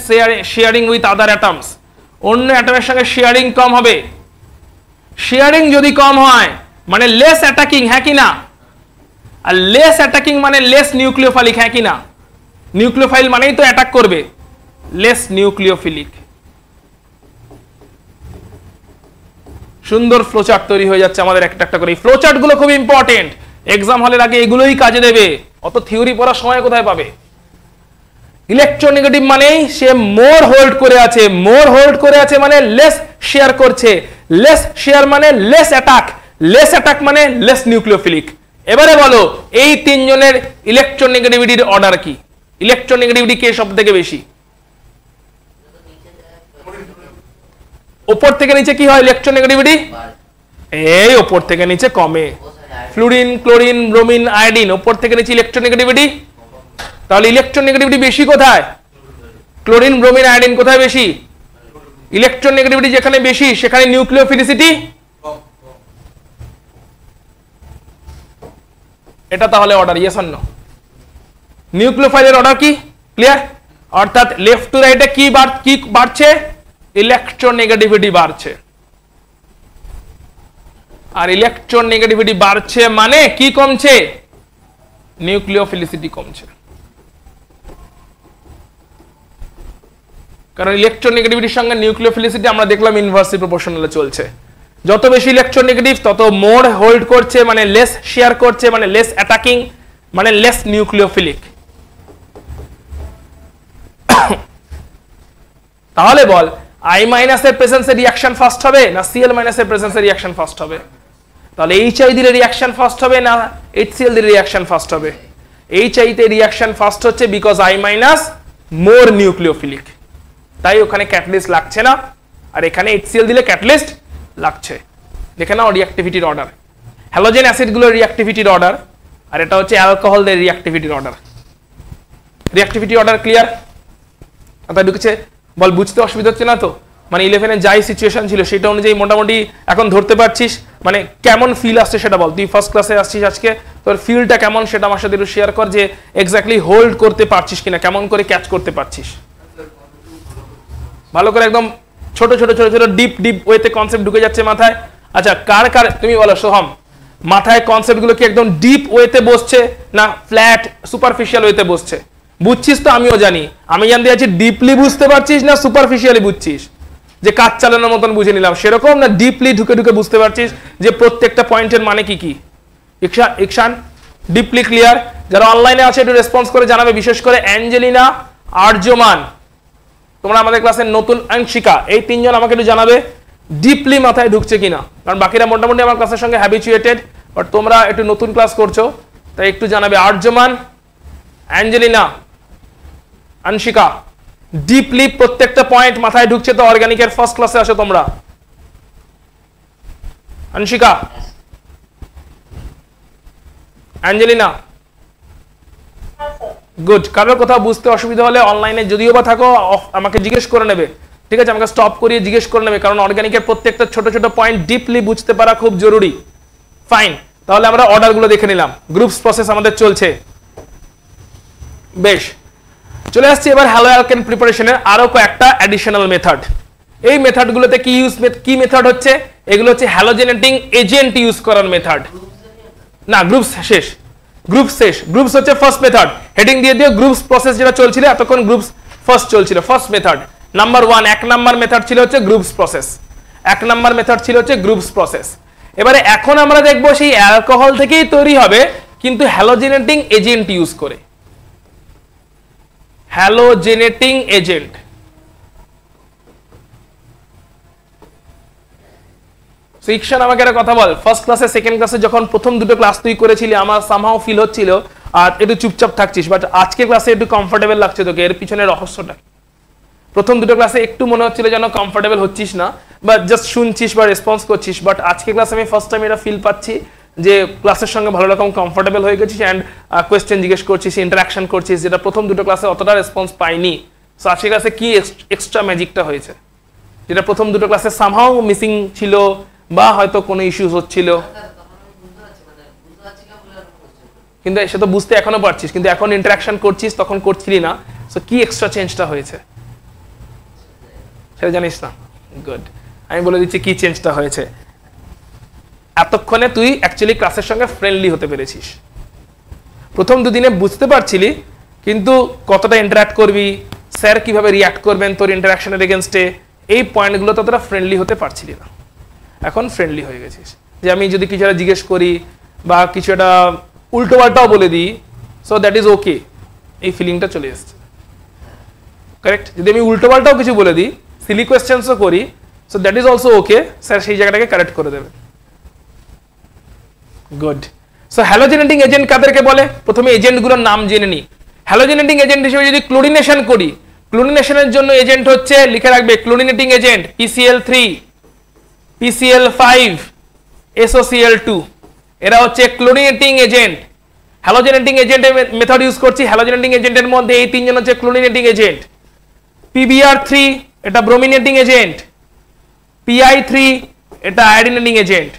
sharing with other atoms, অন্য অ্যাটমের সঙ্গে শেয়ারিং কম হবে। শেয়ারিং যদি কম হয় মানে less attacking, হ্যাঁ কি না? আর less attacking মানে less নিউক্লিওফিলিক, হ্যাঁ কি না? নিউক্লিওফাইল মানেই তো অ্যাটাক করবে, লেস নিউক্লিওফিলিক। সুন্দর ফ্লোচার্ট তৈরি হয়ে যাচ্ছে আমাদের একটা একটা করে। এই ফ্লোচার্ট গুলো খুব ইম্পর্টেন্ট, এক্সাম হলের আগে এগুলোই কাজে দেবে, অত থিওরি পড়ার সময় কোথায় পাবে? ইলেকট্রোনেগেটিভ মানে সে মোর হোল্ড করে আছে, মোর হোল্ড করে আছে মানে লেস শেয়ার করছে, লেস শেয়ার মানে লেস অ্যাটাক, লেস অ্যাটাক মানে লেস নিউক্লিওফিলিক। এবারে বলো এই তিনজনের ইলেকট্রোনেগেটিভিটির অর্ডার কি? ইলেকট্রোনেগেটিভিটি কে সব থেকে বেশি? উপর থেকে নিচে কি হয় ইলেকট্রোনেগেটিভিটি? এই উপর থেকে নিচে কমে। ফ্লুরিন, ক্লোরিন, ব্রোমিন, আয়োডিন, উপর থেকে নিচে ইলেকট্রোনেগেটিভিটি। তাহলে ইলেকট্রোনেগেটিভিটি বেশি কোথায়? ক্লোরিন, ব্রোমিন, আয়োডিন কোথায় বেশি? ইলেকট্রোনেগেটিভিটি যেখানে বেশি সেখানে নিউক্লিওফিলিসিটি। এটা তাহলে অর্ডার, ইয়েস অর নো? নিউক্লিওফাইলের অর্ডার কি? ক্লিয়ার? অর্থাৎ লেফট টু রাইটে কি বাড়ছে? ইলেকট্রোনেগেটিভিটি বাড়ছে। আর ইলেকট্রোনেগেটিভিটি বাড়ছে মানে কি কমছে? নিউক্লিওফিলিসিটি কমছে। কারণ ইলেকট্রোনেগেটিভিটির সঙ্গে নিউক্লিওফিলিসিটি আমরা দেখলাম ইনভার্সলি প্রপোর্শনালে চলছে। যত বেশি ইলেকট্রোনেগেটিভ তত মোর হোল্ড করছে মানে লেস শেয়ার করছে মানে লেস অ্যাটাকিং মানে লেস নিউক্লিওফিলিক। তাহলে বল I মাইনাস এর প্রেজেন্সে রিঅ্যাকশন ফার্স্ট হবে না Cl মাইনাস এর প্রেজেন্সে রিঅ্যাকশন ফার্স্ট হবে? তাহলে HI দিলে রিঅ্যাকশন ফার্স্ট হবে না HCl দিলে রিঅ্যাকশন ফার্স্ট হবে? HI তে রিঅ্যাকশন ফার্স্ট হচ্ছে because I minus more nucleophilic, তাই ওখানে ক্যাটালিস্ট লাগছে না, আর এখানে HCl দিলে ক্যাটালিস্ট লাগছে। দেখে নাও রিঅ্যাক্টিভিটির অর্ডার, হ্যালোজেন অ্যাসিড গুলোর রিঅ্যাক্টিভিটির অর্ডার, আর এটা হচ্ছে অ্যালকোহলদের রিঅ্যাক্টিভিটির অর্ডার। Reactivity order clear? কথা ঢুকেছে? বল বুঝতে অসুবিধা হচ্ছে না তো? মানে 11 এ যাই সিচুয়েশন ছিল সেটা অনুযায়ী মোটামুটি এখন ধরতে পারছিস? মানে কেমন ফিল আসছে সেটা বল। তুই ফার্স্ট ক্লাসে আসছিস আজকে, তোর ফিলটা কেমন সেটা আমার সাথে একটু শেয়ার কর, যে এক্স্যাক্টলি হোল্ড করতে পারছিস কিনা, কেমন করে ক্যাচ করতে পারছিস ভালো করে, একদম ছোট ছোট ছোট ছোট ডিপ ডিপ ওয়েতে কনসেপ্ট ঢুকে যাচ্ছে মাথায়। আচ্ছা কার কার, তুমি বলো সোহম, মাথায় কনসেপ্ট গুলো কি একদম ডিপ ওয়েতে বসছে না ফ্ল্যাট সুপারফিশিয়াল ওয়েতে বসছে? বুঝছিস তো? আমিও জানি, আমি জানতে চাচ্ছি ডিপলি বুঝতে পারছিস না সুপারফিশিয়ালি বুঝছিস? যে কাজ চালানোর মতন বুঝে নিলাম সেরকম, না ডিপলি ঢুকে ঢুকে বুঝতে পারছিস যে প্রত্যেকটা পয়েন্টের মানে কি কি? ইকশান ডিপলি ক্লিয়ার? যারা অনলাইনে আছে একটু রেসপন্স করে জানাবে, বিশেষ করে অ্যাঞ্জেলিনা, আর্যমান, তোমরা আমাদের ক্লাসের নতুন, আংশিকা, এই তিনজন আমাকে একটু জানাবে ডিপলি মাথায় ঢুকছে কিনা। কারণ বাকিরা মোটামুটি আমার ক্লাসের সঙ্গে হ্যাবিচুয়েটেড, বাট তোমরা একটু নতুন ক্লাস করছো তাই একটু জানাবে। আর্যমান, অ্যাঞ্জেলিনা, আংশিকা, ডিপলি প্রত্যেকটা পয়েন্ট মাথায় ঢুকছে তো? অর্গানিকের ফার্স্ট ক্লাসে আসো তোমরা। Anshika, Angelina, good. কারোর কোথাও বুঝতে অসুবিধা হলে অনলাইনে যদিও বা থাকো আমাকে জিজ্ঞেস করে নেবে, ঠিক আছে? আমাকে স্টপ করিয়ে জিজ্ঞেস করে নেবে, কারণ অর্গানিকের প্রত্যেকটা ছোট ছোট পয়েন্ট ডিপলি বুঝতে পারা খুব জরুরি। ফাইন, তাহলে আমরা অর্ডারগুলো দেখে নিলাম, গ্রুপস প্রসেস আমাদের চলছে। বেশ, চলে আসছি এবার হ্যালো অ্যালকেন প্রিপারেশনের আরো কয়েকটা অ্যাডিশনাল মেথড। এই মেথডগুলোতে কি মেথড হচ্ছে? এগুলো হচ্ছে হ্যালোজেনেটিং এজেন্ট ইউজ করার মেথড। না, গ্রুপস শেষ, গ্রুপস শেষ। গ্রুপস হচ্ছে ফার্স্ট মেথড, হেডিং দিয়ে দিও গ্রুপস প্রসেস যেটা চলছিল এতক্ষণ, গ্রুপস ফার্স্ট চলছিল, first method number 1, 1 number method ছিল হচ্ছে গ্রুপস প্রসেস, 1 নাম্বার মেথড ছিল হচ্ছে গ্রুপস প্রসেস। এবারে এখন আমরা দেখব সেই অ্যালকোহল থেকেই তৈরি হবে কিন্তু হ্যালোজেনেটিং এজেন্ট ইউজ করে। হ্যালোজেনেটিং এজেন্ট, ইকশান আমাকে একটা কথা বল, ফার্স্ট ক্লাসে সেকেন্ড ক্লাসে যখন প্রথম দুটো ক্লাস তুই করেছিলি আমার সামহাও ফিল হচ্ছিল আর একটু চুপচাপ থাকছিস, বাট আজকে ক্লাসে একটু কমফোর্টেবল লাগছে তোকে, এর পিছনে রহস্যটা? প্রথম দুটো ক্লাসে একটু মনে হচ্ছিল যেন কমফোর্টেবল হচ্ছিস না, বা জাস্ট শুনছিস বা রেসপন্স করছিস, বাট আজকে ক্লাসে আমি ফার্স্ট টাইম এটা ফিল পাচ্ছি যে ক্লাসের সঙ্গে ভালো রকম কমফোর্টেবল হয়ে গেছিস অ্যান্ড কোয়েশ্চেন জিজ্ঞেস করছিস, ইন্টারাকশন করছিস, যেটা প্রথম দুটো ক্লাসে অতটা রেসপন্স পাইনি। সো আজকে ক্লাসে কি এক্সট্রা ম্যাজিকটা হয়েছে যেটা প্রথম দুটো ক্লাসে সামহাও মিসিং ছিল বা হয়তো কোনো ইস্যুস হচ্ছিল? কিন্তু সে তো বুঝতে এখনো পারছিস, কিন্তু এখন ইন্টারাকশন করছিস, তখন করছিলি না। সো কি এক্সট্রা চেঞ্জটা হয়েছে সেটা জানিস না? গুড, আমি বলে দিচ্ছি কি চেঞ্জটা হয়েছে। এতক্ষণে তুই অ্যাকচুয়ালি ক্লাসের সঙ্গে ফ্রেন্ডলি হতে পেরেছিস। প্রথম দুদিনে বুঝতে পারছিলি কিন্তু কতটা ইন্টারাক্ট করবি, স্যার কিভাবে রিয়াক্ট করবেন তোর ইন্টারাকশনের এগেনস্টে, এই পয়েন্টগুলো ততটা ফ্রেন্ডলি হতে পারছিলি না। এখন ফ্রেন্ডলি হয়ে গেছিস, যে আমি যদি কিছু একটা জিজ্ঞেস করি বা কিছু একটা উল্টো পাল্টাও বলে দিই, সো দ্যাট ইজ ওকে, এই ফিলিংটা চলে এসছে। কারেক্ট। যদি আমি উল্টো পাল্টাও কিছু বলে দিই, সিলি কোয়েশ্চেন্সও করি, so that is also okay, sir সেই জায়গাটাকে কারেক্ট করে দেবে। গুড। সো হ্যালোজেনেটিং এজেন্ট কাদেরকে বলে? প্রথমে এজেন্টগুলোর নাম জেনে নিই। হ্যালোজেনেটিং এজেন্ট হিসেবে যদি ক্লোরিনেশন করি, ক্লোরিনেশনের জন্য এজেন্ট হচ্ছে, লিখে রাখবে, ক্লোরিনেটিং এজেন্ট PCl3, PCl5, SOCl2, এরা হচ্ছে ক্লোরিনেটিং এজেন্ট। হ্যালোজেনেটিং এজেন্টের মেথড ইউজ করছি, হ্যালোজেনেটিং এজেন্টের মধ্যে এই তিনজন হচ্ছে ক্লোরিনেটিং এজেন্ট। PBr3 এটা ব্রোমিনেটিং এজেন্ট, PI3 এটা আয়োডিনেটিং এজেন্ট।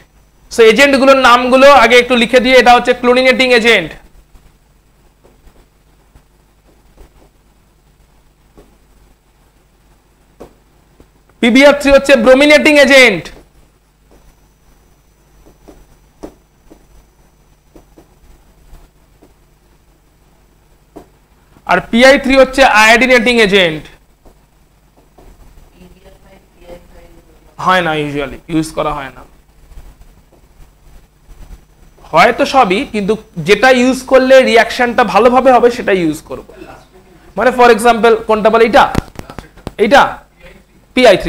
সো এজেন্টগুলোর নামগুলো আগে একটু লিখে দিয়ে, এটা হচ্ছে ক্লোরিনেটিং এজেন্ট, PBr3 হচ্ছে ব্রোমিনেটিং এজেন্ট, আর PI3 হচ্ছে আয়োডিনেটিং এজেন্ট। হয় না, ইউজুয়ালি ইউজ করা হয় না, হয়তো সবই, কিন্তু যেটা ইউজ করলে রিয়াকশনটা ভালোভাবে হবে সেটা ইউজ করব। মানে ফর এক্সাম্পল কোনটা বলে, এইটা PI3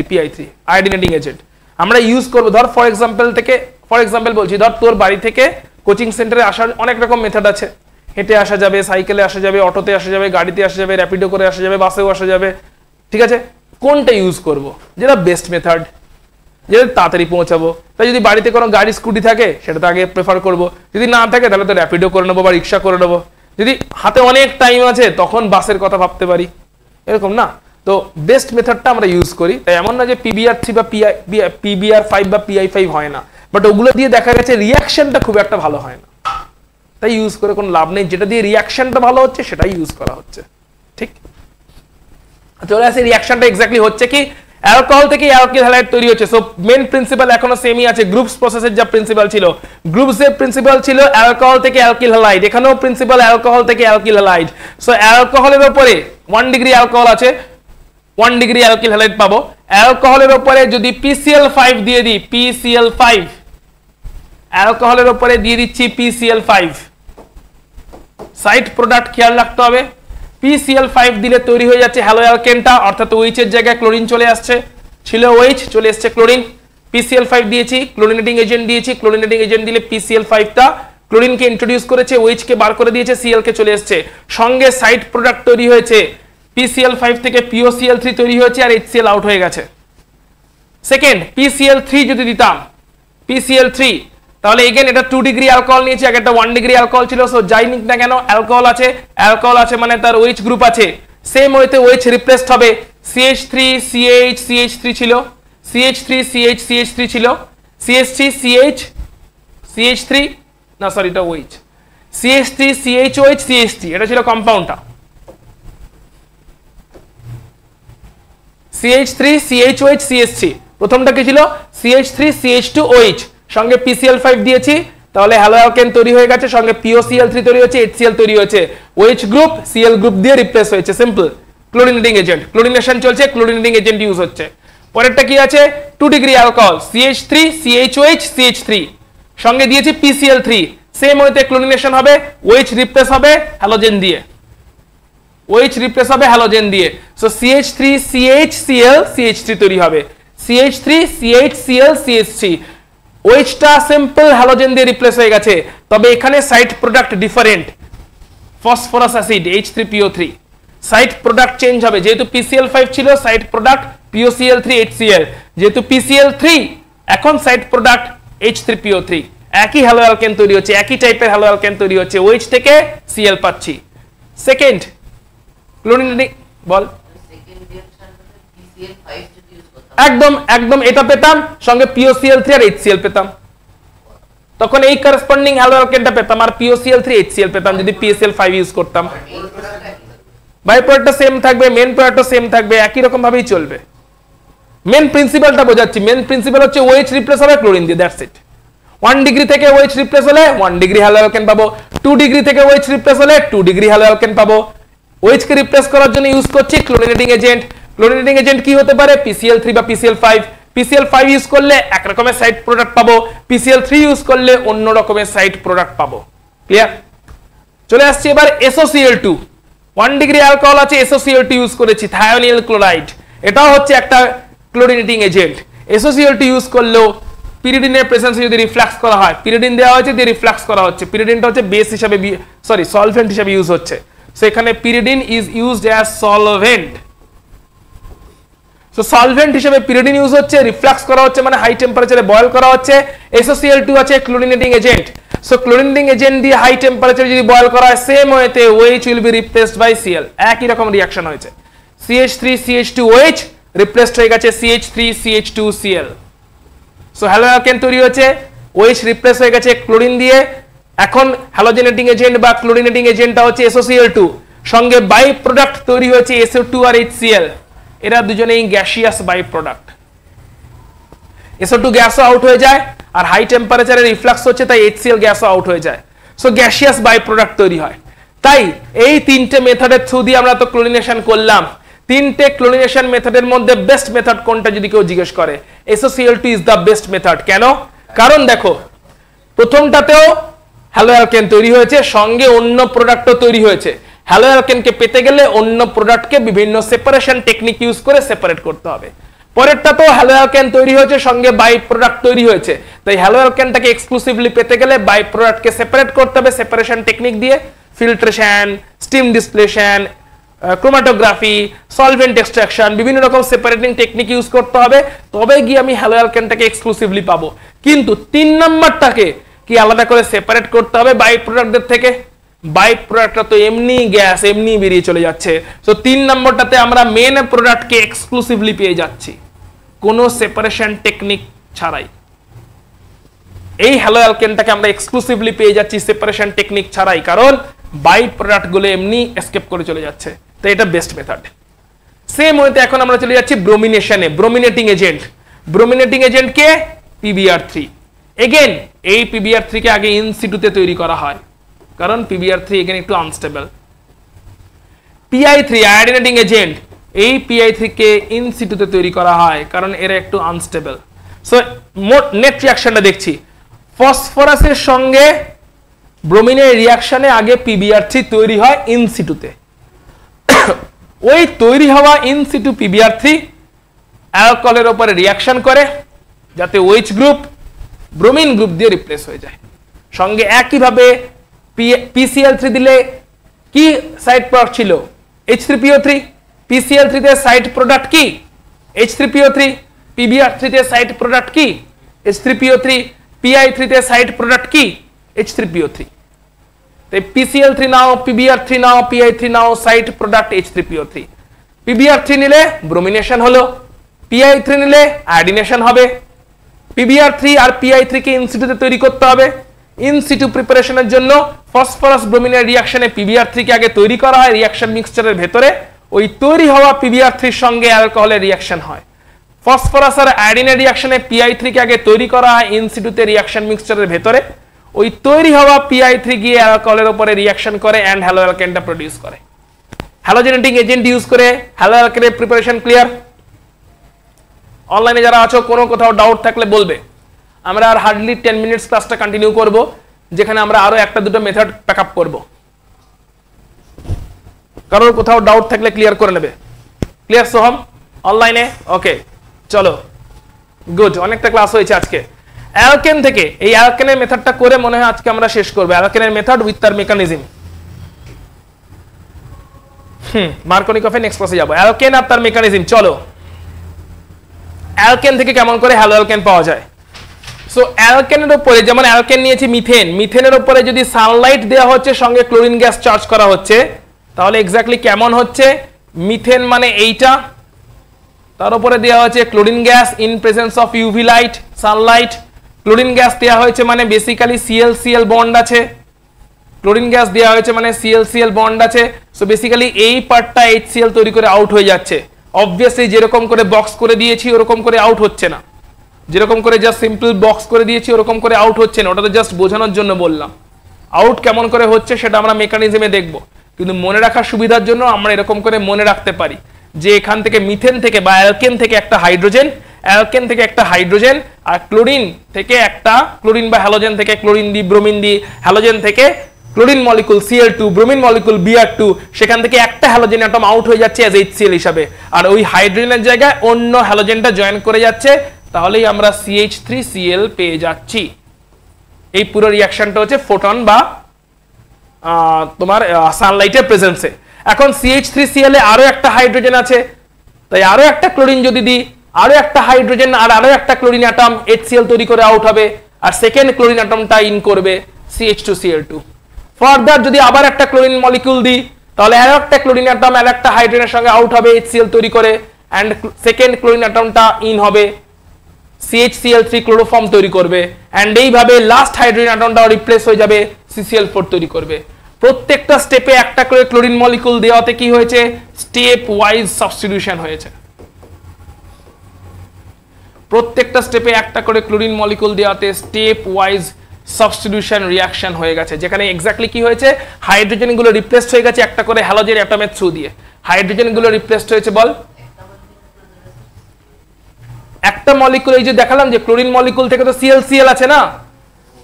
আয়োডিনেটিং এজেন্ট আমরা ইউজ করব। ধর ফর এক্সাম্পল বলছি, ধর তোর বাড়ি থেকে কোচিং সেন্টারে আসার অনেক রকম মেথড আছে, হেঁটে আসা যাবে, সাইকেলে আসা যাবে, অটোতে আসা যাবে, গাড়িতে আসা যাবে, র্যাপিডো করে আসা যাবে, বাসেও আসা যাবে, ঠিক আছে? কোনটা ইউজ করব যেটা বেস্ট মেথড, যেটা তাড়াতাড়ি পৌঁছাবো? তাই যদি বাড়িতে কোনো গাড়ি স্কুটি থাকে সেটা তো আগে প্রেফার করব, যদি না থাকে তাহলে তো র্যাপিডো করে নেবো বা রিক্সা করে নেবো, যদি হাতে অনেক টাইম আছে তখন বাসের কথা ভাবতে পারি, এরকম না? তো বেস্ট মেথডটা আমরা ইউজ করি। তাই এমন না যে PBr3 বা PBr5 বা PI5 হয় না, বাট ওগুলো দিয়ে দেখা গেছে রিয়াকশনটা খুব একটা ভালো হয় না, তাই ইউজ করে কোনো লাভ নেই। যেটা দিয়ে রিয়াকশনটা ভালো হচ্ছে সেটাই ইউজ করা হচ্ছে, ঠিক? চলে আসে রিয়াকশনটা এক্স্যাক্টলি হচ্ছে কি, অ্যালকোহল থেকে অ্যালকিল হ্যালাইড তৈরি হচ্ছে। সো মেন প্রিন্সিপাল এখনো সেমই আছে, গ্রুপস প্রসেসের যা প্রিন্সিপাল ছিল, গ্রুপসের প্রিন্সিপাল ছিল অ্যালকোহল থেকে অ্যালকিল হ্যালাইড, এখানেও প্রিন্সিপাল অ্যালকোহল থেকে অ্যালকিল হ্যালাইড। সো অ্যালকোহলের উপরে 1 ডিগ্রি অ্যালকোহল আছে, 1 ডিগ্রি অ্যালকিল হ্যালাইড পাবো। অ্যালকোহলের উপরে যদি PCl5 দিয়ে দিই, PCl5, অ্যালকোহলের উপরে দিয়ে দিচ্ছি PCl5, সাইড প্রোডাক্ট খেয়াল রাখতে হবে। PCl5 দিলে তৈরি হয়ে যাচ্ছে হ্যালো অ্যালকেনটা, অর্থাৎ OH এর জায়গায় ক্লোরিন চলে আসছে, ছিল OH চলে আসছে ক্লোরিন। PCl5 দিয়েছি, ক্লোরিনেটিং এজেন্ট দিয়েছি, ক্লোরিনেটিং এজেন্ট দিলে PCl5টা ক্লোরিনকে ইন্ট্রোডিউস করেছে, OH কে বার করে দিয়েছে, Cl কে চলে আসছে, সঙ্গে সাইড প্রোডাক্ট তৈরি হয়েছে, PCl5 থেকে POCl3 তৈরি হয়েছে আর HCl আউট হয়ে গেছে। সেকেন্ড, PCl3 যদি দিতাম, PCl3, তাহলে এগেন এটা 2 ডিগ্রি অ্যালকোহল নিয়েছে, আগে একটা 1 ডিগ্রি অ্যালকোহল ছিল। সো যাই নিক না কেন অ্যালকোহল আছে মানে তার OH গ্রুপ আছে, সেম ওয়েতে OH রিপ্লেসড হবে, CH3 CH CH3 ছিল, CH3 CH CH3 ছিল, CH3 CH CH3, না সরি এটা OH, CH3 CHOH CH3, এটা ছিল কম্পাউন্ডটা, CH3 CHOH CH3, প্রথমটা কি ছিল CH3 CH2OH, সঙ্গে PCl5 দিয়েছি, তাহলে হ্যালো অ্যালকেন তৈরি হয়ে গেছে, সঙ্গে POCl3 তৈরি হয়েছে, HCl তৈরি হয়েছে, OH গ্রুপ Cl গ্রুপ দিয়ে রিপ্লেস হয়েছে, সিম্পল। ক্লোরিনেটিং এজেন্ট, ক্লোরিনেশন চলছে, ক্লোরিনেটিং এজেন্ট ইউজ হচ্ছে। পরেরটা কি আছে, 2 degree alcohol, CH3 CHOH CH3, সঙ্গে দিয়েছি PCl3, সেম ওয়েতে ক্লোরিনেশন হবে, OH রিপ্লেস হবে হ্যালোজেন দিয়ে, OH রিপ্লেস হবে হ্যালোজেন দিয়ে। সো CH3 CHCl CH3 তৈরি হবে, CH3 CHCl CH3, OH-টা সিম্পল হ্যালোজেন দিয়ে রিপ্লেস হয়ে গেছে, তবে এখানে side product different, phosphorous acid H3PO3, side product change হবে, যেহেতু PCl5 ছিল সাইড প্রোডাক্ট POCl3 HCl, যেহেতু PCl3 এখন সাইড প্রোডাক্ট H3PO3, একই হ্যালো অ্যালকেন তৈরি হচ্ছে, একই টাইপের হ্যালো অ্যালকেন তৈরি হচ্ছে, OH থেকে Cl পাচ্ছি। সেকেন্ড ক্লোরিনেটিং, বল একদম এটা পেতাম, সঙ্গে POCl3 আর HCl পেতাম, তখন এই করেসপন্ডিং হ্যালো অ্যালকেনটা পেতাম, আর POCl3 HCl পেতাম যদি PCl5 ইউজ করতাম। বাই প্রোডাক্টটা সেম থাকবে, মেন প্রোডাক্টটা সেম থাকবে, একই রকম ভাবেই চলবে। মেন প্রিন্সিপালটা বোঝাচ্ছি, মেন প্রিন্সিপাল হচ্ছে OH রিপ্লেস হবে ক্লোরিন দিয়ে, দ্যাটস ইট। 1 ডিগ্রি থেকে OH রিপ্লেস হলে 1 ডিগ্রি হ্যালো অ্যালকেন পাবো, 2 ডিগ্রি থেকে OH রিপ্লেস হলে 2 ডিগ্রি হ্যালো অ্যালকেন পাবো। OH কে রিপ্লেস করার জন্য ইউজ করছি ক্লোরিনেটিং এজেন্ট। ক্লোরিনেটিং এজেন্ট কি হতে পারে, PCl3 বা PCl5। PCl5 ইউজ করলে এক রকমের সাইড প্রোডাক্ট পাবো, PCl3 ইউজ করলে অন্য রকমের সাইড প্রোডাক্ট পাবো। ক্লিয়ার? চলে আসছে এবার SOCl2। 1 ডিগ্রি অ্যালকোহল আছে, SOCl2 ইউজ করেছি, থায়োনিল ক্লোরাইড, এটাও হচ্ছে একটা ক্লোরিনেটিং এজেন্ট। SOCl2 ইউজ করলেও পিরিডিনের প্রেজেন্সে যদি রিফ্লাক্স করা হয়, পিরিডিন দেওয়া হয়েছে দিয়ে রিফ্লাক্স করা হচ্ছে, পিরিডিনটা হচ্ছে বেস হিসাবে সলভেন্ট হিসাবে ইউজ হচ্ছে, সো এখানে pyridine is used as solvent. So solvent হিসেবে পিরিডিন ইউজ হচ্ছে, রিফ্লাক্স করা হচ্ছে মানে হাই টেম্পারেচারে বয়েল করা হচ্ছে। SOCl2 আছে chlorinating agent, so chlorinating agent দিয়ে হাই টেম্পারেচারে যদি বয়েল করা হয়, সেম ওয়েতে OH will be replaced by Cl, একই রকম রিঅ্যাকশন হয়েছে, CH3CH2OH রিপ্লেসড হয়ে গেছে CH3CH2Cl। সো হ্যালো অ্যালকেন তৈরি হয়েছে, OH রিপ্লেস হয়ে গেছে ক্লোরিন দিয়ে, এখন হ্যালোজেনেটিং এজেন্ট বা ক্লোরিনেটিং এজেন্টটা হচ্ছে SOCl2, সঙ্গে বাই প্রোডাক্ট তৈরি হয়েছে SO2 আর HCl, এরা দুজনেই গ্যাসিয়াস বাই প্রোডাক্ট। SO2 গ্যাসও আউট হয়ে যায় আর হাই টেম্পারেচারে রিফ্লাক্স হচ্ছে, তাই HCl গ্যাসও আউট হয়ে যায়, সো গ্যাসিয়াস বাই প্রোডাক্ট তৈরি হয়। তাই এই তিনটে মেথডের থ্রু দিয়ে আমরা তো ক্লোরিনেশন করলাম। তিনটে ক্লোরিনেশন মেথডের মধ্যে বেস্ট মেথড কোনটা যদি কেউ জিজ্ঞেস করে, SOCl2 is the best method. কেন? কারণ দেখো, প্রথমটাতেও হ্যালো অ্যালকেন তৈরি হয়েছে, সঙ্গে অন্য প্রোডাক্টও তৈরি হয়েছে। হ্যালো অ্যালকেনকে পেতে গেলে অন্য প্রোডাক্টকে বিভিন্ন সেপারেশন টেকনিক ইউজ করে সেপারেট করতে হবে। পরেরটাতেও হ্যালো অ্যালকেন তৈরি হয়েছে, সঙ্গে বাই প্রোডাক্ট তৈরি হয়েছে, তাই হ্যালো অ্যালকেনটাকে এক্সক্লুসিভলি পেতে গেলে বাই প্রোডাক্টকে সেপারেট করতে হবে সেপারেশন টেকনিক দিয়ে, filtration, steam distillation, chromatography, solvent extraction, বিভিন্ন রকম সেপারেটিং টেকনিক ইউজ করতে হবে, তবে গিয়ে আমি হ্যালো অ্যালকেনটাকে এক্সক্লুসিভলি পাবো। কিন্তু 3 নাম্বারটাকে কি আলাদা করে সেপারেট করতে হবে বাই প্রোডাক্টদের থেকে? বাই প্রোডাক্টটা তো এমনি গ্যাস, এমনি বেরিয়ে চলে যাচ্ছে, সো 3 নম্বরটাতে আমরা মেন প্রোডাক্টকে এক্সক্লুসিভলি পেয়ে যাচ্ছি কোনো সেপারেশন টেকনিক ছাড়াই। এই হ্যালো অ্যালকেনটাকে আমরা এক্সক্লুসিভলি পেয়ে যাচ্ছি সেপারেশন টেকনিক ছাড়াই, কারণ বাই প্রোডাক্টগুলো এমনি এসকেপ করে চলে যাচ্ছে, তো এটা বেস্ট মেথড। সেম ওয়েতে এখন আমরা চলে যাচ্ছি ব্রোমিনেশনে। ব্রোমিনেটিং এজেন্ট, ব্রোমিনেটিং এজেন্ট কে? PBr3। এগেন এই PBr3 কে আগে ইন সিটুতে তৈরি করা হয়, কারণ PBr3 এগেন একটু আনস্টেবল। PI3 আয়োডিনেটিং এজেন্ট, এই PI3 কে ইন সিটুতে তৈরি করা হয় কারণ এরা একটু আনস্টেবল। সো মোট নেট রিঅ্যাকশনটা দেখছি, ফসফরাসের সঙ্গে ব্রোমিনের রিঅ্যাকশনে আগে PBr3 তৈরি হয় ইন সিটুতে। ওই তৈরি হওয়া ইন সিটু PBr3 অ্যালকোহলের উপরে রিঅ্যাকশন করে যাতে OH গ্রুপ ব্রোমিন গ্রুপ দিয়ে রিপ্লেস হয়ে যায়। সঙ্গে একইভাবে PCl3 দিলে কি সাইড প্রোডাক্ট ছিল? H3PO3। PCl3 তে সাইড প্রোডাক্ট কি? H3PO3। PBr3 তে সাইড প্রোডাক্ট কি? H3PO3। PI3 তে সাইড প্রোডাক্ট কি? H3PO3। তাই PCl3 নাও, PBr3 নাও, PI3 নাও, সাইড প্রোডাক্ট H3PO3। PBr3 নিলে ব্রোমিনেশন হলো, PI3 নিলে আয়োডিনেশন হবে। PBr3 R PI3 K in সিটুতে তৈরি করতে হবে। ইন সিটু প্রিপারেশনের জন্য ফসফরাস ব্রোমিনের রিঅ্যাকশনে PBr3 কে আগে তৈরি করা হয় রিঅ্যাকশন মিক্সচারের ভেতরে, ওই তৈরি হওয়া PBr3 এর সঙ্গে অ্যালকোহলের রিঅ্যাকশন হয়। ফসফরাস আর আয়োডিনের রিঅ্যাকশনে PI3 কে আগে তৈরি করা হয় ইন সিটুতে রিঅ্যাকশন মিক্সচারের ভেতরে, ওই তৈরি হওয়া PI3 গিয়ে অ্যালকোহলের উপরে রিঅ্যাকশন করে এন্ড হ্যালো অ্যালকেনটা প্রোডিউস করে। হ্যালোজেনেটিং এজেন্ট ইউজ করে হ্যালো অ্যালকেনের প্রিপারেশন ক্লিয়ার? অনলাইনে যারা আছো কোনো কোথাও ডাউট থাকলে বলবে, আমরা আর হার্ডলি 10 মিনিটস ক্লাসটা কন্টিনিউ করব, যেখানে আমরা আরো একটা দুটো মেথড প্যাকআপ করব। কারোর কোথাও ডাউট থাকলে ক্লিয়ার করে নেবে। ক্লিয়ার সোহম অনলাইনে? ওকে চলো, গুড, অনেকটা ক্লাস হয়েছে আজকে। অ্যালকেন থেকে এই অ্যালকেনের মেথডটা করে মনে হয় আজকে আমরা শেষ করব। অ্যালকেনের মেথড উইথ তার মেকানিজম। মার্কোনিকফে নেক্সট ক্লাসে যাব। অ্যালকেন আর তার মেকানিজম। চলো, অ্যালকেন থেকে কেমন করে হ্যালো অ্যালকেন পাওয়া যায়। সো অ্যালকেনের উপরে যেমন অ্যালকেন নিয়েছি মিথেন, মিথেনের উপরে যদি সানলাইট দেওয়া হচ্ছে সঙ্গে ক্লোরিন গ্যাস চার্জ করা হচ্ছে, তাহলে এক্স্যাক্টলি কেমন হচ্ছে? মিথেন মানে এইটা, তার উপরে দেওয়া হচ্ছে chlorine gas in presence of UV light, Sunlight. Chlorine gas দেওয়া হয়েছে মানে বেসিক্যালি ClCl বন্ড আছে, ক্লোরিন গ্যাস দেওয়া হয়েছে মানে ClCl বন্ড আছে। সো বেসিক্যালি এই পার্টটা HCl তৈরি করে আউট হয়ে যাচ্ছে। অবভিয়াসলি যেরকম করে বক্স করে দিয়েছি ওরকম করে আউট হচ্ছে না, যেরকম করে জাস্ট সিম্পল বক্স করে দিয়েছি ওরকম করে আউট হচ্ছে না, ওটা তো জাস্ট বোঝানোর জন্য বললাম। আউট কেমন করে হচ্ছে সেটা আমরা মেকানিজমে দেখব, কিন্তু মনে রাখার সুবিধার জন্য আমরা এরকম করে মনে রাখতে পারি যে এখান থেকে মিথেন থেকে বা অ্যালকেন থেকে একটা হাইড্রোজেন, অ্যালকেন থেকে একটা হাইড্রোজেন, আর ক্লোরিন থেকে একটা ক্লোরিন বা হ্যালোজেন থেকে ক্লোরিন দি ব্রোমিন দি হ্যালোজেন থেকে chlorine molecule Cl2, bromine molecule Br2, সেখান থেকে একটা হ্যালোজেন অ্যাটম আউট হয়ে যাচ্ছে অ্যাজ HCl হিসাবে, আর ওই হাইড্রোজেনের জায়গায় অন্য হ্যালোজেনটা জয়েন করে যাচ্ছে, তাহলেই আমরা CH3Cl পেয়ে যাচ্ছি। এই পুরো রিঅ্যাকশনটা হচ্ছে ফোটন বা তোমার সানলাইটের প্রেজেন্সে। এখন CH3Cl এ আরো একটা হাইড্রোজেন আছে, তাই আরো একটা ক্লোরিন যদি দিই, আরো একটা হাইড্রোজেন আর আরো একটা ক্লোরিন অ্যাটম HCl তৈরি করে আউট হবে, আর সেকেন্ড ক্লোরিন অ্যাটমটা ইন করবে CH2Cl2। ফার্দার যদি আবার একটা ক্লোরিন মলিকিউল দিই, তাহলে আরো একটা ক্লোরিন অ্যাটম আর একটা হাইড্রোজেনের সঙ্গে আউট হবে HCl তৈরি করে, এন্ড সেকেন্ড ক্লোরিন অ্যাটমটা ইন হবে CHCl3 ক্লোরোফর্ম তৈরি করবে, এন্ড এইভাবে লাস্ট হাইড্রোজেন অ্যাটমটাও রিপ্লেস হয়ে যাবে, CCl4 তৈরি করবে। প্রত্যেকটা স্টেপে একটা করে ক্লোরিন মলিকুল দেওয়াতে কি হয়েছে, স্টেপ ওয়াইজ সাবস্টিটিউশন হয়েছে। প্রত্যেকটা স্টেপে একটা করে ক্লোরিন মলিকুল দেওয়াতে স্টেপ ওয়াইজ সাবস্টিটিউশন রিঅ্যাকশন হয়ে গেছে, যেখানে এক্স্যাক্টলি কি হয়েছে, হাইড্রোজেন গুলো রিপ্লেসড হয়ে গেছে একটা করে হ্যালোজেন অ্যাটমের থ্রু দিয়ে। হাইড্রোজেন গুলো রিপ্লেসড হয়েছে বল, একটা মলিকুল, এই যে দেখালাম যে ক্লোরিন মলিকুল থেকে তো ClCl আছে না,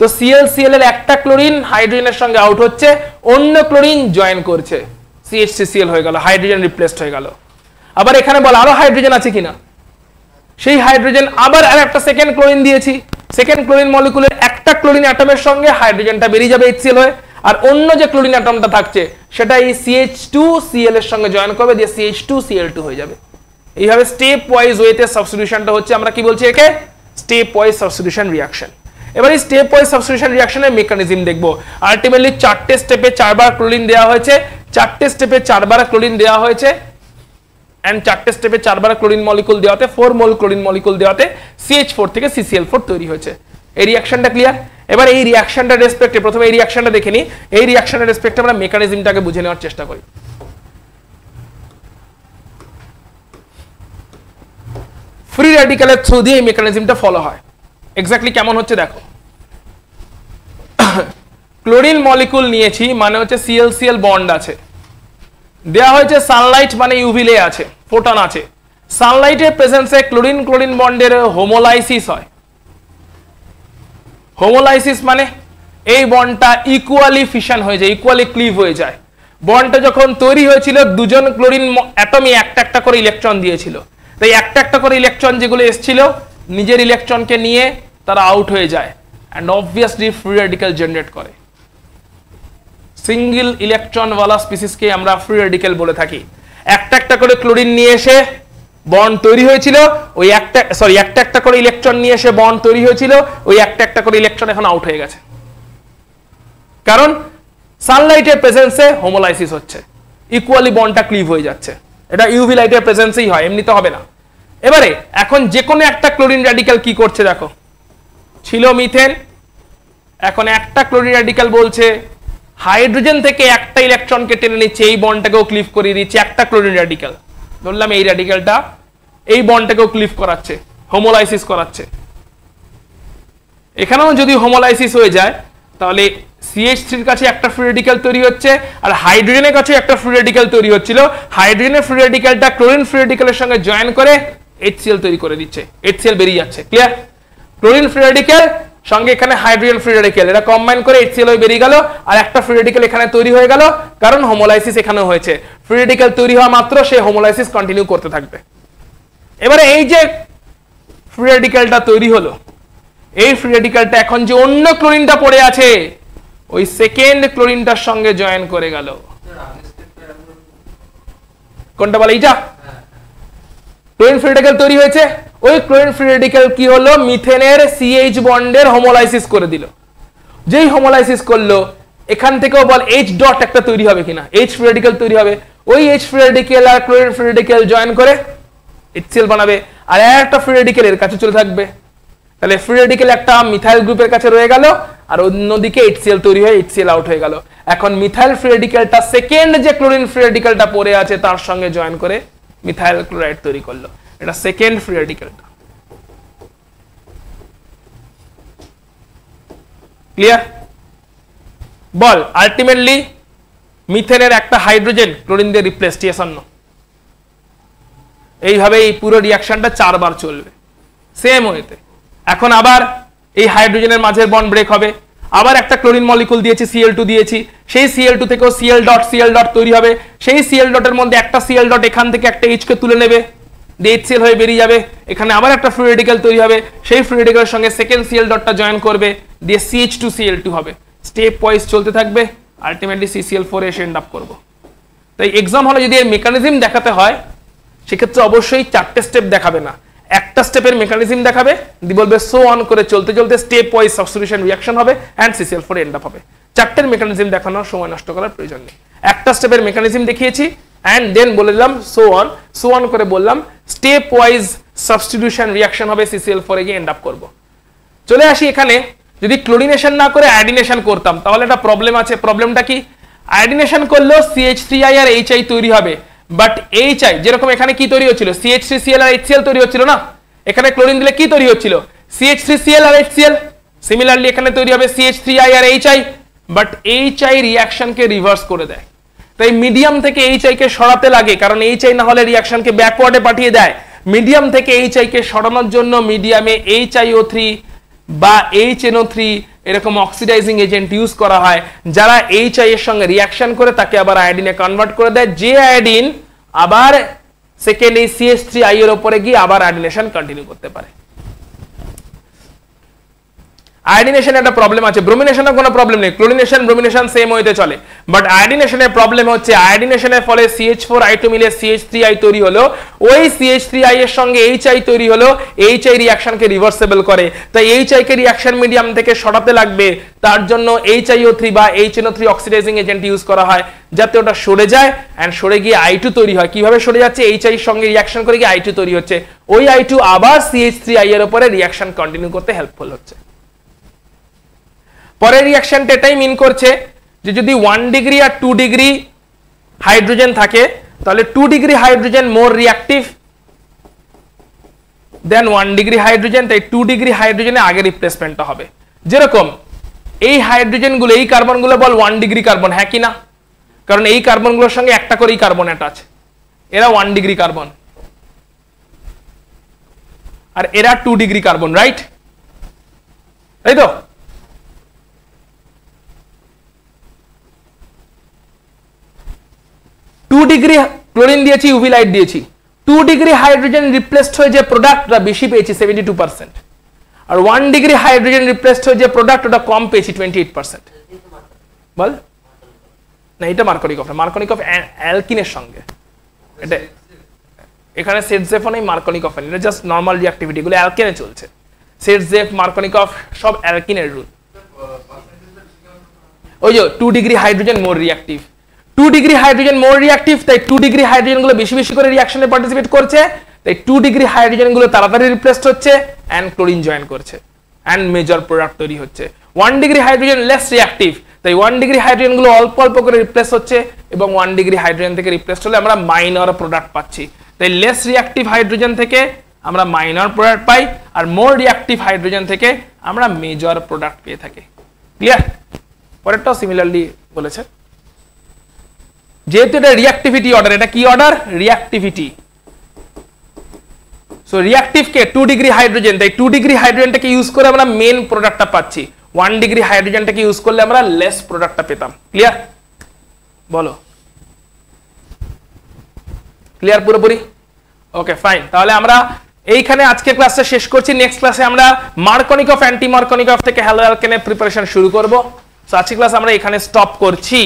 তো ClCl এর একটা ক্লোরিন হাইড্রোজেনের সঙ্গে আউট হচ্ছে, অন্য ক্লোরিন জয়েন করছে, CH3Cl হয়ে গেল, হাইড্রোজেন রিপ্লেসড হয়ে গেল। আবার এখানে বল আরো হাইড্রোজেন আছে কিনা, সেই হাইড্রোজেন আবার আর একটা সেকেন্ড ক্লোরিন দিয়েছি, সেকেন্ড ক্লোরিন মলিকুলের একটা ক্লোরিন অ্যাটমের সঙ্গে হাইড্রোজেনটা বেরিয়ে যাবে HCl হয়ে, আর অন্য যে ক্লোরিন অ্যাটমটা থাকছে সেটা এই CH2Cl এর সঙ্গে জয়েন করবে, দিয়ে CH2Cl2 হয়ে যাবে। এইভাবে স্টেপ ওয়াইজ ওয়েতে সাবস্টিটিউশনটা হচ্ছে, আমরা কি বলছি একে, স্টেপ ওয়াইজ সাবস্টিটিউশন রিঅ্যাকশন। এবার এই স্টেপ ওয়াইজ সাবস্টিটিউশন রিঅ্যাকশনের মেকানিজম দেখবো। আলটিমেটলি চারটে স্টেপে চারবার ক্লোরিন দেওয়া হয়েছে, চারটে স্টেপে চারবার ক্লোরিন দেওয়া হয়েছে, এন্ড চারটে স্টেপে চারবার ক্লোরিন মলিকুল দেওয়াতে 4 মোল ক্লোরিন মলিকুল দেওয়াতে CH4 থেকে CCl4 তৈরি হয়েছে। এই রিঅ্যাকশনটা ক্লিয়ার? এবার এই রিঅ্যাকশনটা রেসপেক্টে প্রথমে এই রিঅ্যাকশনটা দেখে নিই, এই রিঅ্যাকশনের রেসপেক্টে আমরা মেকানিজমটাকে বুঝে নেওয়ার চেষ্টা করি। ফ্রি র্যাডিক্যালের থ্রু দিয়ে এই মেকানিজমটা ফলো হয়। এক্স্যাক্টলি কেমন হচ্ছে দেখো, ক্লোরিন মলিকুল নিয়েছি মানে হচ্ছে ClCl বন্ড আছে, দেয়া হয়েছে সানলাইট মানে ইউভি রে আছে, ফোটন আছে, সানলাইটের প্রেজেন্সে ক্লোরিন ক্লোরিন বন্ডের হোমোলাইসিস হয়। হোমোলাইসিস মানে এই বন্ডটা ইকুয়ালি ফিশন হয়ে যায়, ইকুয়ালি ক্লিভ হয়ে যায়। বন্ডটা যখন তৈরি হয়েছিল দুজন ক্লোরিন অ্যাটমই একটা একটা করে ইলেকট্রন দিয়েছিল, তাই একটা একটা করে ইলেকট্রন যেগুলো এসেছিল নিজের ইলেকট্রনকে নিয়ে তারা আউট হয়ে যায়, and obviously free radical generate করে। সিঙ্গেল ইলেকট্রন ওয়ালা স্পিসিসকে আমরা ফ্রি র্যাডিক্যাল বলে থাকি। একটা একটা করে ক্লোরিন নিয়ে এসে বন্ড তৈরি হয়েছিল, ওই একটা একটা করে ইলেকট্রন নিয়ে এসে বন্ড তৈরি হয়েছিল, ওই একটা একটা করে ইলেকট্রন এখন আউট হয়ে গেছে, কারণ সানলাইটের প্রেজেন্সে হোমোলাইসিস হচ্ছে, ইকুয়ালি বন্ডটা ক্লিভ হয়ে যাচ্ছে। এটা ইউভি লাইটের প্রেজেন্সেই হয়, এমনিতে হবে না। এবারে এখন যে কোনো একটা ক্লোরিন র্যাডিক্যাল কি করছে দেখো, ছিল মিথেন, এখন একটা ক্লোরিন র্যাডিক্যাল বলছে হাইড্রোজেন থেকে একটা ইলেকট্রনকে টেনে নিচ্ছে, এই বন্ডটাকেও ক্লিভ করিয়ে দিচ্ছে, একটা ক্লোরিন র্যাডিক্যাল ধরলাম, এই র্যাডিক্যালটা এই বন্ডটাকেও ক্লিভ করাচ্ছে, হোমোলাইসিস করাচ্ছে। এখানেও যদি হোমোলাইসিস হয়ে যায় তাহলে CH3 এর কাছে একটা ফ্রি র্যাডিক্যাল তৈরি হচ্ছে, আর হাইড্রোজেনের কাছে একটা ফ্রি র্যাডিক্যাল তৈরি হচ্ছিল, হাইড্রোজেনের ফ্রি র্যাডিক্যালটা ক্লোরিন ফ্রি র্যাডিক্যালের সঙ্গে জয়েন করে HCl তৈরি করে দিচ্ছে, HCl বেরিয়ে যাচ্ছে। ক্লিয়ার? ক্লোরিন ফ্রি র্যাডিক্যাল সঙ্গে এখানে হাইড্রোজেন ফ্রি র্যাডিক্যাল, এটা কম্বাইন করে HCl হয়ে বেরিয়ে গেল, আর একটা ফ্রি র্যাডিক্যাল এখানে তৈরি হয়ে গেল, কারণ হোমোলাইসিস এখানেও হয়েছে। ফ্রি র্যাডিক্যাল তৈরি হওয়া মাত্র সে হোমোলাইসিস কন্টিনিউ করতে থাকবে। এবারে এই যে ফ্রি র্যাডিক্যালটা তৈরি হলো, এই ফ্রি র্যাডিক্যালটা এখন যে অন্য ক্লোরিনটা পড়ে আছে ওই সেকেন্ড ক্লোরিনটার সঙ্গে জয়েন করে গেল। কোনটা বলে? এইটা ক্লোরিন ফ্রি র্যাডিক্যাল তৈরি হয়েছে, ওই ক্লোরিন ফ্রি র্যাডিক্যাল কি হলো, মিথেনের CH বন্ডের হোমোলাইসিস করে দিল। যেই হোমোলাইসিস করলো এখান থেকেও বল H ডট একটা তৈরি হবে কিনা, H ফ্রি র্যাডিক্যাল তৈরি হবে, ওই H ফ্রি র্যাডিক্যাল আর ক্লোরিন ফ্রি র্যাডিক্যাল জয়েন করে HCl বানাবে, আর একটা ফ্রি র্যাডিক্যাল এর কাছে চলে থাকবে। তাহলে ফ্রি র্যাডিক্যাল একটা মিথাইল গ্রুপের কাছে রয়ে গেল, আর অন্যদিকে HCl তৈরি হয়ে HCl আউট হয়ে গেল। এখন মিথাইল ফ্রি র্যাডিক্যালটা সেকেন্ড যে ক্লোরিন ফ্রি র্যাডিক্যালটা পড়ে আছে তার সঙ্গে জয়েন করে মিথাইল ক্লোরাইড তৈরি করলো, এটা সেকেন্ড ফ্রি র্যাডিক্যালটা। ক্লিয়ার? বল আলটিমেটলি মিথেনের একটা হাইড্রোজেন ক্লোরিন দিয়ে রিপ্লেসড, ইয়েস অর নো? এইভাবে এই পুরো রিঅ্যাকশনটা 4 বার চলবে সেম ওয়েতে। এখন আবার এই হাইড্রোজেনের মাঝের বন্ড ব্রেক হবে, আবার একটা ক্লোরিন মলিকুল দিয়েছি, Cl2 দিয়েছি, সেই Cl2 থেকেও Cl ডট তৈরি হবে, সেই Cl ডটের মধ্যে একটা Cl ডট এখান থেকে একটা H কে তুলে নেবে, দিয়ে HCl হয়ে বেরিয়ে যাবে, এখানে আবার একটা ফ্রি রেডিক্যাল তৈরি হবে, সেই ফ্রি রেডিক্যালের সঙ্গে সেকেন্ড Cl ডটটা জয়েন করবে, দিয়ে CH2Cl2 হবে, স্টেপ ওয়াইজ চলতে থাকবে, আলটিমেটলি CCl4 এসে এন্ড আপ করব। তাই এক্সাম হলে যদি এর মেকানিজম দেখাতে হয় সেক্ষেত্রে অবশ্যই 4টে স্টেপ দেখাবে না, একটা স্টেপের মেকানিজম দেখাবে, দিয়ে বলবে সো অন করে চলতে চলতে স্টেপ ওয়াইজ সাবস্টিটিউশন রিঅ্যাকশন হবে এন্ড CCl4 এন্ড আপ হবে। 4টের মেকানিজম দেখানোর সময় নষ্ট করার প্রয়োজন নেই, একটা স্টেপের মেকানিজম দেখিয়েছি এন্ড দেন বলে দিলাম সো অন করে বললাম স্টেপ ওয়াইজ সাবস্টিটিউশন রিঅ্যাকশন হবে, CCl4 এ গিয়ে এন্ড আপ করব। চলে আসি এখানে, যদি ক্লোরিনেশন না করে আয়োডিনেশন করতাম তাহলে একটা প্রবলেম আছে। প্রবলেমটা কি? আয়োডিনেশন করলেও CH3I আর HI তৈরি হবে, বাট HI যেরকম এখানে কি তৈরি হচ্ছিল, CH3Cl আর HCl তৈরি হচ্ছিল না, এখানে ক্লোরিন দিলে কি তৈরি হচ্ছিল, CH3Cl আর HCl। সিমিলারলি এখানে তৈরি হবে CH3I আর HI, বাট HI রিঅ্যাকশনকে রিভার্স করে দেয়। তাই মিডিয়াম থেকে HI কে সরাতে লাগে, কারণ HI না হলে রিঅ্যাকশনকে ব্যাকওয়ার্ডে পাঠিয়ে দেয়। মিডিয়াম থেকে HI কে সরানোর জন্য মিডিয়ামে HiO3 বা HNO3 এরকম অক্সিডাইজিং এজেন্ট ইউজ করা হয়, যারা HI এর সঙ্গে রিঅ্যাকশন করে তাকে আবার আয়োডিনে কনভার্ট করে দেয়, যে আয়োডিন আবার সেকেন্ড এই CH3I এর উপরে গিয়ে আবার আয়োডিনেশন কন্টিনিউ করতে পারে। আয়োডিনেশন একটা প্রবলেম আছে, ব্রোমিনেশনের কোনো প্রবলেম নেই, ক্লোরিনেশন ব্রোমিনেশন সেম ওয়েতে চলে, বাট আয়োডিনেশনের প্রবলেম হচ্ছে আয়োডিনেশনের ফলে CH4I2 মিলে CH3I তৈরি হলো, ওই CH3I এর সঙ্গে HI তৈরি হলো, HI রিঅ্যাকশনকে রিভার্সেবল করে, তাই HI কে রিঅ্যাকশন মিডিয়াম থেকে সরাতে লাগবে, তার জন্য HiO3 বা HNO3 অক্সিডাইজিং এজেন্ট ইউজ করা হয় যাতে ওটা সরে যায় এন্ড সরে গিয়ে I2 তৈরি হয়। কিভাবে সরে যাচ্ছে? HI এর সঙ্গে রিঅ্যাকশন করে গিয়ে I2 তৈরি হচ্ছে, ওই I2 আবার CH3I এর উপরে রিঅ্যাকশন কন্টিনিউ করতে হেল্পফুল হচ্ছে। পরের রিঅ্যাকশনটা এটাই মিন করছে যে যদি 1 ডিগ্রি আর 2 ডিগ্রি হাইড্রোজেন থাকে তাহলে 2 ডিগ্রি হাইড্রোজেন মোর রিঅ্যাক্টিভ দেন 1 ডিগ্রি হাইড্রোজেন, তাই 2 ডিগ্রি হাইড্রোজেনে আগে রিপ্লেসমেন্টটা হবে। যেরকম এই হাইড্রোজেনগুলো, এই কার্বনগুলো বল 1 ডিগ্রি কার্বন, হ্যাঁ কি না? কারণ এই কার্বনগুলোর সঙ্গে একটা করেই কার্বন অ্যাটাচ, এরা 1 ডিগ্রি কার্বন আর এরা 2 ডিগ্রি কার্বন, রাইট? তাই তো? ডিগ্রি ক্লোরিন দিয়েছি, ইউভি লাইট দিয়েছি, 2 ডিগ্রি হাইড্রোজেন রিপ্লেসড হয়ে যে প্রোডাক্টটা বেশি পেয়েছি 72%, আর 1 ডিগ্রি হাইড্রোজেন রিপ্লেসড হয়ে যে প্রোডাক্ট ওটা কম পেয়েছি 28%। বল না, এটা মার্কনিকফ না, মার্কনিকফ অ্যালকিনের সঙ্গে, এটা এখানে সেটজেফ নেই, মার্কনিকফ নেই, এটা জাস্ট নরমাল রিঅ্যাক্টিভিটি, এগুলো অ্যালকেনে চলছে। সেটজেফ, মার্কনিকফ সব অ্যালকিনের রুল। ওই যে 2 ডিগ্রি হাইড্রোজেন মোর রিঅ্যাক্টিভ, 2 ডিগ্রি হাইড্রোজেন মোর রিঅ্যাক্টিভ, তাই 2 ডিগ্রি হাইড্রোজেন গুলো বেশি বেশি করে রিঅ্যাকশনে পার্টিসিপেট করছে, তাই 2 ডিগ্রি হাইড্রোজেন গুলো তাড়াতাড়ি রিপ্লেসড হচ্ছে এন্ড ক্লোরিন জয়েন করছে এন্ড মেজর প্রোডাক্ট তৈরি হচ্ছে। 1 ডিগ্রি হাইড্রোজেন লেস রিঅ্যাক্টিভ, তাই 1 ডিগ্রি হাইড্রোজেন গুলো অল্প অল্প করে রিপ্লেস হচ্ছে এবং 1 ডিগ্রি হাইড্রোজেন থেকে রিপ্লেসড হলে আমরা মাইনর প্রোডাক্ট পাচ্ছি। তাই লেস রিঅ্যাক্টিভ হাইড্রোজেন থেকে আমরা মাইনর প্রোডাক্ট পাই, আর মোর রিঅ্যাক্টিভ হাইড্রোজেন থেকে আমরা মেজর প্রোডাক্ট পেয়ে থাকি। ক্লিয়ার? পরেরটাও সিমিলারলি বলেছে, যেহেতু এটা রিঅ্যাক্টিভিটি অর্ডার, এটা কি অর্ডার? রিঅ্যাক্টিভিটি। সো রিঅ্যাক্টিভ কে 2 ডিগ্রি হাইড্রোজেন, তাই 2 ডিগ্রি হাইড্রোজেনটাকে ইউজ করে আমরা মেন প্রোডাক্টটা পাচ্ছি, 1 ডিগ্রি হাইড্রোজেনটাকে ইউজ করলে আমরা লেস প্রোডাক্টটা পেতাম। ক্লিয়ার? বলো, ক্লিয়ার পুরোপুরি? ওকে ফাইন, তাহলে আমরা এইখানে আজকের ক্লাসটা শেষ করছি। নেক্সট ক্লাসে আমরা মার্কনিকফ, অ্যান্টি মার্কনিকফ থেকে হ্যালো অ্যালকেনের প্রিপারেশন শুরু করব। সো আজকের ক্লাস আমরা এখানে স্টপ করছি।